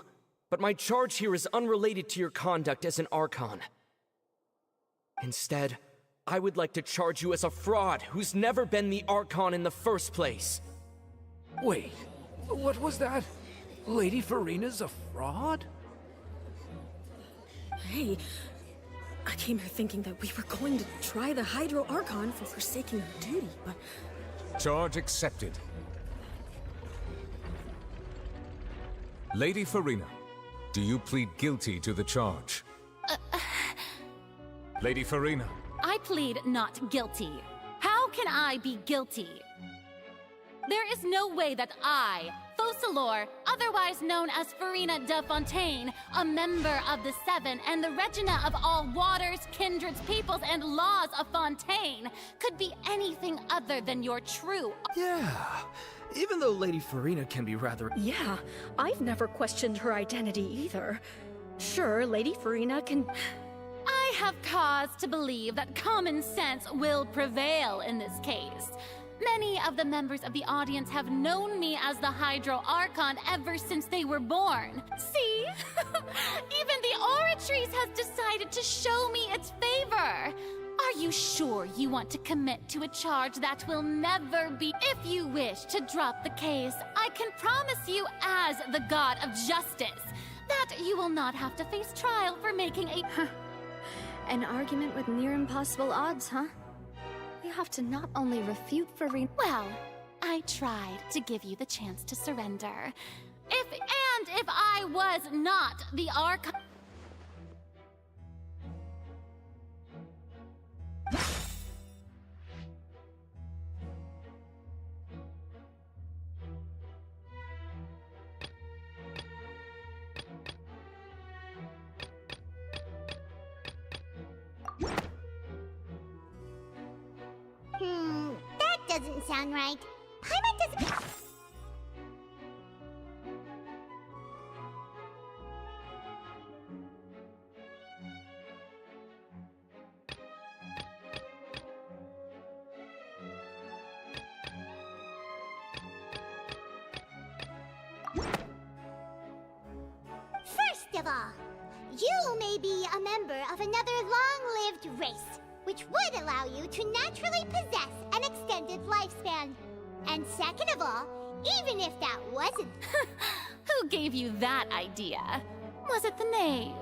but my charge here is unrelated to your conduct as an Archon. Instead, I would like to charge you as a fraud who's never been the Archon in the first place. Wait, what was that? Lady Farina's a fraud? Hey, I came here thinking that we were going to try the Hydro Archon for forsaking her duty, but... Charge accepted. Lady Farina, do you plead guilty to the charge? Lady Farina. I plead not guilty. How can I be guilty? There is no way that I, Focalor, otherwise known as Farina de Fontaine, a member of the Seven and the Regina of all waters, kindreds, peoples, and laws of Fontaine, could be anything other than your true... Yeah, even though Lady Farina can be rather... Yeah, I've never questioned her identity either. Sure, Lady Farina can... I have cause to believe that common sense will prevail in this case. Many of the members of the audience have known me as the Hydro Archon ever since they were born. See? Even the Oratrice has decided to show me its favor. Are you sure you want to commit to a charge that will never be? If you wish to drop the case, I can promise you as the God of Justice that you will not have to face trial for making a... An argument with near impossible odds, huh? We have to not only refute Farina... Well, I tried to give you the chance to surrender. If I was not the Archon... That doesn't sound right. Paimon doesn't... First of all, you may be a member of another long-lived race, which would allow you to naturally possess an extended lifespan. And second of all, even if that wasn't... Who gave you that idea? Was it the knave?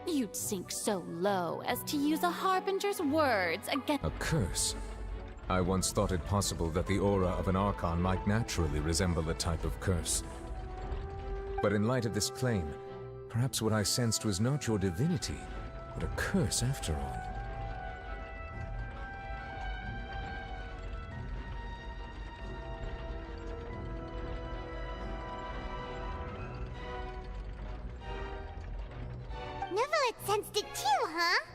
You'd sink so low as to use a harbinger's words against... A curse? I once thought it possible that the aura of an Archon might naturally resemble a type of curse. But in light of this claim, perhaps what I sensed was not your divinity, but a curse after all. Neverlet sensed it too, huh?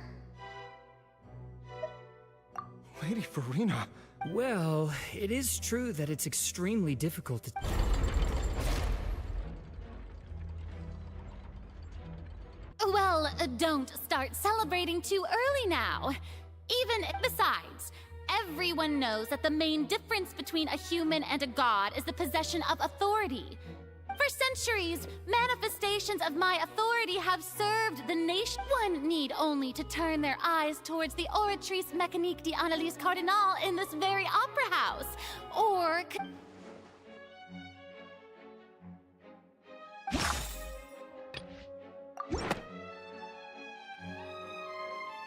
Lady Farina. Well, it is true that it's extremely difficult to... Well, don't start celebrating too early now. Besides, everyone knows that the main difference between a human and a god is the possession of authority. For centuries, manifestations of my authority have served the nation. One need only to turn their eyes towards the Oratrice Mécanique d'Analyse Cardinal in this very opera house, or...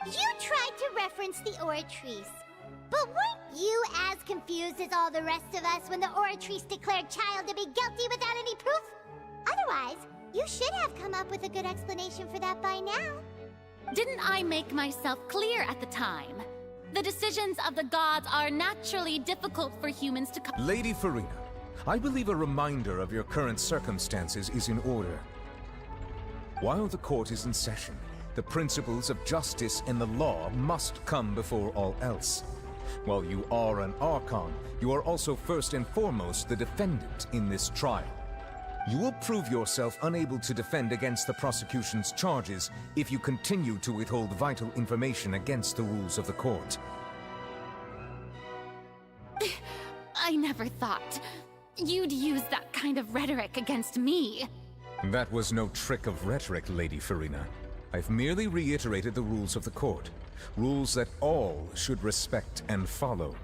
You tried to reference the Oratrice, but weren't you as confused as all the rest of us when the Oratrice declared Child to be guilty without any proof? Otherwise, you should have come up with a good explanation for that by now. Didn't I make myself clear at the time? The decisions of the gods are naturally difficult for humans to... Lady Farina, I believe a reminder of your current circumstances is in order. While the court is in session, the principles of justice and the law must come before all else. While you are an Archon, you are also first and foremost the defendant in this trial. You will prove yourself unable to defend against the prosecution's charges if you continue to withhold vital information against the rules of the court. I never thought you'd use that kind of rhetoric against me. That was no trick of rhetoric, Lady Farina. I've merely reiterated the rules of the court. Rules that all should respect and follow.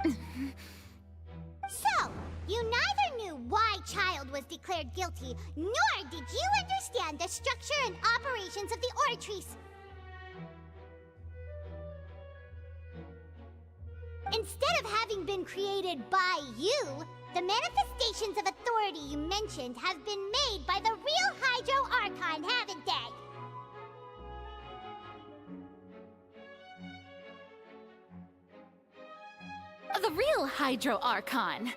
So, you neither knew why Child was declared guilty, nor did you understand the structure and operations of the Oratrice. Instead of having been created by you, the manifestations of authority you mentioned have been made by the real Hydro Archon, haven't they? The real Hydro Archon.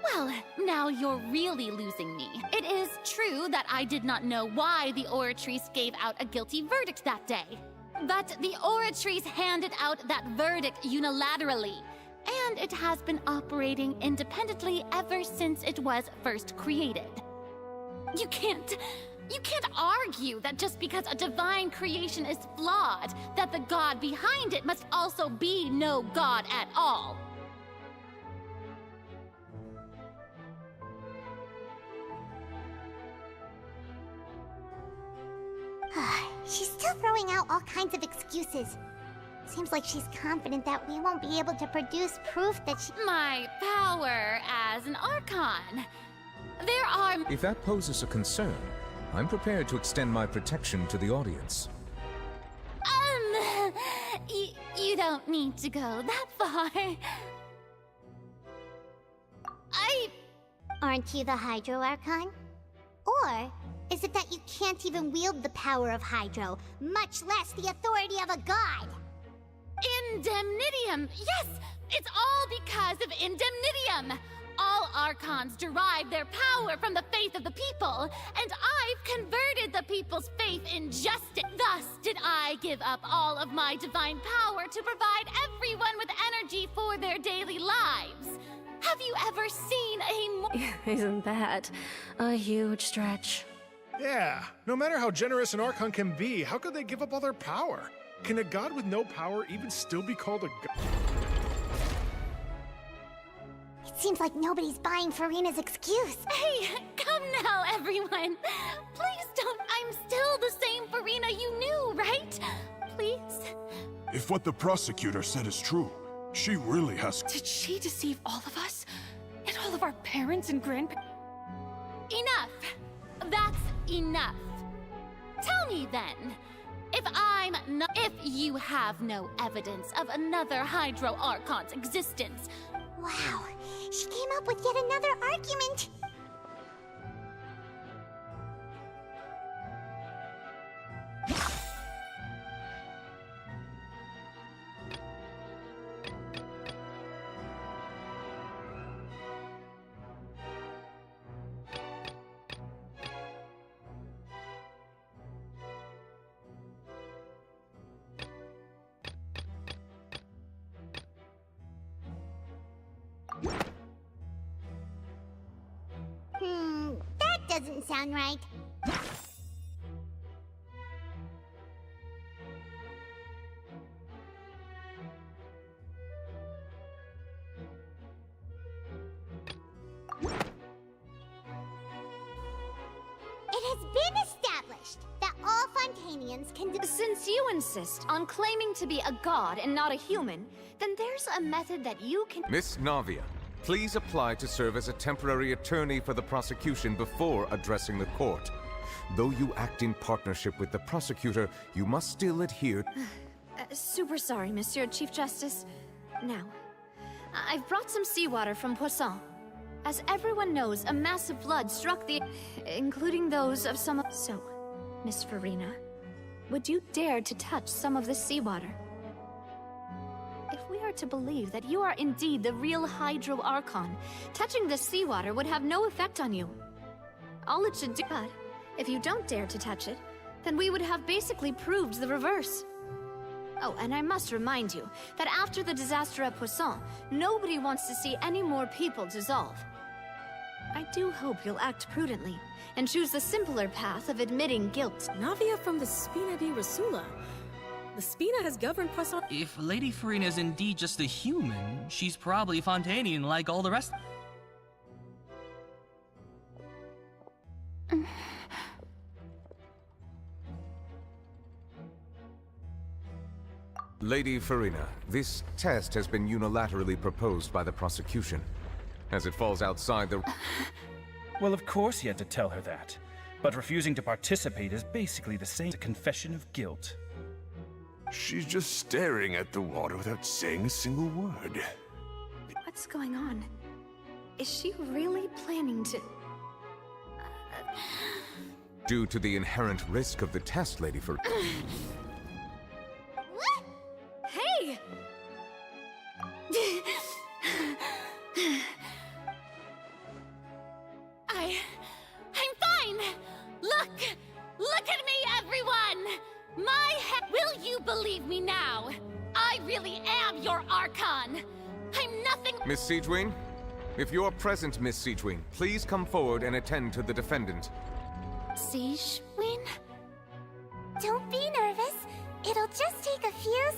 Well, now you're really losing me. It is true that I did not know why the Oratrice gave out a guilty verdict that day. But the Oratrice handed out that verdict unilaterally, and it has been operating independently ever since it was first created. You can't argue that just because a divine creation is flawed, that the god behind it must also be no god at all. She's still throwing out all kinds of excuses. Seems like she's confident that we won't be able to produce proof that she... My power as an Archon. There are... If that poses a concern, I'm prepared to extend my protection to the audience. You don't need to go that far. Aren't you the Hydro Archon? Or is it that you can't even wield the power of Hydro, much less the authority of a god? Indemnitium! Yes! It's all because of Indemnitium! All Archons derive their power from the faith of the people, and I've converted the people's faith in justice. Thus did I give up all of my divine power to provide everyone with energy for their daily lives. Have you ever seen a more... Isn't that a huge stretch? Yeah, no matter how generous an Archon can be, how could they give up all their power? Can a god with no power even still be called a god? It seems like nobody's buying Farina's excuse. Hey, come now, everyone. Please don't... I'm still the same Farina you knew, right? Please? If what the prosecutor said is true, she really has... Did she deceive all of us? And all of our parents and grandparents? Enough! That's enough. Tell me then, If you have no evidence of another Hydro Archon's existence... Wow, she came up with yet another argument. That doesn't sound right. It has been established that all Fontanians can do— Since you insist on claiming to be a god and not a human, then there's a method that you can— Miss Navia, please apply to serve as a temporary attorney for the prosecution before addressing the court. Though you act in partnership with the prosecutor, you must still adhere— super sorry, Monsieur Chief Justice. Now, I've brought some seawater from Poisson. As everyone knows, a massive flood struck the— including those of some— So, Miss Farina, would you dare to touch some of the seawater? If we are to believe that you are indeed the real Hydro Archon, touching the seawater would have no effect on you. All it should do— But if you don't dare to touch it, then we would have basically proved the reverse. Oh, and I must remind you that after the disaster at Poisson, nobody wants to see any more people dissolve. I do hope you'll act prudently and choose the simpler path of admitting guilt. Navia from the Spina di Rasula. The Spina has governed Poisson. If Lady Farina is indeed just a human, she's probably Fontanian like all the rest. Lady Farina, this test has been unilaterally proposed by the prosecution. As it falls outside the— Well, of course he had to tell her that. But refusing to participate is basically the same as a confession of guilt. She's just staring at the water without saying a single word. What's going on? Is she really planning to— Due to the inherent risk of the test, Lady Farina. Hey! I'm fine! Look at me, everyone! Will you believe me now? I really am your Archon! I'm nothing— Miss Siegewien? If you are present, Miss Siegewien, please come forward and attend to the defendant. Siegewien? Don't be nervous. It'll just take a few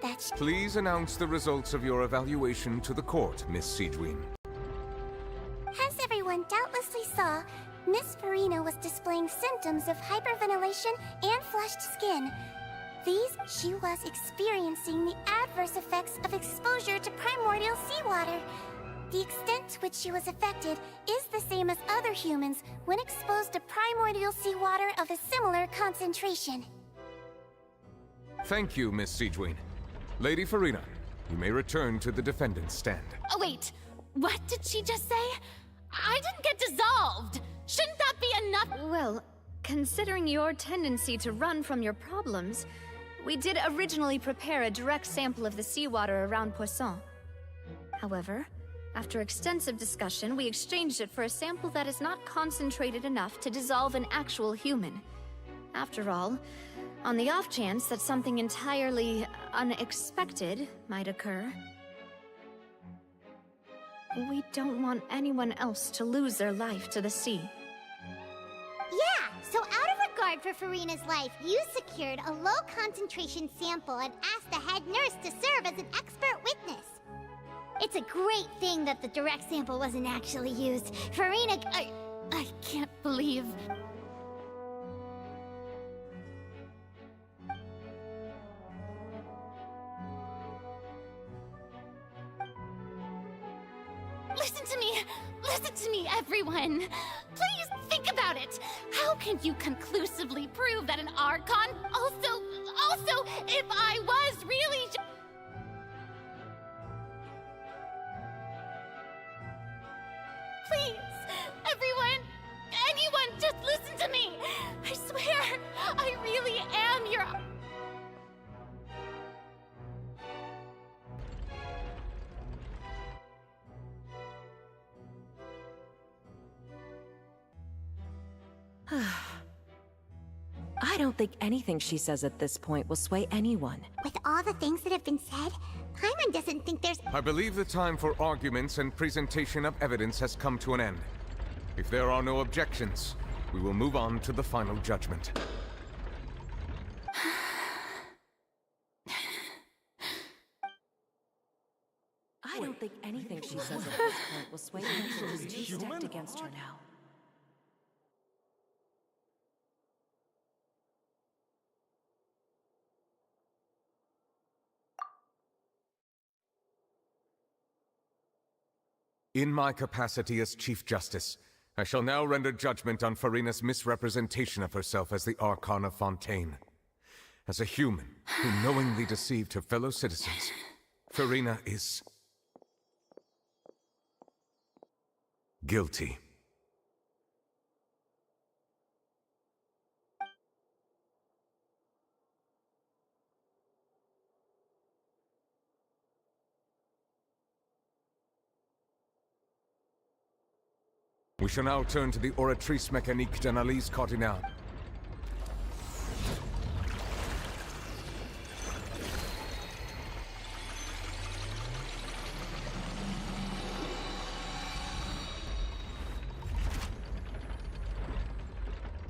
That's— Please announce the results of your evaluation to the court, Miss Siegewien. As everyone doubtlessly saw, Miss Farina was displaying symptoms of hyperventilation and flushed skin. She was experiencing the adverse effects of exposure to primordial seawater. The extent to which she was affected is the same as other humans when exposed to primordial seawater of a similar concentration. Thank you, Miss Siegewien. Lady Farina, you may return to the defendant's stand. Oh, wait. What did she just say? I didn't get dissolved! Shouldn't that be enough? Well, considering your tendency to run from your problems, we did originally prepare a direct sample of the seawater around Poisson. However, after extensive discussion, we exchanged it for a sample that is not concentrated enough to dissolve an actual human. After all, on the off chance that something entirely unexpected might occur, we don't want anyone else to lose their life to the sea. Yeah, so out of regard for Farina's life, you secured a low-concentration sample and asked the head nurse to serve as an expert witness. It's a great thing that the direct sample wasn't actually used. Farina— I can't believe... Listen to me, everyone. Please think think about it! How can you conclusively prove that an Archon? Also, if I was really... Please, everyone, anyone, just listen to me! I swear, I really am your... I don't think anything she says at this point will sway anyone. With all the things that have been said, Paimon doesn't think there's... I believe the time for arguments and presentation of evidence has come to an end. If there are no objections, we will move on to the final judgment. I don't think anything she says at this point will sway anyone who's too stacked against her now. In my capacity as Chief Justice, I shall now render judgment on Furina's misrepresentation of herself as the Archon of Fontaine. As a human who knowingly deceived her fellow citizens, Furina is... guilty. We shall now turn to the oratrice mécanique d'analyse cardinale.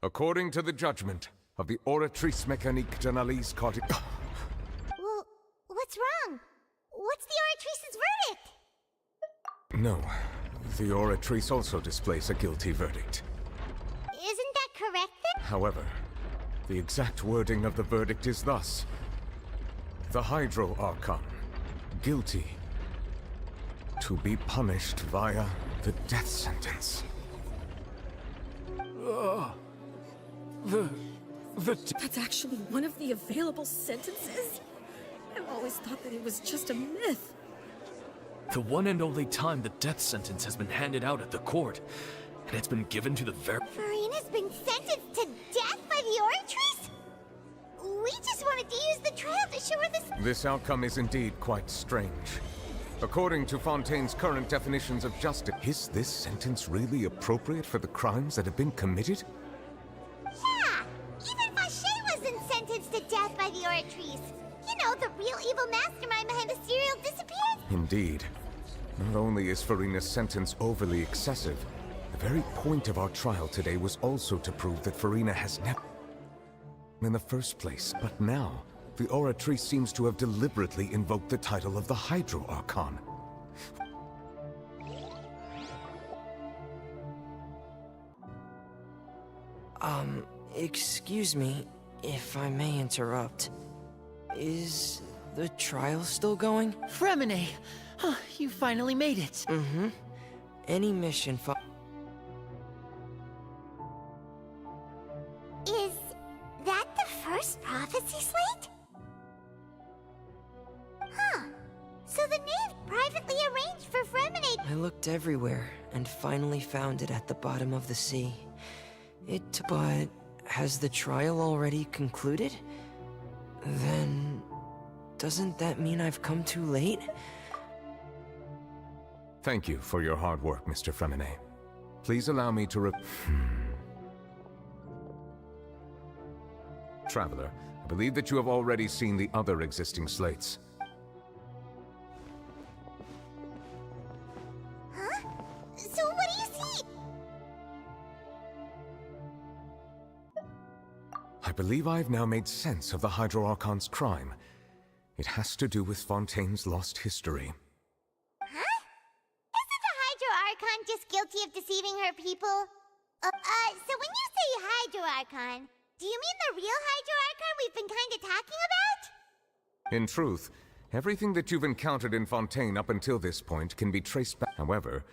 According to the judgment of the oratrice mécanique d'analyse cardinale... Well, what's wrong? What's the oratrice's verdict? No. The oratrice also displays a guilty verdict. Isn't that correct then? However, the exact wording of the verdict is thus. The Hydro Archon, guilty, to be punished via the death sentence. That's actually one of the available sentences? I've always thought that it was just a myth. The one and only time the death sentence has been handed out at the court, and it's been given to the Furina's been sentenced to death by the oratrice? We just wanted to use the trial to show her this... This outcome is indeed quite strange. According to Fontaine's current definitions of justice, is this sentence really appropriate for the crimes that have been committed? Yeah! Even Vacher wasn't sentenced to death by the oratrice. You know, the real evil mastermind behind the serial disappearance. Indeed. Not only is Furina's sentence overly excessive, the very point of our trial today was also to prove that Furina has never in the first place. But now, the oratrice seems to have deliberately invoked the title of the Hydro Archon. Excuse me, if I may interrupt. Is the trial still going? Fremine! You finally made it. Mm-hmm. Any mission Is that the first prophecy slate? Huh. So the knave privately arranged for Fremine. I looked everywhere and finally found it at the bottom of the sea. But has the trial already concluded? Then doesn't that mean I've come too late? Thank you for your hard work, Mr. Fremine. Please allow me to Traveler, I believe that you have already seen the other existing slates. Huh? So what do you see? I believe I've now made sense of the Hydro Archon's crime. It has to do with Fontaine's lost history. Huh? Isn't the Hydro Archon just guilty of deceiving her people? So when you say Hydro Archon, do you mean the real Hydro Archon we've been kinda talking about? In truth, everything that you've encountered in Fontaine up until this point can be traced back. However,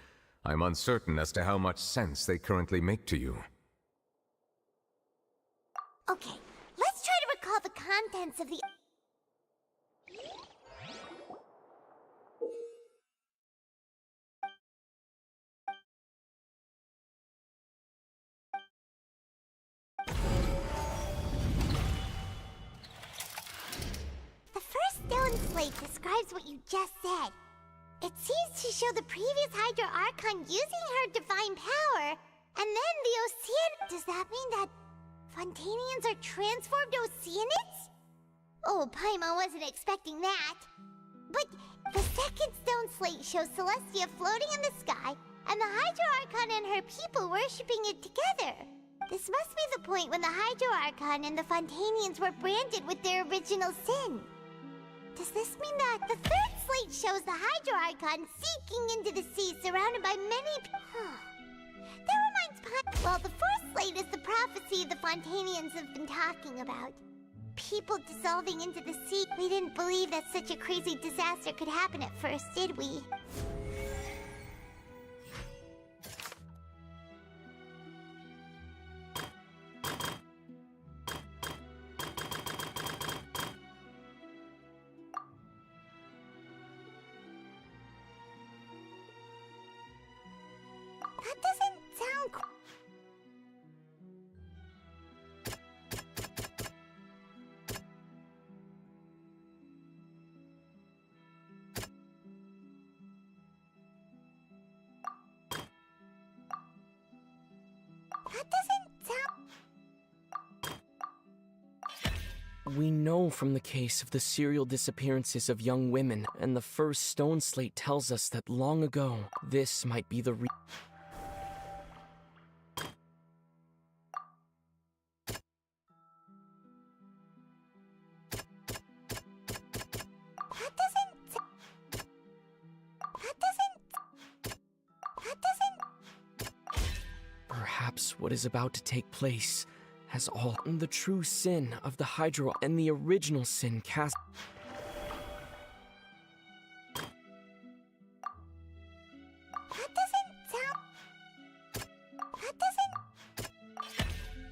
I'm uncertain as to how much sense they currently make to you. Okay, let's try to recall the contents of the... The first stone slate describes what you just said. It seems to show the previous Hydro Archon using her divine power, and then the Ocean... Does that mean that Fontanians are transformed Oceanids? Oh, Paimon wasn't expecting that. But the second stone slate shows Celestia floating in the sky, and the Hydro Archon and her people worshipping it together. This must be the point when the Hydro Archon and the Fontanians were branded with their original sin. Does this mean that the third slate shows the Hydro Archon seeking into the sea surrounded by many... That reminds Well, the fourth slate is the prophecy the Fontanians have been talking about. People dissolving into the sea. We didn't believe that such a crazy disaster could happen at first, did we? That doesn't sound cool. That doesn't sound... We know from the case of the serial disappearances of young women, and the first stone slate tells us that long ago, this might be the Perhaps what is about to take place has all the true sin of the Hydro and the original sin cast.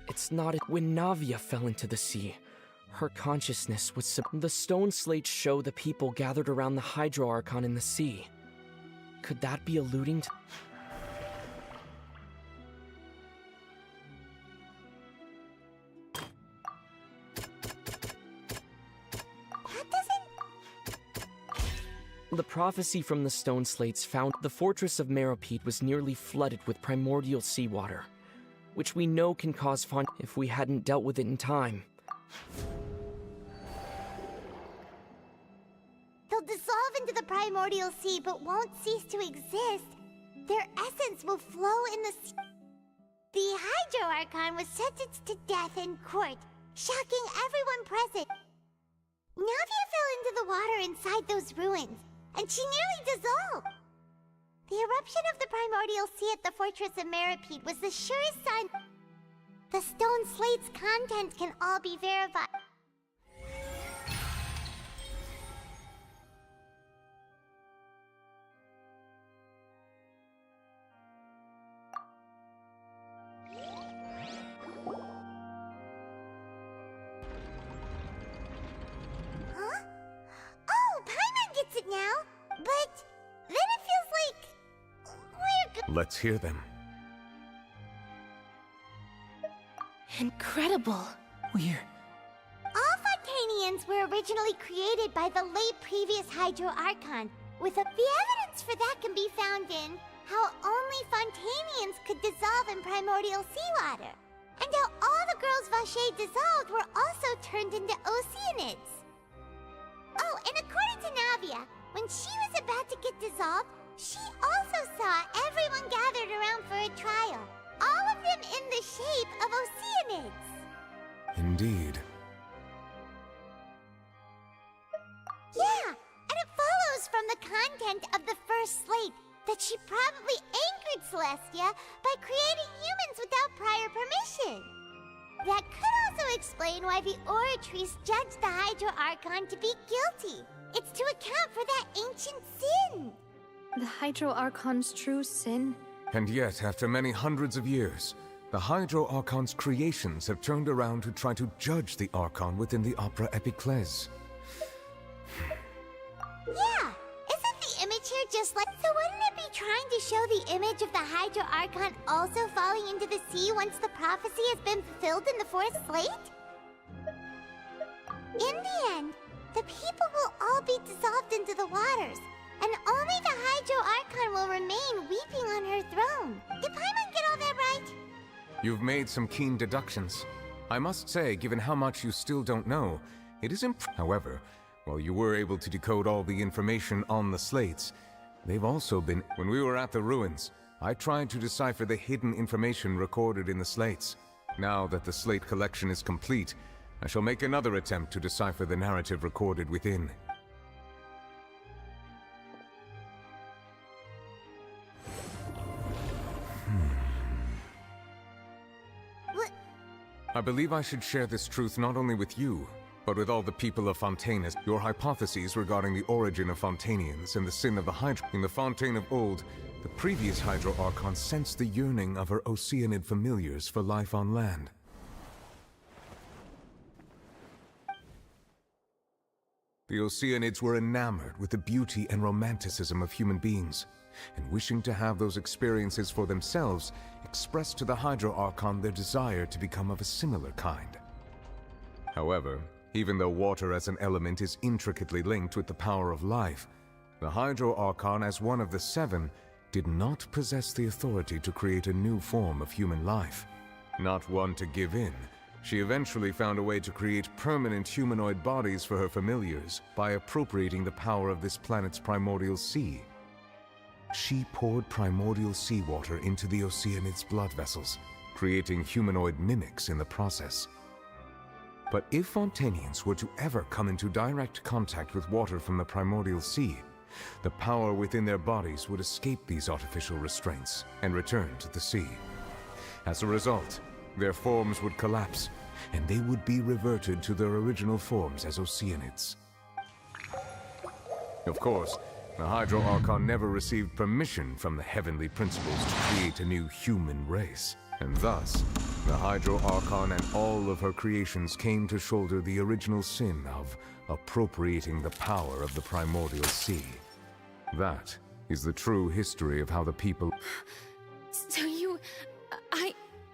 It's not when Navia fell into the sea. Her consciousness was the stone slates show the people gathered around the Hydro Archon in the sea. Could that be alluding to... The prophecy from the stone slates found the fortress of Meropide was nearly flooded with primordial seawater, which we know can cause if we hadn't dealt with it in time. They'll dissolve into the primordial sea but won't cease to exist. Their essence will flow in the sea. The Hydro Archon was sentenced to death in court, shocking everyone present. Navia fell into the water inside those ruins, and she nearly dissolved. The eruption of the primordial sea at the fortress of Meropide was the surest sign. The stone slate's contents can all be verified. Huh? Oh, Paimon gets it now, but then it feels like we're Let's hear them. Incredible. All Fontanians were originally created by the late previous Hydro Archon. The evidence for that can be found in how only Fontanians could dissolve in primordial seawater, and how all the girls Vacher dissolved were also turned into Oceanids. Oh, and according to Navia, when she was about to get dissolved, she also saw everyone gathered around for a trial, all of them in the shape of Oceanids. Indeed. Yeah, and it follows from the content of the first slate that she probably angered Celestia by creating humans without prior permission. That could also explain why the Oratrice judged the Hydro Archon to be guilty. It's to account for that ancient sin. The Hydro Archon's true sin? And yet, after many hundreds of years, The Hydro Archon's creations have turned around to try to judge the Archon within the Opera Epiclese. Yeah! Isn't the image here just like... So wouldn't it be trying to show the image of the Hydro Archon also falling into the sea once the prophecy has been fulfilled in the fourth slate? In the end, the people will all be dissolved into the waters, and only the Hydro Archon will remain weeping on her throne. Did Paimon get all that right? You've made some keen deductions. I must say, given how much you still don't know, it is However, while you were able to decode all the information on the slates, they've also been... When we were at the ruins, I tried to decipher the hidden information recorded in the slates. Now that the slate collection is complete, I shall make another attempt to decipher the narrative recorded within. I believe I should share this truth not only with you, but with all the people of Fontaine. Your hypotheses regarding the origin of Fontanians and the sin of the Hydra. In the Fontaine of old, the previous Hydro Archon sensed the yearning of her Oceanid familiars for life on land. The Oceanids were enamored with the beauty and romanticism of human beings, and wishing to have those experiences for themselves, expressed to the Hydro Archon their desire to become of a similar kind. However, even though water as an element is intricately linked with the power of life, the Hydro Archon, as one of the seven, did not possess the authority to create a new form of human life. Not one to give in, she eventually found a way to create permanent humanoid bodies for her familiars by appropriating the power of this planet's primordial sea. She poured primordial seawater into the Oceanids' blood vessels, creating humanoid mimics in the process. But if Fontanians were to ever come into direct contact with water from the primordial sea, the power within their bodies would escape these artificial restraints and return to the sea. As a result, their forms would collapse, and they would be reverted to their original forms as Oceanids. Of course, the Hydro Archon never received permission from the heavenly principles to create a new human race, and thus, the Hydro Archon and all of her creations came to shoulder the original sin of appropriating the power of the primordial sea. That is the true history of how the people... So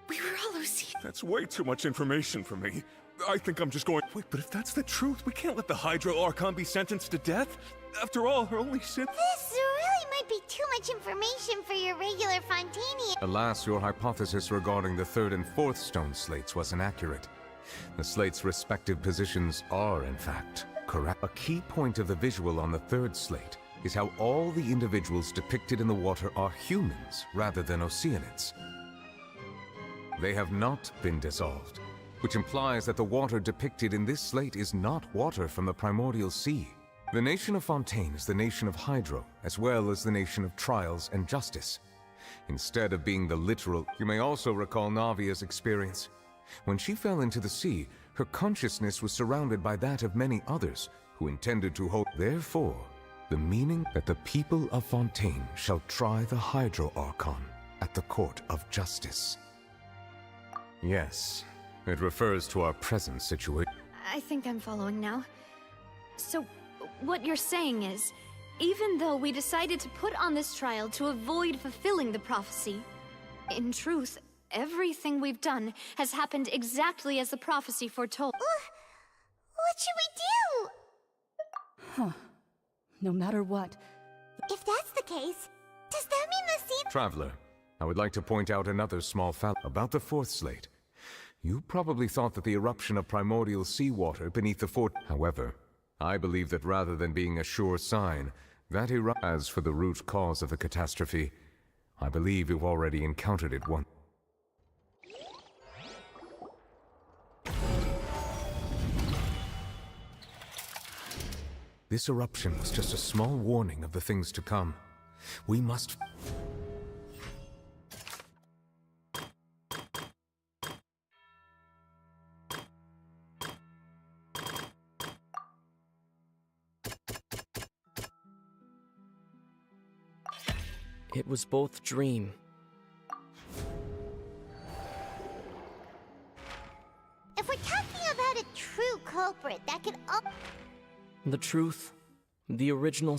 we were all OC. That's way too much information for me. I think I'm just going... Wait, but if that's the truth, we can't let the Hydro Archon be sentenced to death. After all, her only sin... This really might be too much information for your regular Fontanian. Alas, your hypothesis regarding the third and fourth stone slates was inaccurate. The slates' respective positions are, in fact, correct. A key point of the visual on the third slate is how all the individuals depicted in the water are humans rather than Oceanids. They have not been dissolved, which implies that the water depicted in this slate is not water from the primordial sea. The nation of Fontaine is the nation of Hydro, as well as the nation of trials and justice. Instead of being the literal, you may also recall Navia's experience. When she fell into the sea, her consciousness was surrounded by that of many others who intended to hold. Therefore, the meaning that the people of Fontaine shall try the Hydro Archon at the court of justice. Yes, it refers to our present situation. I think I'm following now. So, what you're saying is, even though we decided to put on this trial to avoid fulfilling the prophecy, in truth, everything we've done has happened exactly as the prophecy foretold. What should we do? Huh. No matter what. If that's the case, does that mean the sea... Traveler, I would like to point out another small fact about the fourth slate. You probably thought that the eruption of primordial seawater beneath the fort... However, I believe that rather than being a sure sign, that as for the root cause of the catastrophe, I believe you've already encountered it once. This eruption was just a small warning of the things to come. We must... It was both dream culprit that could The truth, the original.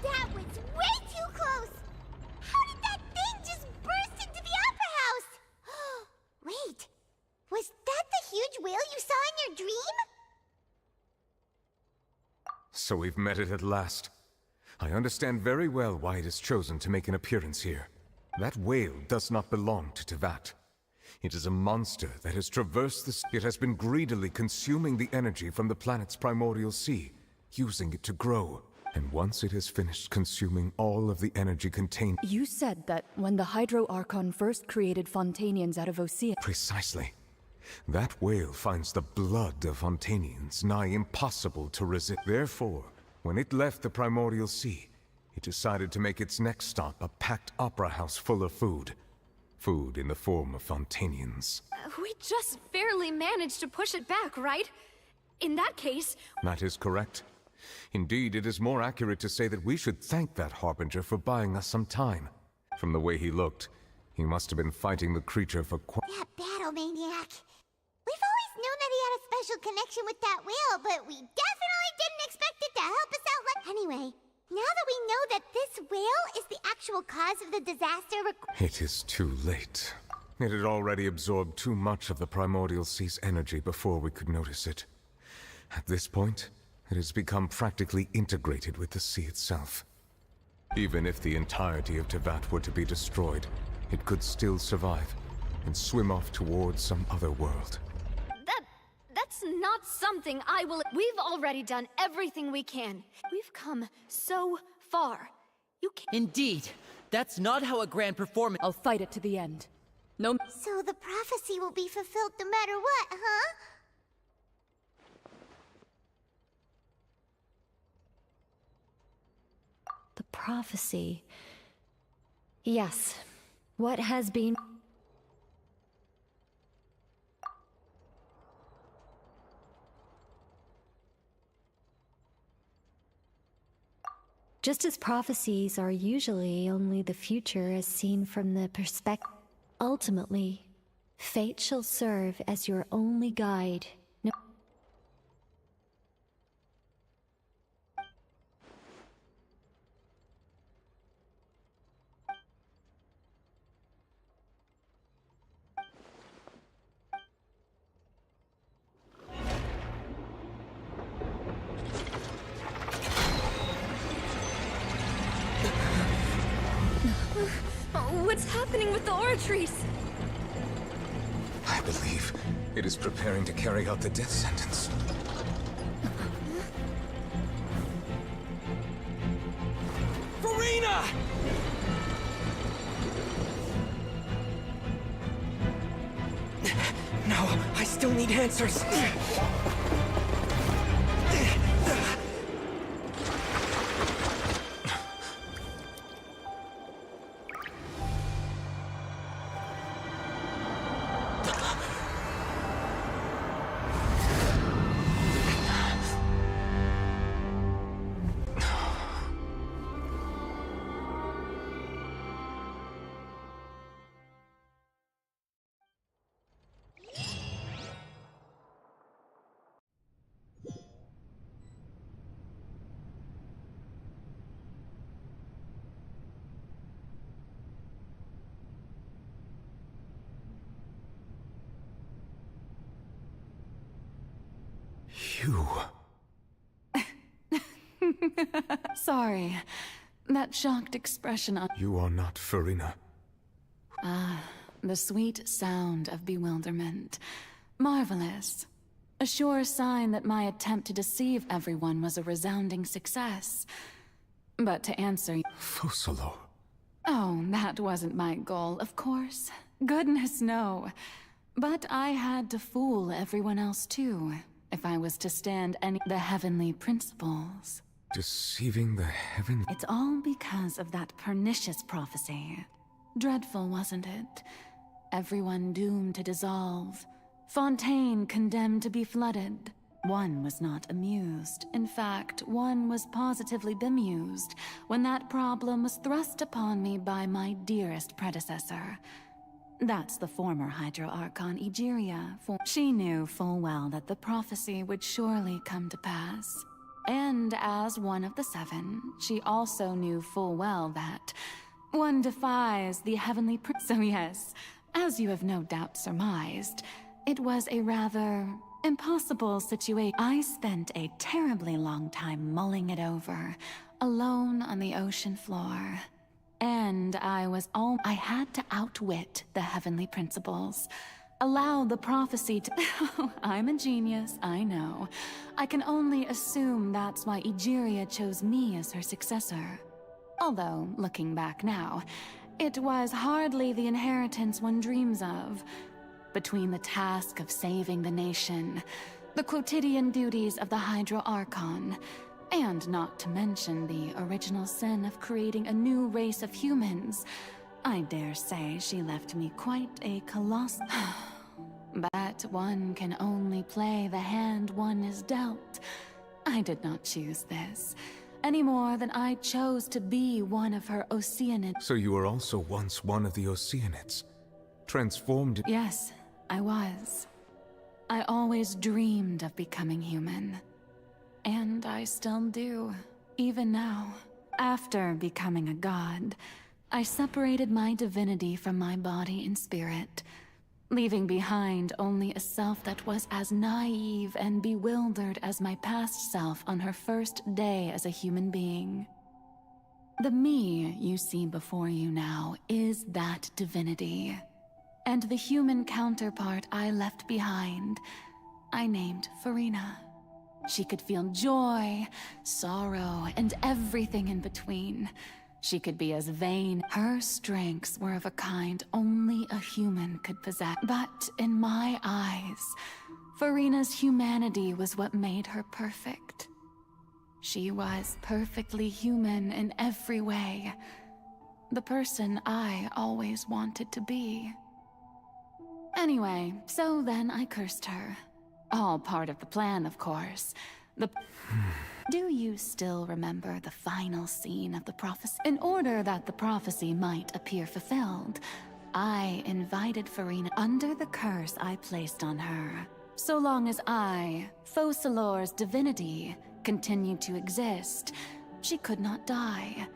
That was way too close! How did that thing just burst into the Opera House? Wait, was that the huge whale you saw in your dream? So we've met it at last. I understand very well why it has chosen to make an appearance here. That whale does not belong to Tevat. It is a monster that has traversed the... It has been greedily consuming the energy from the planet's primordial sea, using it to grow. And once it has finished consuming all of the energy contained... You said that when the Hydro Archon first created Fontanians out of Osea... Precisely. That whale finds the blood of Fontanians nigh impossible to resist. Therefore, when it left the primordial sea, it decided to make its next stop a packed opera house full of food. Food in the form of Fontanians. We just barely managed to push it back, right? In that case... That is correct. Indeed, it is more accurate to say that we should thank that Harbinger for buying us some time. From the way he looked, he must have been fighting the creature for That battle maniac. We've always known that he had a special connection with that whale, but we definitely didn't expect it to help us out. Anyway, now that we know that this whale is the actual cause of the disaster... It is too late. It had already absorbed too much of the primordial sea's energy before we could notice it. At this point, it has become practically integrated with the sea itself. Even if the entirety of Tevat were to be destroyed, it could still survive and swim off towards some other world. That's not something I will... We've already done everything we can. We've come so far. You can't... Indeed. That's not how a grand performance... I'll fight it to the end. No... So the prophecy will be fulfilled no matter what, huh? The prophecy. Yes. What has been... Just as prophecies are usually only the future as seen from the perspective... Ultimately, fate shall serve as your only guide. No. What's happening with the oratories? I believe it is preparing to carry out the death sentence. Verena! No, I still need answers. You... Sorry. That shocked expression on— You are not Farina. Ah, the sweet sound of bewilderment. Marvelous. A sure sign that my attempt to deceive everyone was a resounding success. But to answer— Fosalo. Oh, that wasn't my goal, of course. Goodness, no. But I had to fool everyone else too, if I was to stand any— the heavenly principles. Deceiving the heaven... It's all because of that pernicious prophecy. Dreadful, wasn't it? Everyone doomed to dissolve. Fontaine condemned to be flooded. One was not amused. In fact, one was positively bemused when that problem was thrust upon me by my dearest predecessor. That's the former Hydro Archon Egeria. She knew full well that the prophecy would surely come to pass. And as one of the seven, she also knew full well that one defies the heavenly So yes, as you have no doubt surmised, it was a rather impossible situation. I spent a terribly long time mulling it over, alone on the ocean floor. And I had to outwit the heavenly principles. Allow the prophecy to— I'm a genius, I know. I can only assume that's why Egeria chose me as her successor. Although, looking back now, it was hardly the inheritance one dreams of. Between the task of saving the nation, the quotidian duties of the Hydro Archon, and not to mention the original sin of creating a new race of humans, I dare say she left me quite a colossal— But one can only play the hand one is dealt. I did not choose this, any more than I chose to be one of her Oceanids. So you were also once one of the Oceanids, transformed— Yes, I was. I always dreamed of becoming human. And I still do, even now. After becoming a god, I separated my divinity from my body and spirit, leaving behind only a self that was as naive and bewildered as my past self on her first day as a human being. The me you see before you now is that divinity. And the human counterpart I left behind, I named Farina. She could feel joy, sorrow, and everything in between. She could be as vain. Her strengths were of a kind only a human could possess. But in my eyes, Farina's humanity was what made her perfect. She was perfectly human in every way. The person I always wanted to be. Anyway, so then I cursed her. All part of the plan, of course. Do you still remember the final scene of the prophecy? In order that the prophecy might appear fulfilled, I invited Farina under the curse I placed on her. So long as I, Fosalor's divinity, continued to exist, she could not die.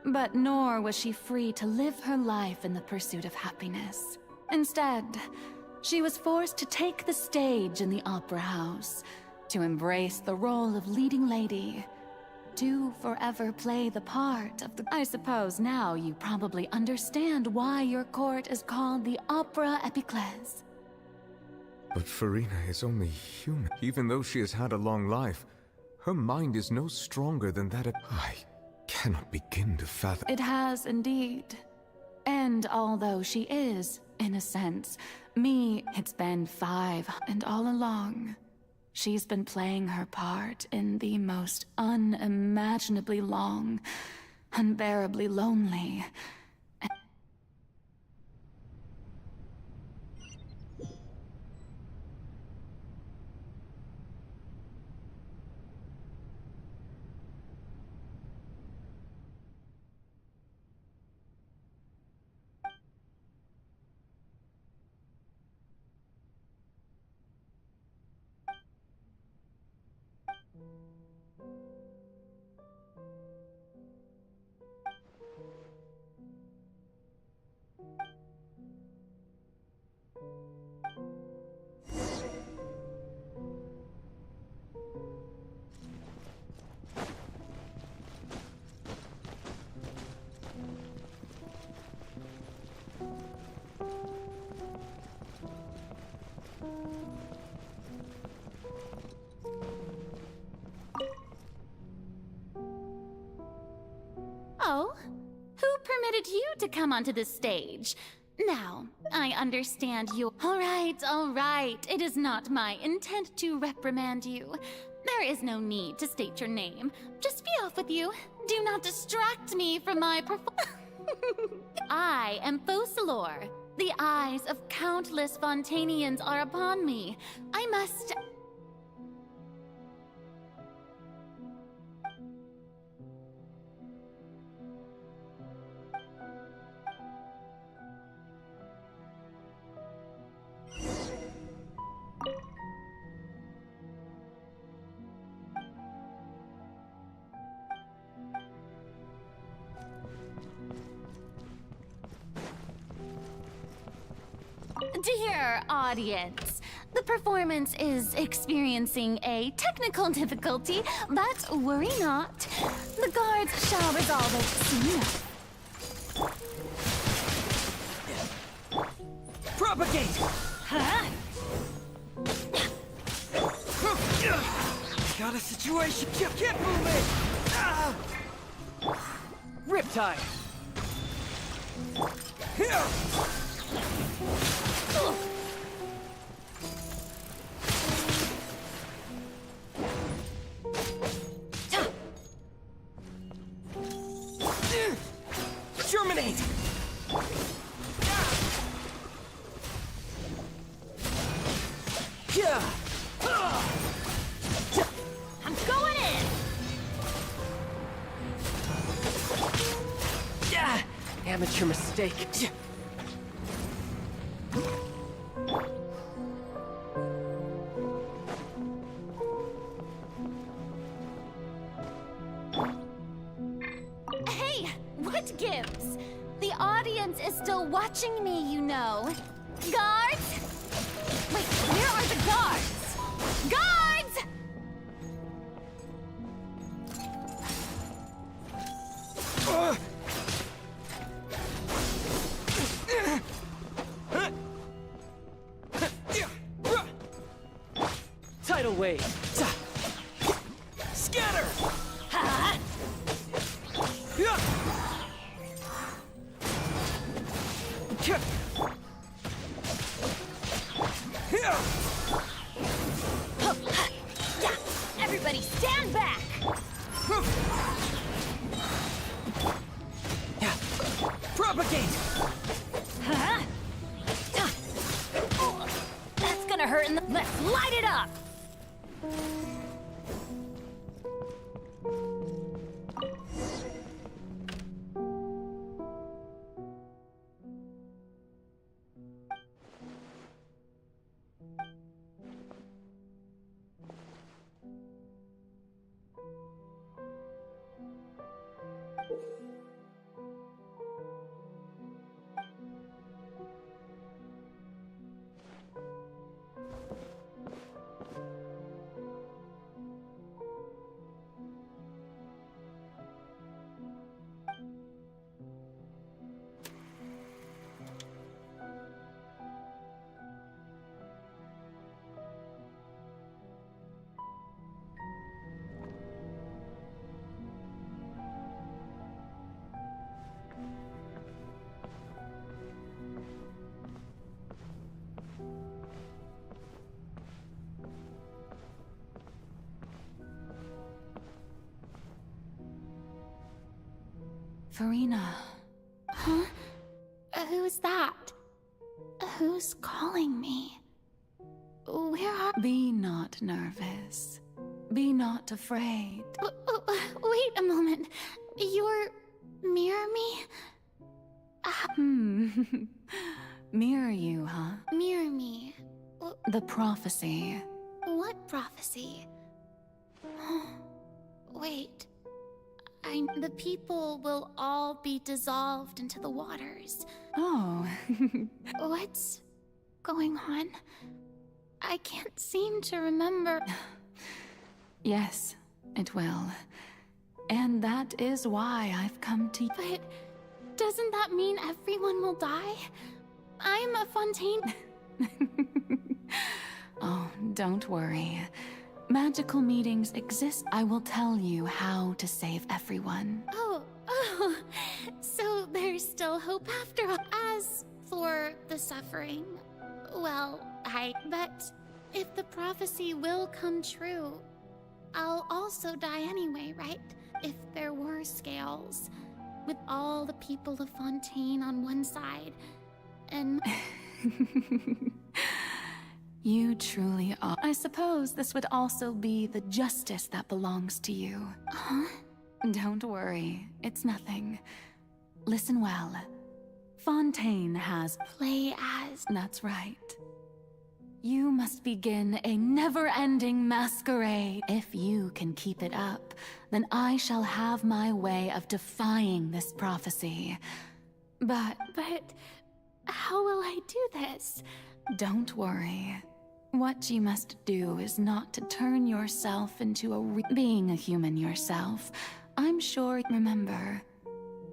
But nor was she free to live her life in the pursuit of happiness. Instead, she was forced to take the stage in the opera house, to embrace the role of leading lady, to forever play the part of the— I suppose now you probably understand why your court is called the Opera Epiclese. But Farina is only human. Even though she has had a long life, her mind is no stronger than that of— I cannot begin to fathom— It has indeed. And although she is, in a sense, me, it's been 5, and all along, she's been playing her part in the most unimaginably long, unbearably lonely, So, who permitted you to come onto this stage? Now, I understand you. All right. It is not my intent to reprimand you. There is no need to state your name. Just be off with you. Do not distract me from my I am Focalor. The eyes of countless Fontanians are upon me. I must... Dear audience, the performance is experiencing a technical difficulty, but worry not. The guards shall resolve it soon enough. Propagate! Huh? Got a situation. Keep moving! Ah! Riptide! Here! Germinate! I'm going in! Amateur mistake. Hey, what gives? The audience is still watching me, you know. Guards? Wait, where are the guards? Guards! Tidal wave. Scatter! Huh? Everybody stand back! Propagate! Huh? That's gonna hurt in the... Let's light it up! Farina. Huh? Who's that? Who's calling me? Where are... Be not nervous. Be not afraid. Wait a moment. You're... Mirror me? Mirror you, huh? Mirror me. The prophecy. What prophecy? Wait. The people will all be dissolved into the waters. Oh. What's going on? I can't seem to remember. Yes, it will. And that is why I've come to... But doesn't that mean everyone will die? I'm a Fontaine... Oh, don't worry. Magical meetings exist. I will tell you how to save everyone. Oh, So there's still hope after all. As for the suffering, well, but if the prophecy will come true, I'll also die anyway, right? If there were scales, with all the people of Fontaine on one side, and... You truly are. I suppose this would also be the justice that belongs to you. Huh? Don't worry, it's nothing. Listen well. Fontaine has... Play as... That's right. You must begin a never-ending masquerade. If you can keep it up, then I shall have my way of defying this prophecy. But how will I do this? Don't worry. What you must do is not to turn yourself into being a human yourself. I'm sure, remember,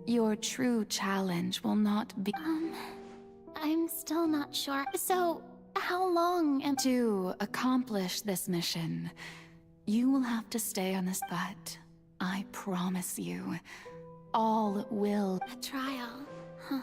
your true challenge will not be... I'm still not sure. So, how long am... To accomplish this mission, you will have to stay on this, but I promise you, all will... A trial, huh?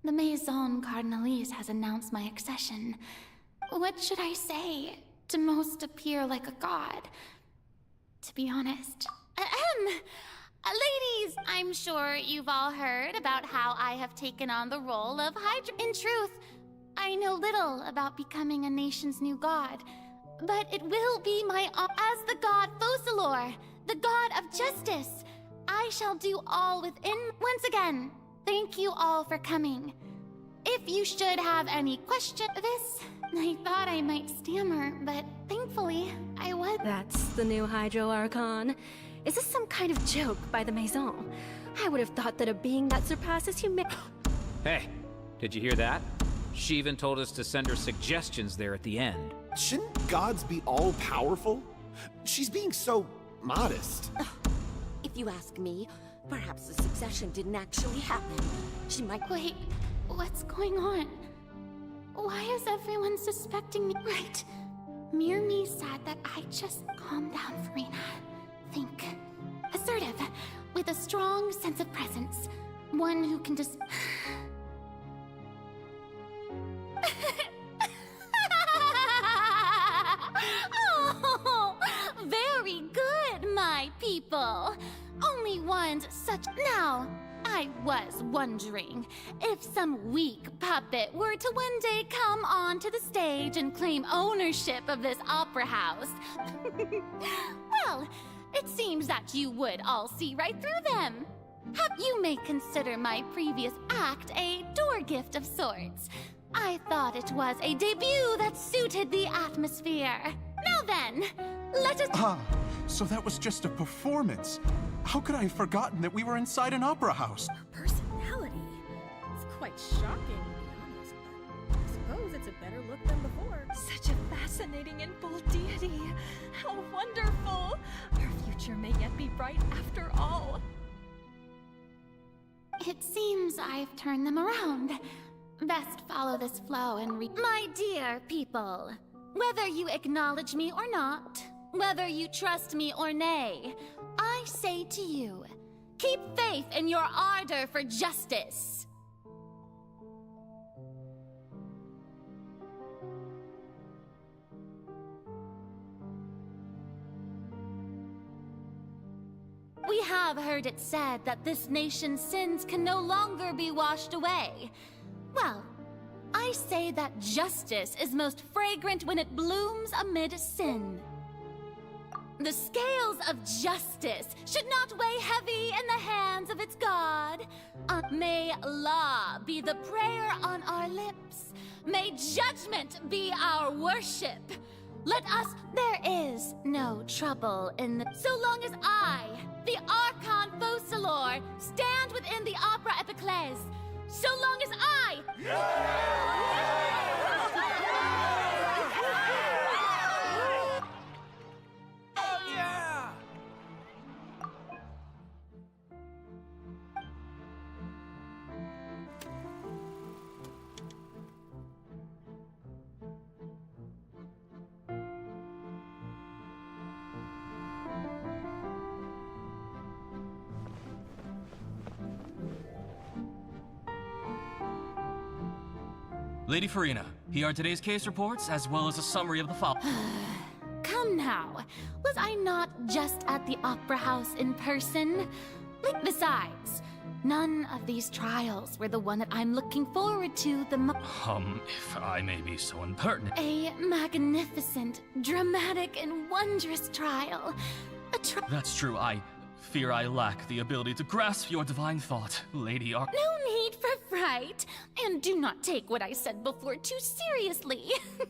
The Maison Cardinalise has announced my accession. What should I say to most appear like a god? To be honest... Ladies, I'm sure you've all heard about how I have taken on the role of Hydra. In truth, I know little about becoming a nation's new god, but it will be my as the god Focalor, the god of justice. I shall do all within... Once again, thank you all for coming. If you should have any question this, I thought I might stammer, but thankfully, I was... That's the new Hydro Archon. Is this some kind of joke by the Maison? I would have thought that a being that surpasses humanity... Hey, did you hear that? She even told us to send her suggestions there at the end. Shouldn't gods be all-powerful? She's being so modest. If you ask me, perhaps the succession didn't actually happen. She might... Wait, what's going on? Why is everyone suspecting me? Right. Mere me said that I just calm down, Farina. Think. Assertive, with a strong sense of presence. One who can just... Oh, very good, my people. Only one's such... Now, I was wondering if some weak puppet were to one day come onto the stage and claim ownership of this opera house. Well, it seems that you would all see right through them. You may consider my previous act a door gift of sorts. I thought it was a debut that suited the atmosphere. Now then, let us... Ah, so that was just a performance. How could I have forgotten that we were inside an opera house? Personality? It's quite shocking, to be honest, but I suppose it's a better look than before. Such a fascinating and bold deity. How wonderful! Her future may yet be bright after all. It seems I've turned them around. Best follow this flow and My dear people, whether you acknowledge me or not, whether you trust me or nay, I say to you, keep faith in your ardor for justice. We have heard it said that this nation's sins can no longer be washed away. Well, I say that justice is most fragrant when it blooms amid sin. The scales of justice should not weigh heavy in the hands of its God. May law be the prayer on our lips, May judgment be our worship. Let us... There is no trouble in the... So long as I, the Archon Focalor, stand within the Opera Epiclese. So long as I... Oh, yeah! Lady Farina, here are today's case reports, as well as a summary of the file. Come now. Was I not just at the Opera House in person? Besides, none of these trials were the one that I'm looking forward to the most. If I may be so impertinent. A magnificent, dramatic, and wondrous trial. That's true, I fear I lack the ability to grasp your divine thought, Lady Ar- No need for fright, and do not take what I said before too seriously. Go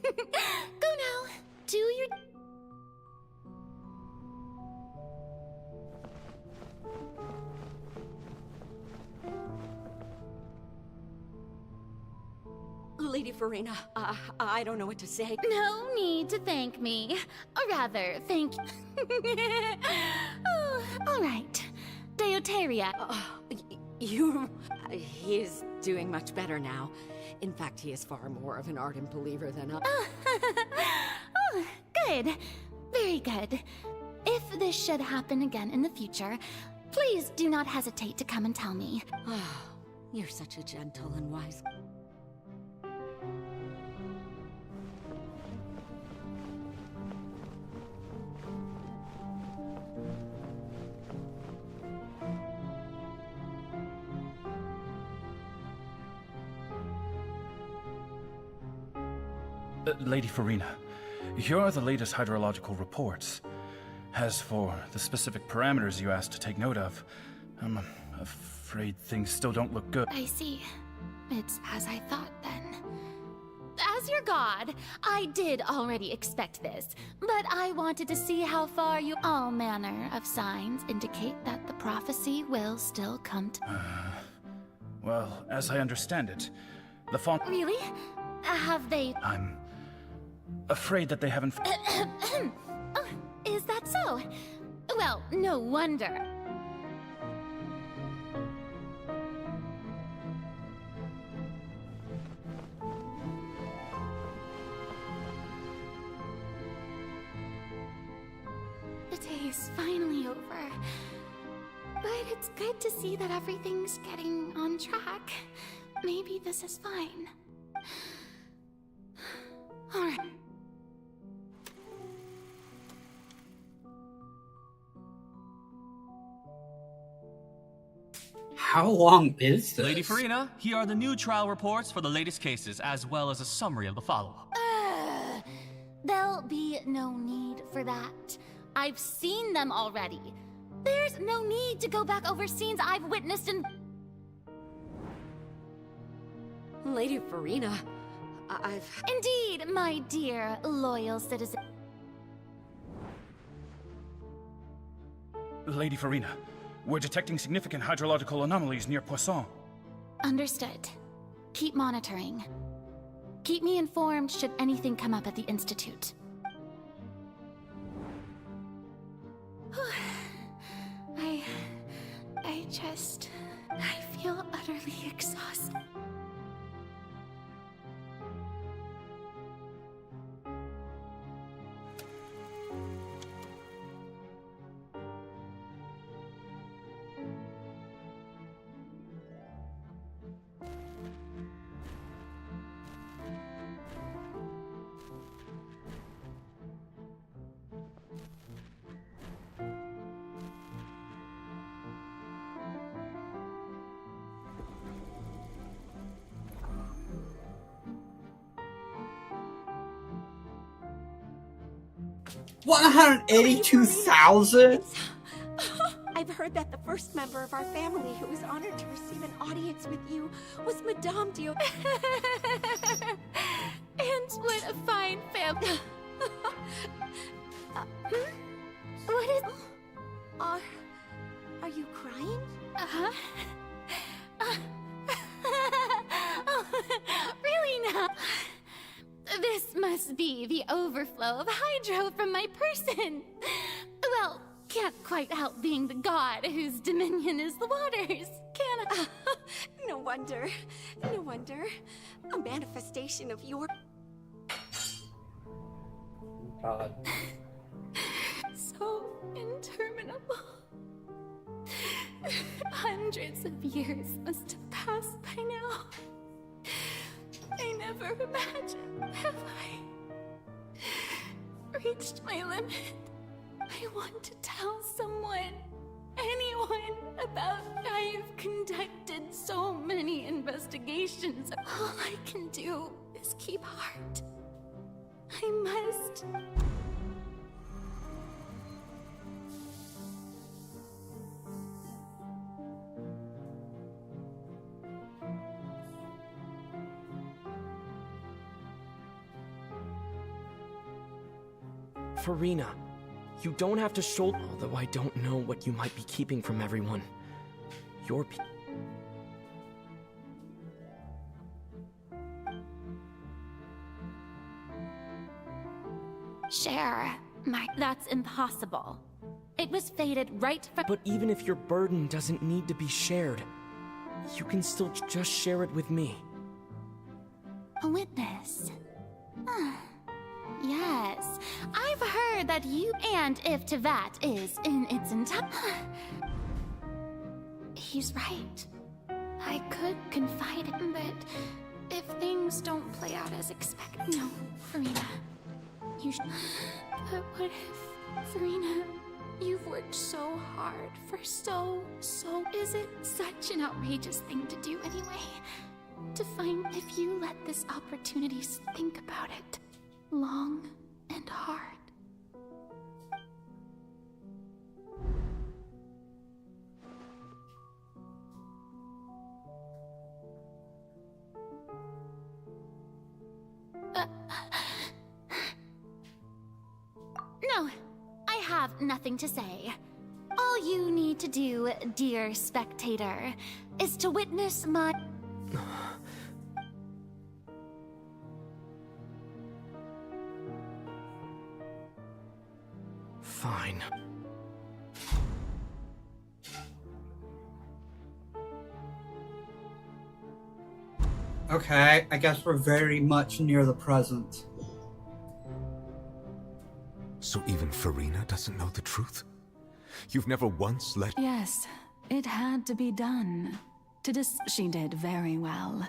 now, do your... Lady Farina, I don't know what to say. No need to thank me. Or rather, thank... Oh, all right. Deoteria. He's doing much better now. In fact, he is far more of an ardent believer than I... Oh, good. Very good. If this should happen again in the future, please do not hesitate to come and tell me. You're such a gentle and wise... Lady Farina, here are the latest hydrological reports. As for the specific parameters you asked to take note of, I'm afraid things still don't look good. I see. It's as I thought, then. As your god, I did already expect this, but I wanted to see how far you... All manner of signs indicate that the prophecy will still come to... Well, as I understand it, the font... Really? Have they... I'm afraid that they haven't... Oh, is that so? Well, no wonder. The day is finally over. But it's good to see that everything's getting on track. Maybe this is fine. All right. How long is this? Lady Farina, here are the new trial reports for the latest cases, as well as a summary of the follow-up. There'll be no need for that. I've seen them already. There's no need to go back over scenes I've witnessed in... Lady Farina, Indeed, my dear, loyal citizen. Lady Farina, we're detecting significant hydrological anomalies near Poisson. Understood. Keep monitoring. Keep me informed should anything come up at the Institute. I feel utterly exhausted. $182,000? I've heard that the first member of our family who was honored to receive an audience with you was Madame Dio. am... What is... Are you crying? Uh-huh. Oh, really now? This must be the overflow of hydro from my person. Well, can't quite help being the god whose dominion is the waters, can I? No wonder. No wonder. A manifestation of your... God. So interminable. Hundreds of years must have passed by now. I never imagined, have I reached my limit. I want to tell someone, anyone, about I've conducted so many investigations. All I can do is keep heart. I must... Farina, you don't have to shoulder. Although I don't know what you might be keeping from everyone. Your Share. That's impossible. It was fated right from... But even if your burden doesn't need to be shared, you can still just share it with me. A witness. Yes, I've heard that you... And if Tevat is in its entire... He's right. I could confide in, but if things don't play out as expected... No, Farina. You should... But what if... Farina, you've worked so hard for so... Is it such an outrageous thing to do anyway? To find if you let this opportunity think about it. Long and hard. No, I have nothing to say. All you need to do, dear spectator, is to witness my... Fine. Okay, I guess we're very much near the present. So even Farina doesn't know the truth? You've never once let... Yes, it had to be done. She did very well.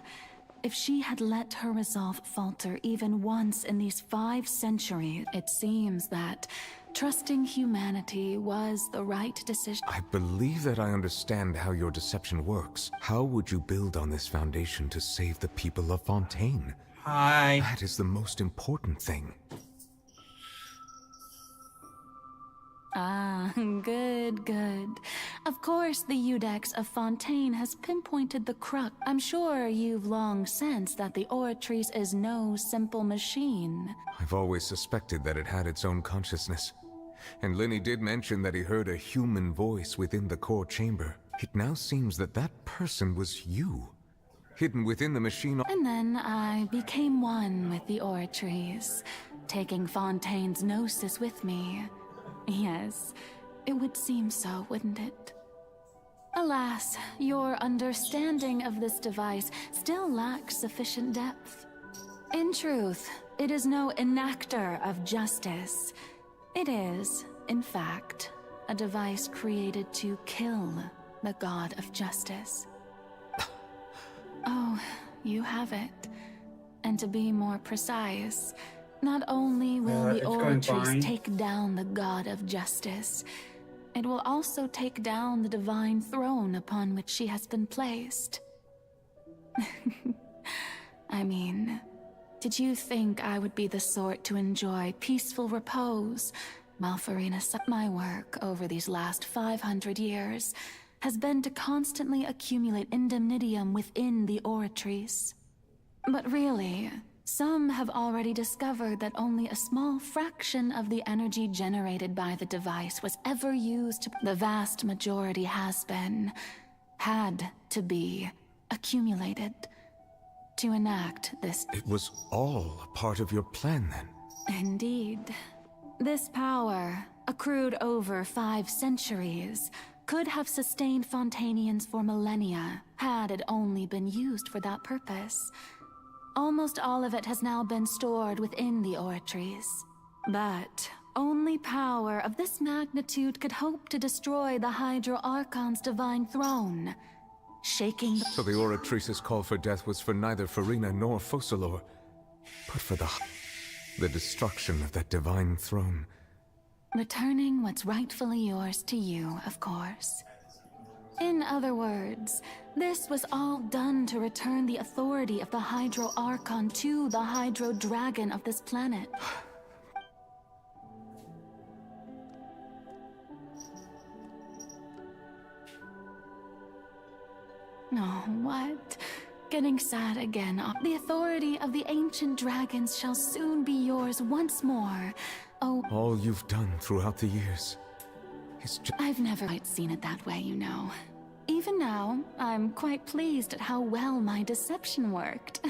If she had let her resolve falter even once in these 5 centuries, it seems that trusting humanity was the right decision. I believe that I understand how your deception works. How would you build on this foundation to save the people of Fontaine? Hi. That is the most important thing. Ah, good, good. Of course, the Iudex of Fontaine has pinpointed the crux. I'm sure you've long sensed that the Oratrice is no simple machine. I've always suspected that it had its own consciousness. And Lenny did mention that he heard a human voice within the core chamber. It now seems that that person was you, hidden within the machine. And then I became one with the Oratrice, taking Fontaine's gnosis with me. Yes, it would seem so, wouldn't it? Alas, your understanding of this device still lacks sufficient depth. In truth, it is no enactor of justice. It is, in fact, a device created to kill the god of justice. Oh, you have it. And to be more precise, not only will the Oratrice take down the god of justice, it will also take down the divine throne upon which she has been placed. I mean, did you think I would be the sort to enjoy peaceful repose while Farina... My work over these last 500 years has been to constantly accumulate indemnitium within the Oratrice. But really, Some have already discovered that only a small fraction of the energy generated by the device was ever used. The vast majority had to be, accumulated to enact this. It was all a part of your plan, then? Indeed. This power, accrued over 5 centuries, could have sustained Fontainians for millennia, had it only been used for that purpose. Almost all of it has now been stored within the oratories. But only power of this magnitude could hope to destroy the Hydro Archon's divine throne, shaking the— So the oratrice's call for death was for neither Farina nor Focalor, but for the destruction of that divine throne. returning what's rightfully yours to you, of course. In other words, this was all done to return the authority of the Hydro Archon to the Hydro Dragon of this planet. Oh, what? Getting sad again. The authority of the ancient dragons shall soon be yours once more. Oh, all you've done throughout the years is just— I've never quite seen it that way, you know. Even now, I'm quite pleased at how well my deception worked.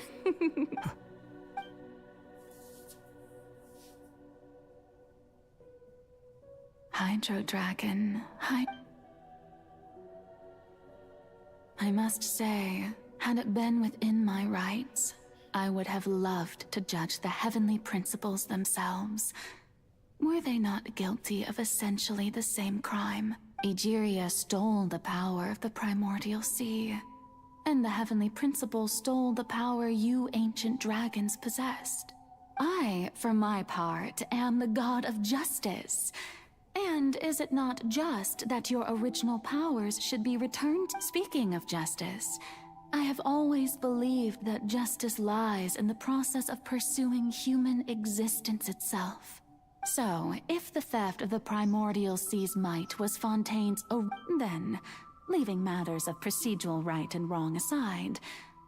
Hydro Dragon, I must say, had it been within my rights, I would have loved to judge the heavenly principles themselves. Were they not guilty of essentially the same crime? Egeria stole the power of the primordial sea, and the heavenly principles stole the power you ancient dragons possessed. I, for my part, am the god of justice. And is it not just that your original powers should be returned? Speaking of justice, I have always believed that justice lies in the process of pursuing human existence itself. So, if the theft of the primordial sea's might was Fontaine's then, leaving matters of procedural right and wrong aside,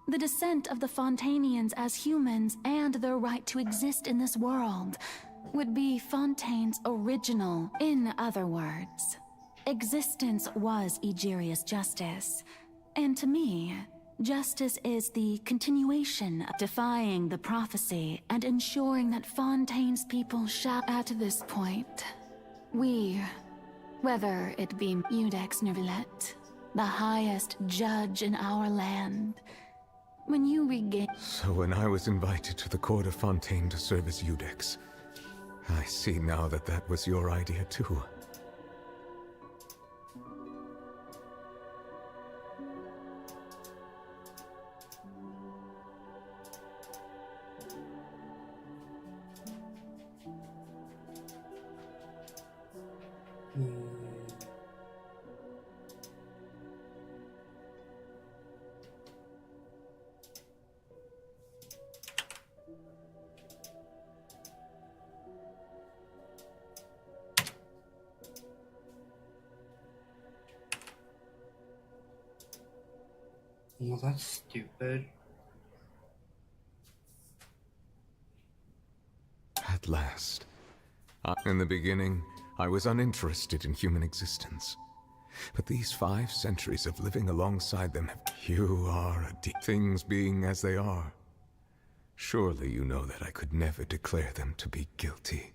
the descent of the Fontainians as humans and their right to exist in this world would be Fontaine's original. In other words, existence was Egeria's justice, and to me, justice is the continuation of defying the prophecy and ensuring that Fontaine's people shall— At this point, we, whether it be Iudex Neuvillette, the highest judge in our land, when you regain— So when I was invited to the court of Fontaine to serve as Iudex, I see now that that was your idea too. Well, that's stupid. At last. In the beginning, I was uninterested in human existence. But these 5 centuries of living alongside them have— You are a things being as they are. Surely you know that I could never declare them to be guilty.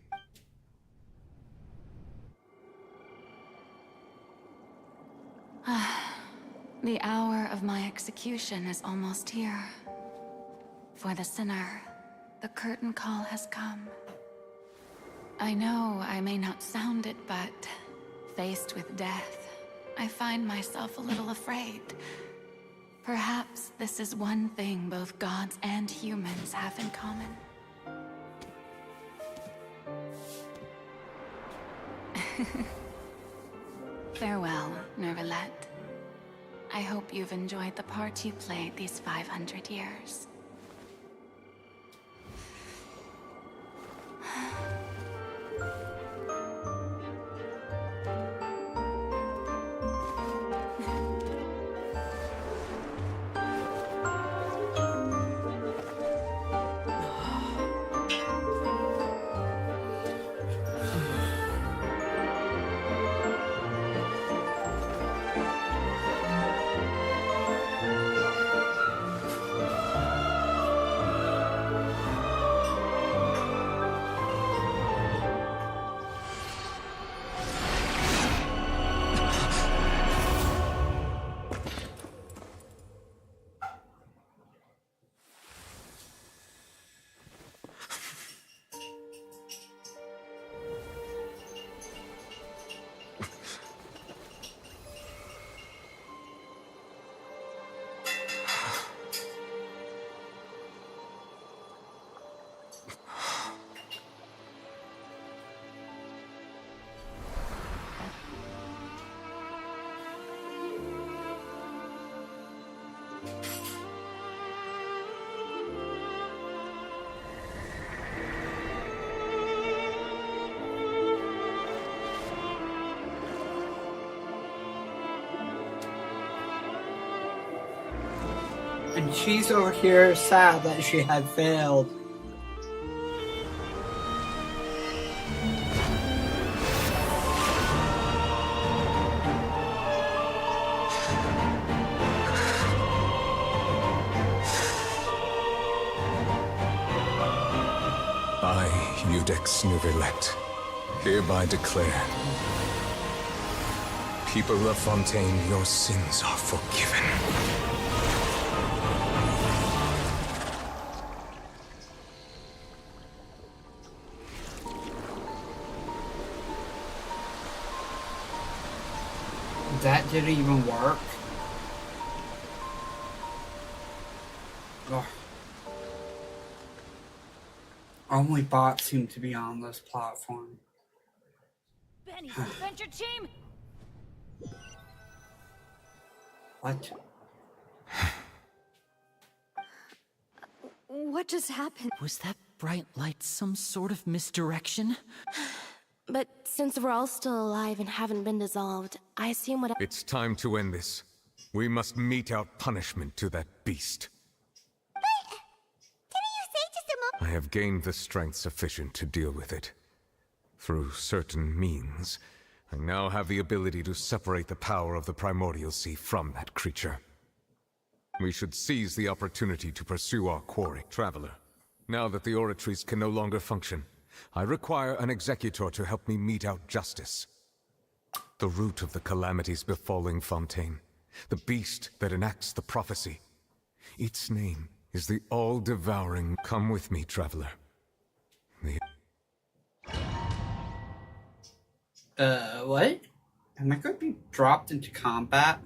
The hour of my execution is almost here. For the sinner, the curtain call has come. I know I may not sound it, but faced with death, I find myself a little afraid. Perhaps this is one thing both gods and humans have in common. Farewell, Neuvillette. I hope you've enjoyed the part you played these 500 years. And she's over here sad that she had failed. I, Judex Nuvilect, hereby declare, people of Fontaine, your sins are forgiven. That didn't even work. Ugh. Only bots seem to be on this platform. Benny's adventure team. What? What just happened? Was that bright light some sort of misdirection? But since we're all still alive and haven't been dissolved, I assume what It's time to end this. We must mete out punishment to that beast. I have gained the strength sufficient to deal with it. Through certain means, I now have the ability to separate the power of the Primordial Sea from that creature. We should seize the opportunity to pursue our quarry. Traveler, now that the oratories can no longer function, I require an executor to help me mete out justice. The root of the calamities befalling Fontaine, the beast that enacts the prophecy. Its name is the all-devouring. Come with me, traveler. What? Am I going to be dropped into combat?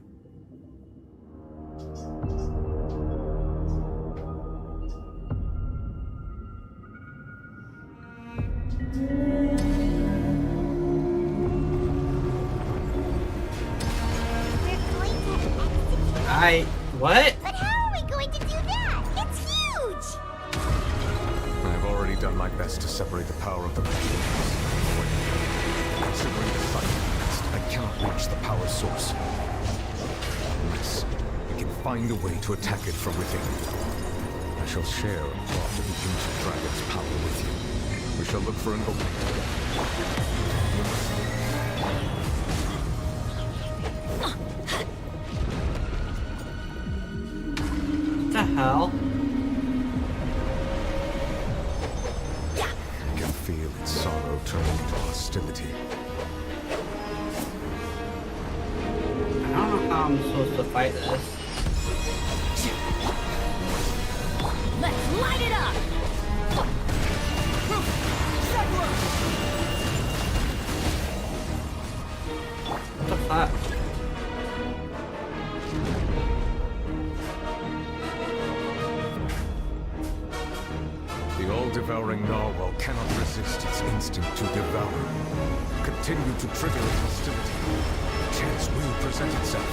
What? But how are we going to do that? It's huge! I have already done my best to separate the power of the Primordials. Considering the size of the beast, I cannot reach the power source. Unless we can find a way to attack it from within. I shall share a part of the ancient dragon's power with you. We shall look for an opening together. What the hell? I can feel its sorrow turning into hostility. I don't know how I'm supposed to fight this. Let's light it up! What the fuck? The all-devouring narwhal cannot resist its instinct to devour. Continue to trigger its hostility. A chance will present itself.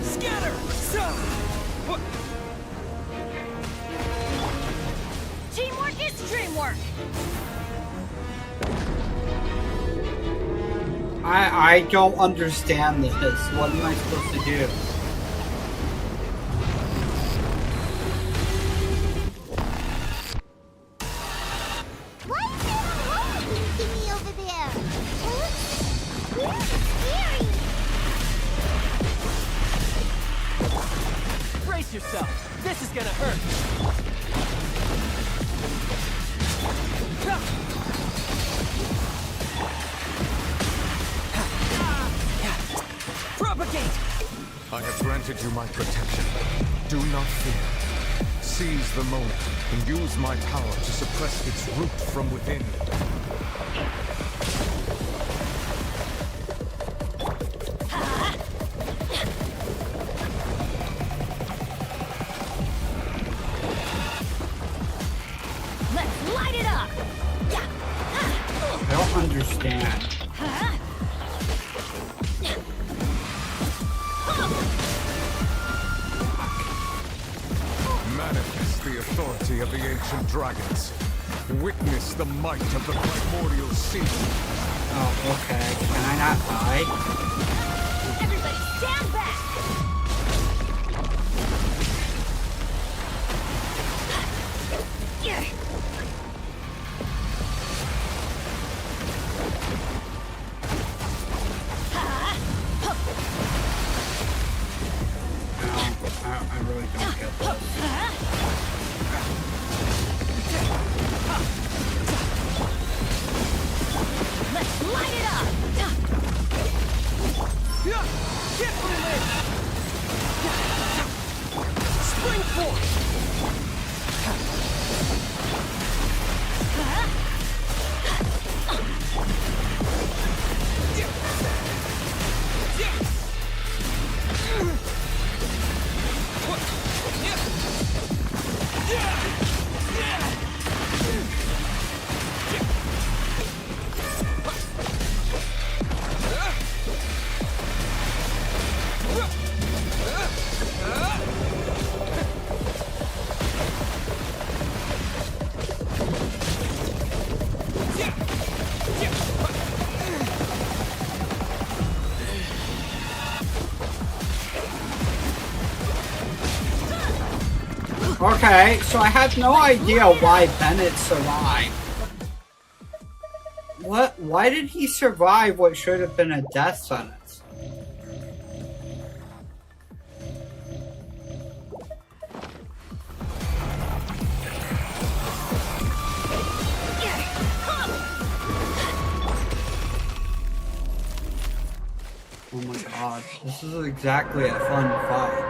Scatter! Teamwork is dreamwork! I don't understand this. What am I supposed to do? Why is there a hole thingy over there? Scary! Brace yourself. This is gonna hurt. Propagate! I have granted you my protection. Do not fear. Seize the moment and use my power to suppress its root from within. Let's light it up! I don't understand. Manifest the authority of the ancient dragons. Witness the might of the primordial sea. Oh, okay. Can I not die? Everybody stand back! I really don't get this. Let's light it up! Get Spring force! Okay, so I had no idea why Bennett survived. What? Why did he survive what should have been a death sentence? Oh my god, this is exactly a fun fight.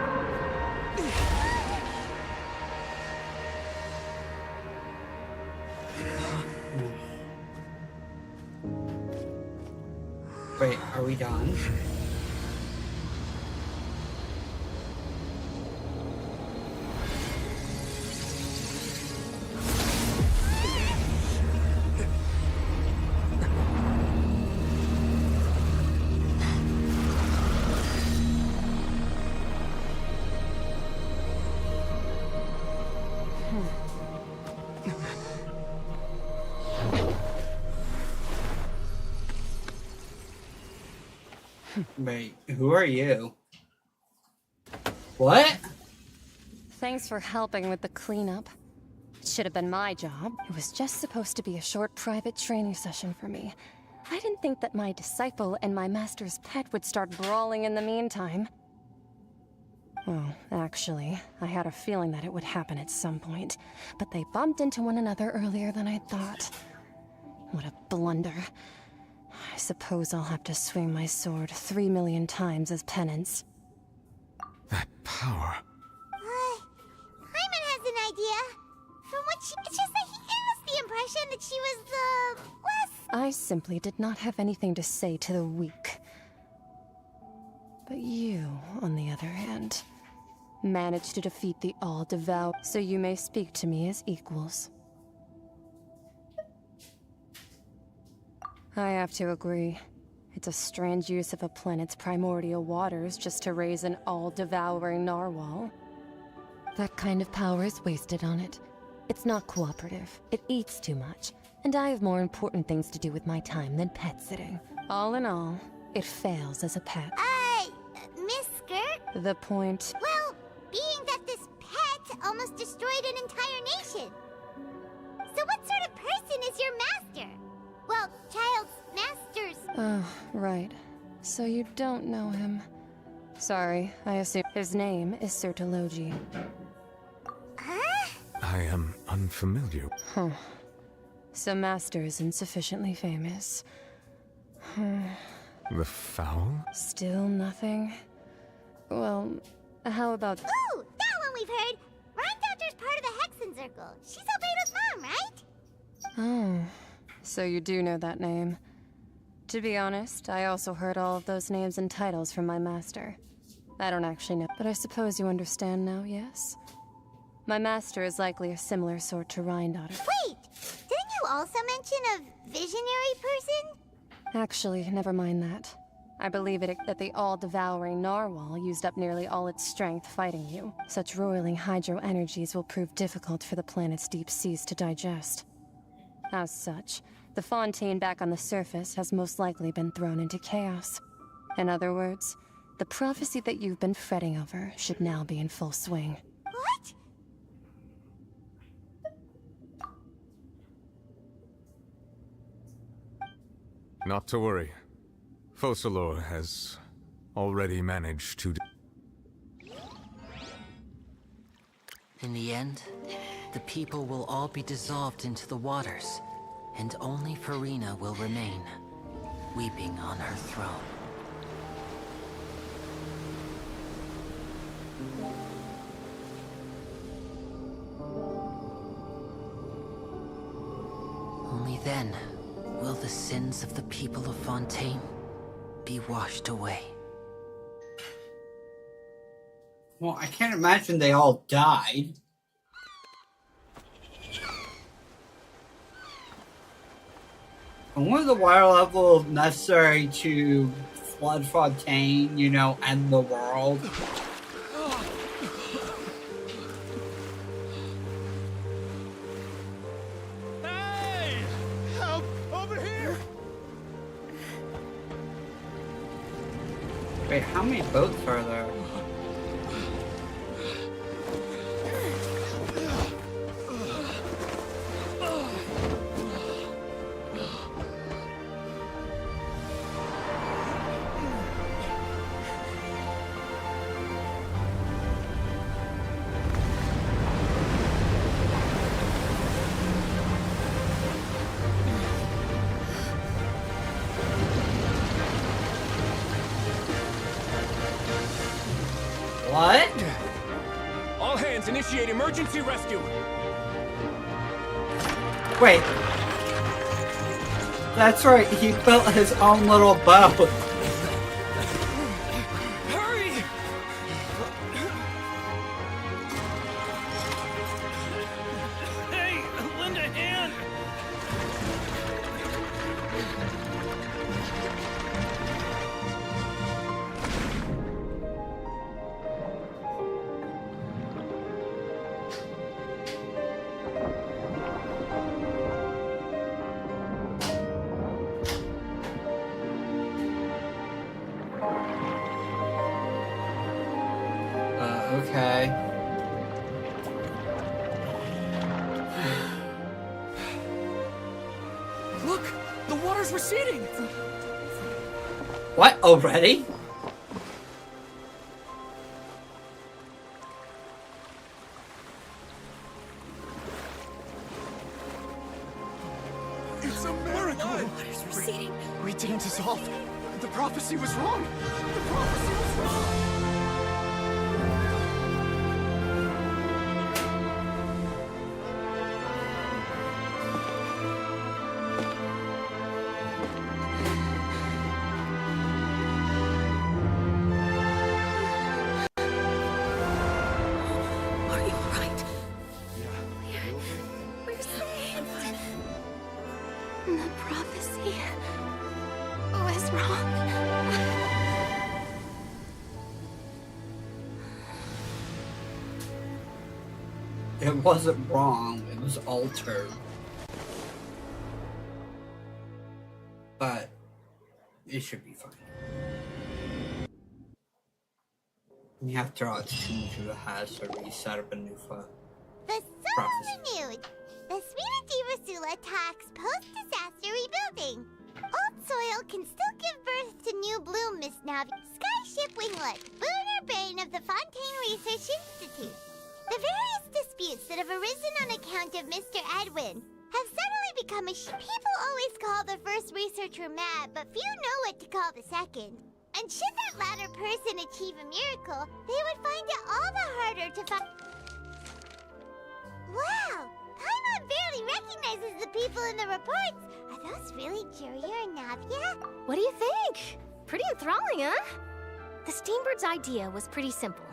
Wait, are we done? Wait, who are you? What? Thanks for helping with the cleanup. It should have been my job. It was just supposed to be a short private training session for me. I didn't think that my disciple and my master's pet would start brawling in the meantime. Well, actually, I had a feeling that it would happen at some point, but they bumped into one another earlier than I thought. What a blunder. I suppose I'll have to swing my sword 3 million times as penance. That power. Hyman has an idea. From what she... It's just that he gave us the impression that she was, less... I simply did not have anything to say to the weak. But you, on the other hand, managed to defeat the All-Devour, so you may speak to me as equals. I have to agree. It's a strange use of a planet's primordial waters just to raise an all-devouring narwhal. That kind of power is wasted on it. It's not cooperative. It eats too much. And I have more important things to do with my time than pet sitting. All in all, it fails as a pet. Miss Skirt? The point... Well, being that this pet almost destroyed an entire nation. So what sort of person is your master? Well, child's master's... Oh, right. So you don't know him. Sorry, I assume his name is Sertologi. Huh? I am unfamiliar. Huh. So Master isn't sufficiently famous. The foul? Still nothing? Well, how about... Ooh, that one we've heard! Rhymedotter's part of the Hexen Circle. She's Albedo's mom, right? Oh, so you do know that name. To be honest, I also heard all of those names and titles from my master. I don't actually know, but I suppose you understand now, yes? My master is likely a similar sort to Rhymedottor. Wait! Didn't you also mention a visionary person? Actually, never mind that. I believe that the all-devouring narwhal used up nearly all its strength fighting you. Such roiling hydro energies will prove difficult for the planet's deep seas to digest. As such, the Fontaine back on the surface has most likely been thrown into chaos. In other words, the prophecy that you've been fretting over should now be in full swing. What? Not to worry. Focalor has already managed to... In the end, the people will all be dissolved into the waters, and only Farina will remain, weeping on her throne. Only then will the sins of the people of Fontaine be washed away. Well, I can't imagine they all died. And what is the water level necessary to flood Fontaine, you know, end the world? Hey! Help! Over here! Wait, how many boats are there? What? All hands, initiate emergency rescue! Wait. That's right, he built his own little boat. Hurry! Hey, lend a hand! Okay. Look! The water's receding! What, already? It's a miracle! Water's receding. We didn't dissolve. The prophecy was wrong. The prophecy was wrong. Are you alright? We're saved. The prophecy was wrong. It wasn't wrong, it was altered. But it should be fine. You have to draw its tune to the hash or reset up a new The Soma renewed. The Sweet Sula attacks post-disaster rebuilding. Old soil can still give birth to new bloom, Miss Navi. Skyship Winglet, Booner Brain of the Fontaine Research Institute. The various disputes that have arisen on account of Mr. Edwin have suddenly become people always call the first researcher mad, but few know what to call the second. And should that latter person achieve a miracle, they would find it all the harder to find... Wow! Paimon barely recognizes the people in the reports. Are those really Jurier and Navia? What do you think? Pretty enthralling, huh? The Steambird's idea was pretty simple.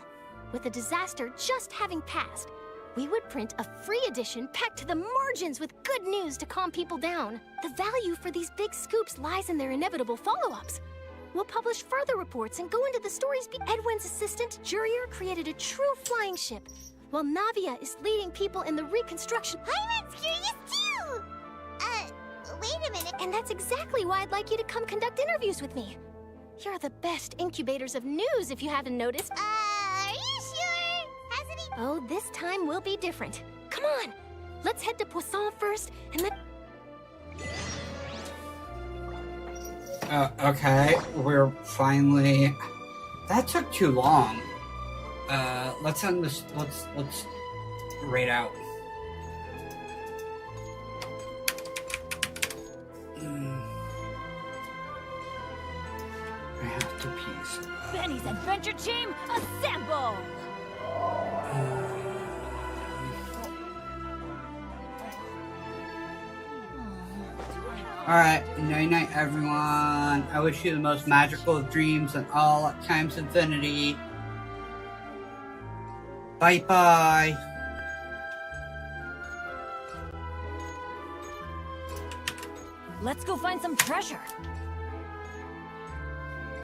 With the disaster just having passed, we would print a free edition packed to the margins with good news to calm people down. The value for these big scoops lies in their inevitable follow-ups. We'll publish further reports and go into the stories. Edwin's assistant, Jurier, created a true flying ship, while Navia is leading people in the reconstruction. Paimon's curious too! Wait a minute. And that's exactly why I'd like you to come conduct interviews with me. You're the best incubators of news, if you haven't noticed. Are you sure? Hasn't he? Oh, this time will be different. Come on! Let's head to Poisson first, and then... Okay, we're finally... That took too long. Let's end this... Let's right out. I have to pee. Benny's adventure team, assemble! Alright, night-night everyone. I wish you the most magical of dreams and all at times infinity. Bye-bye. Let's go find some treasure.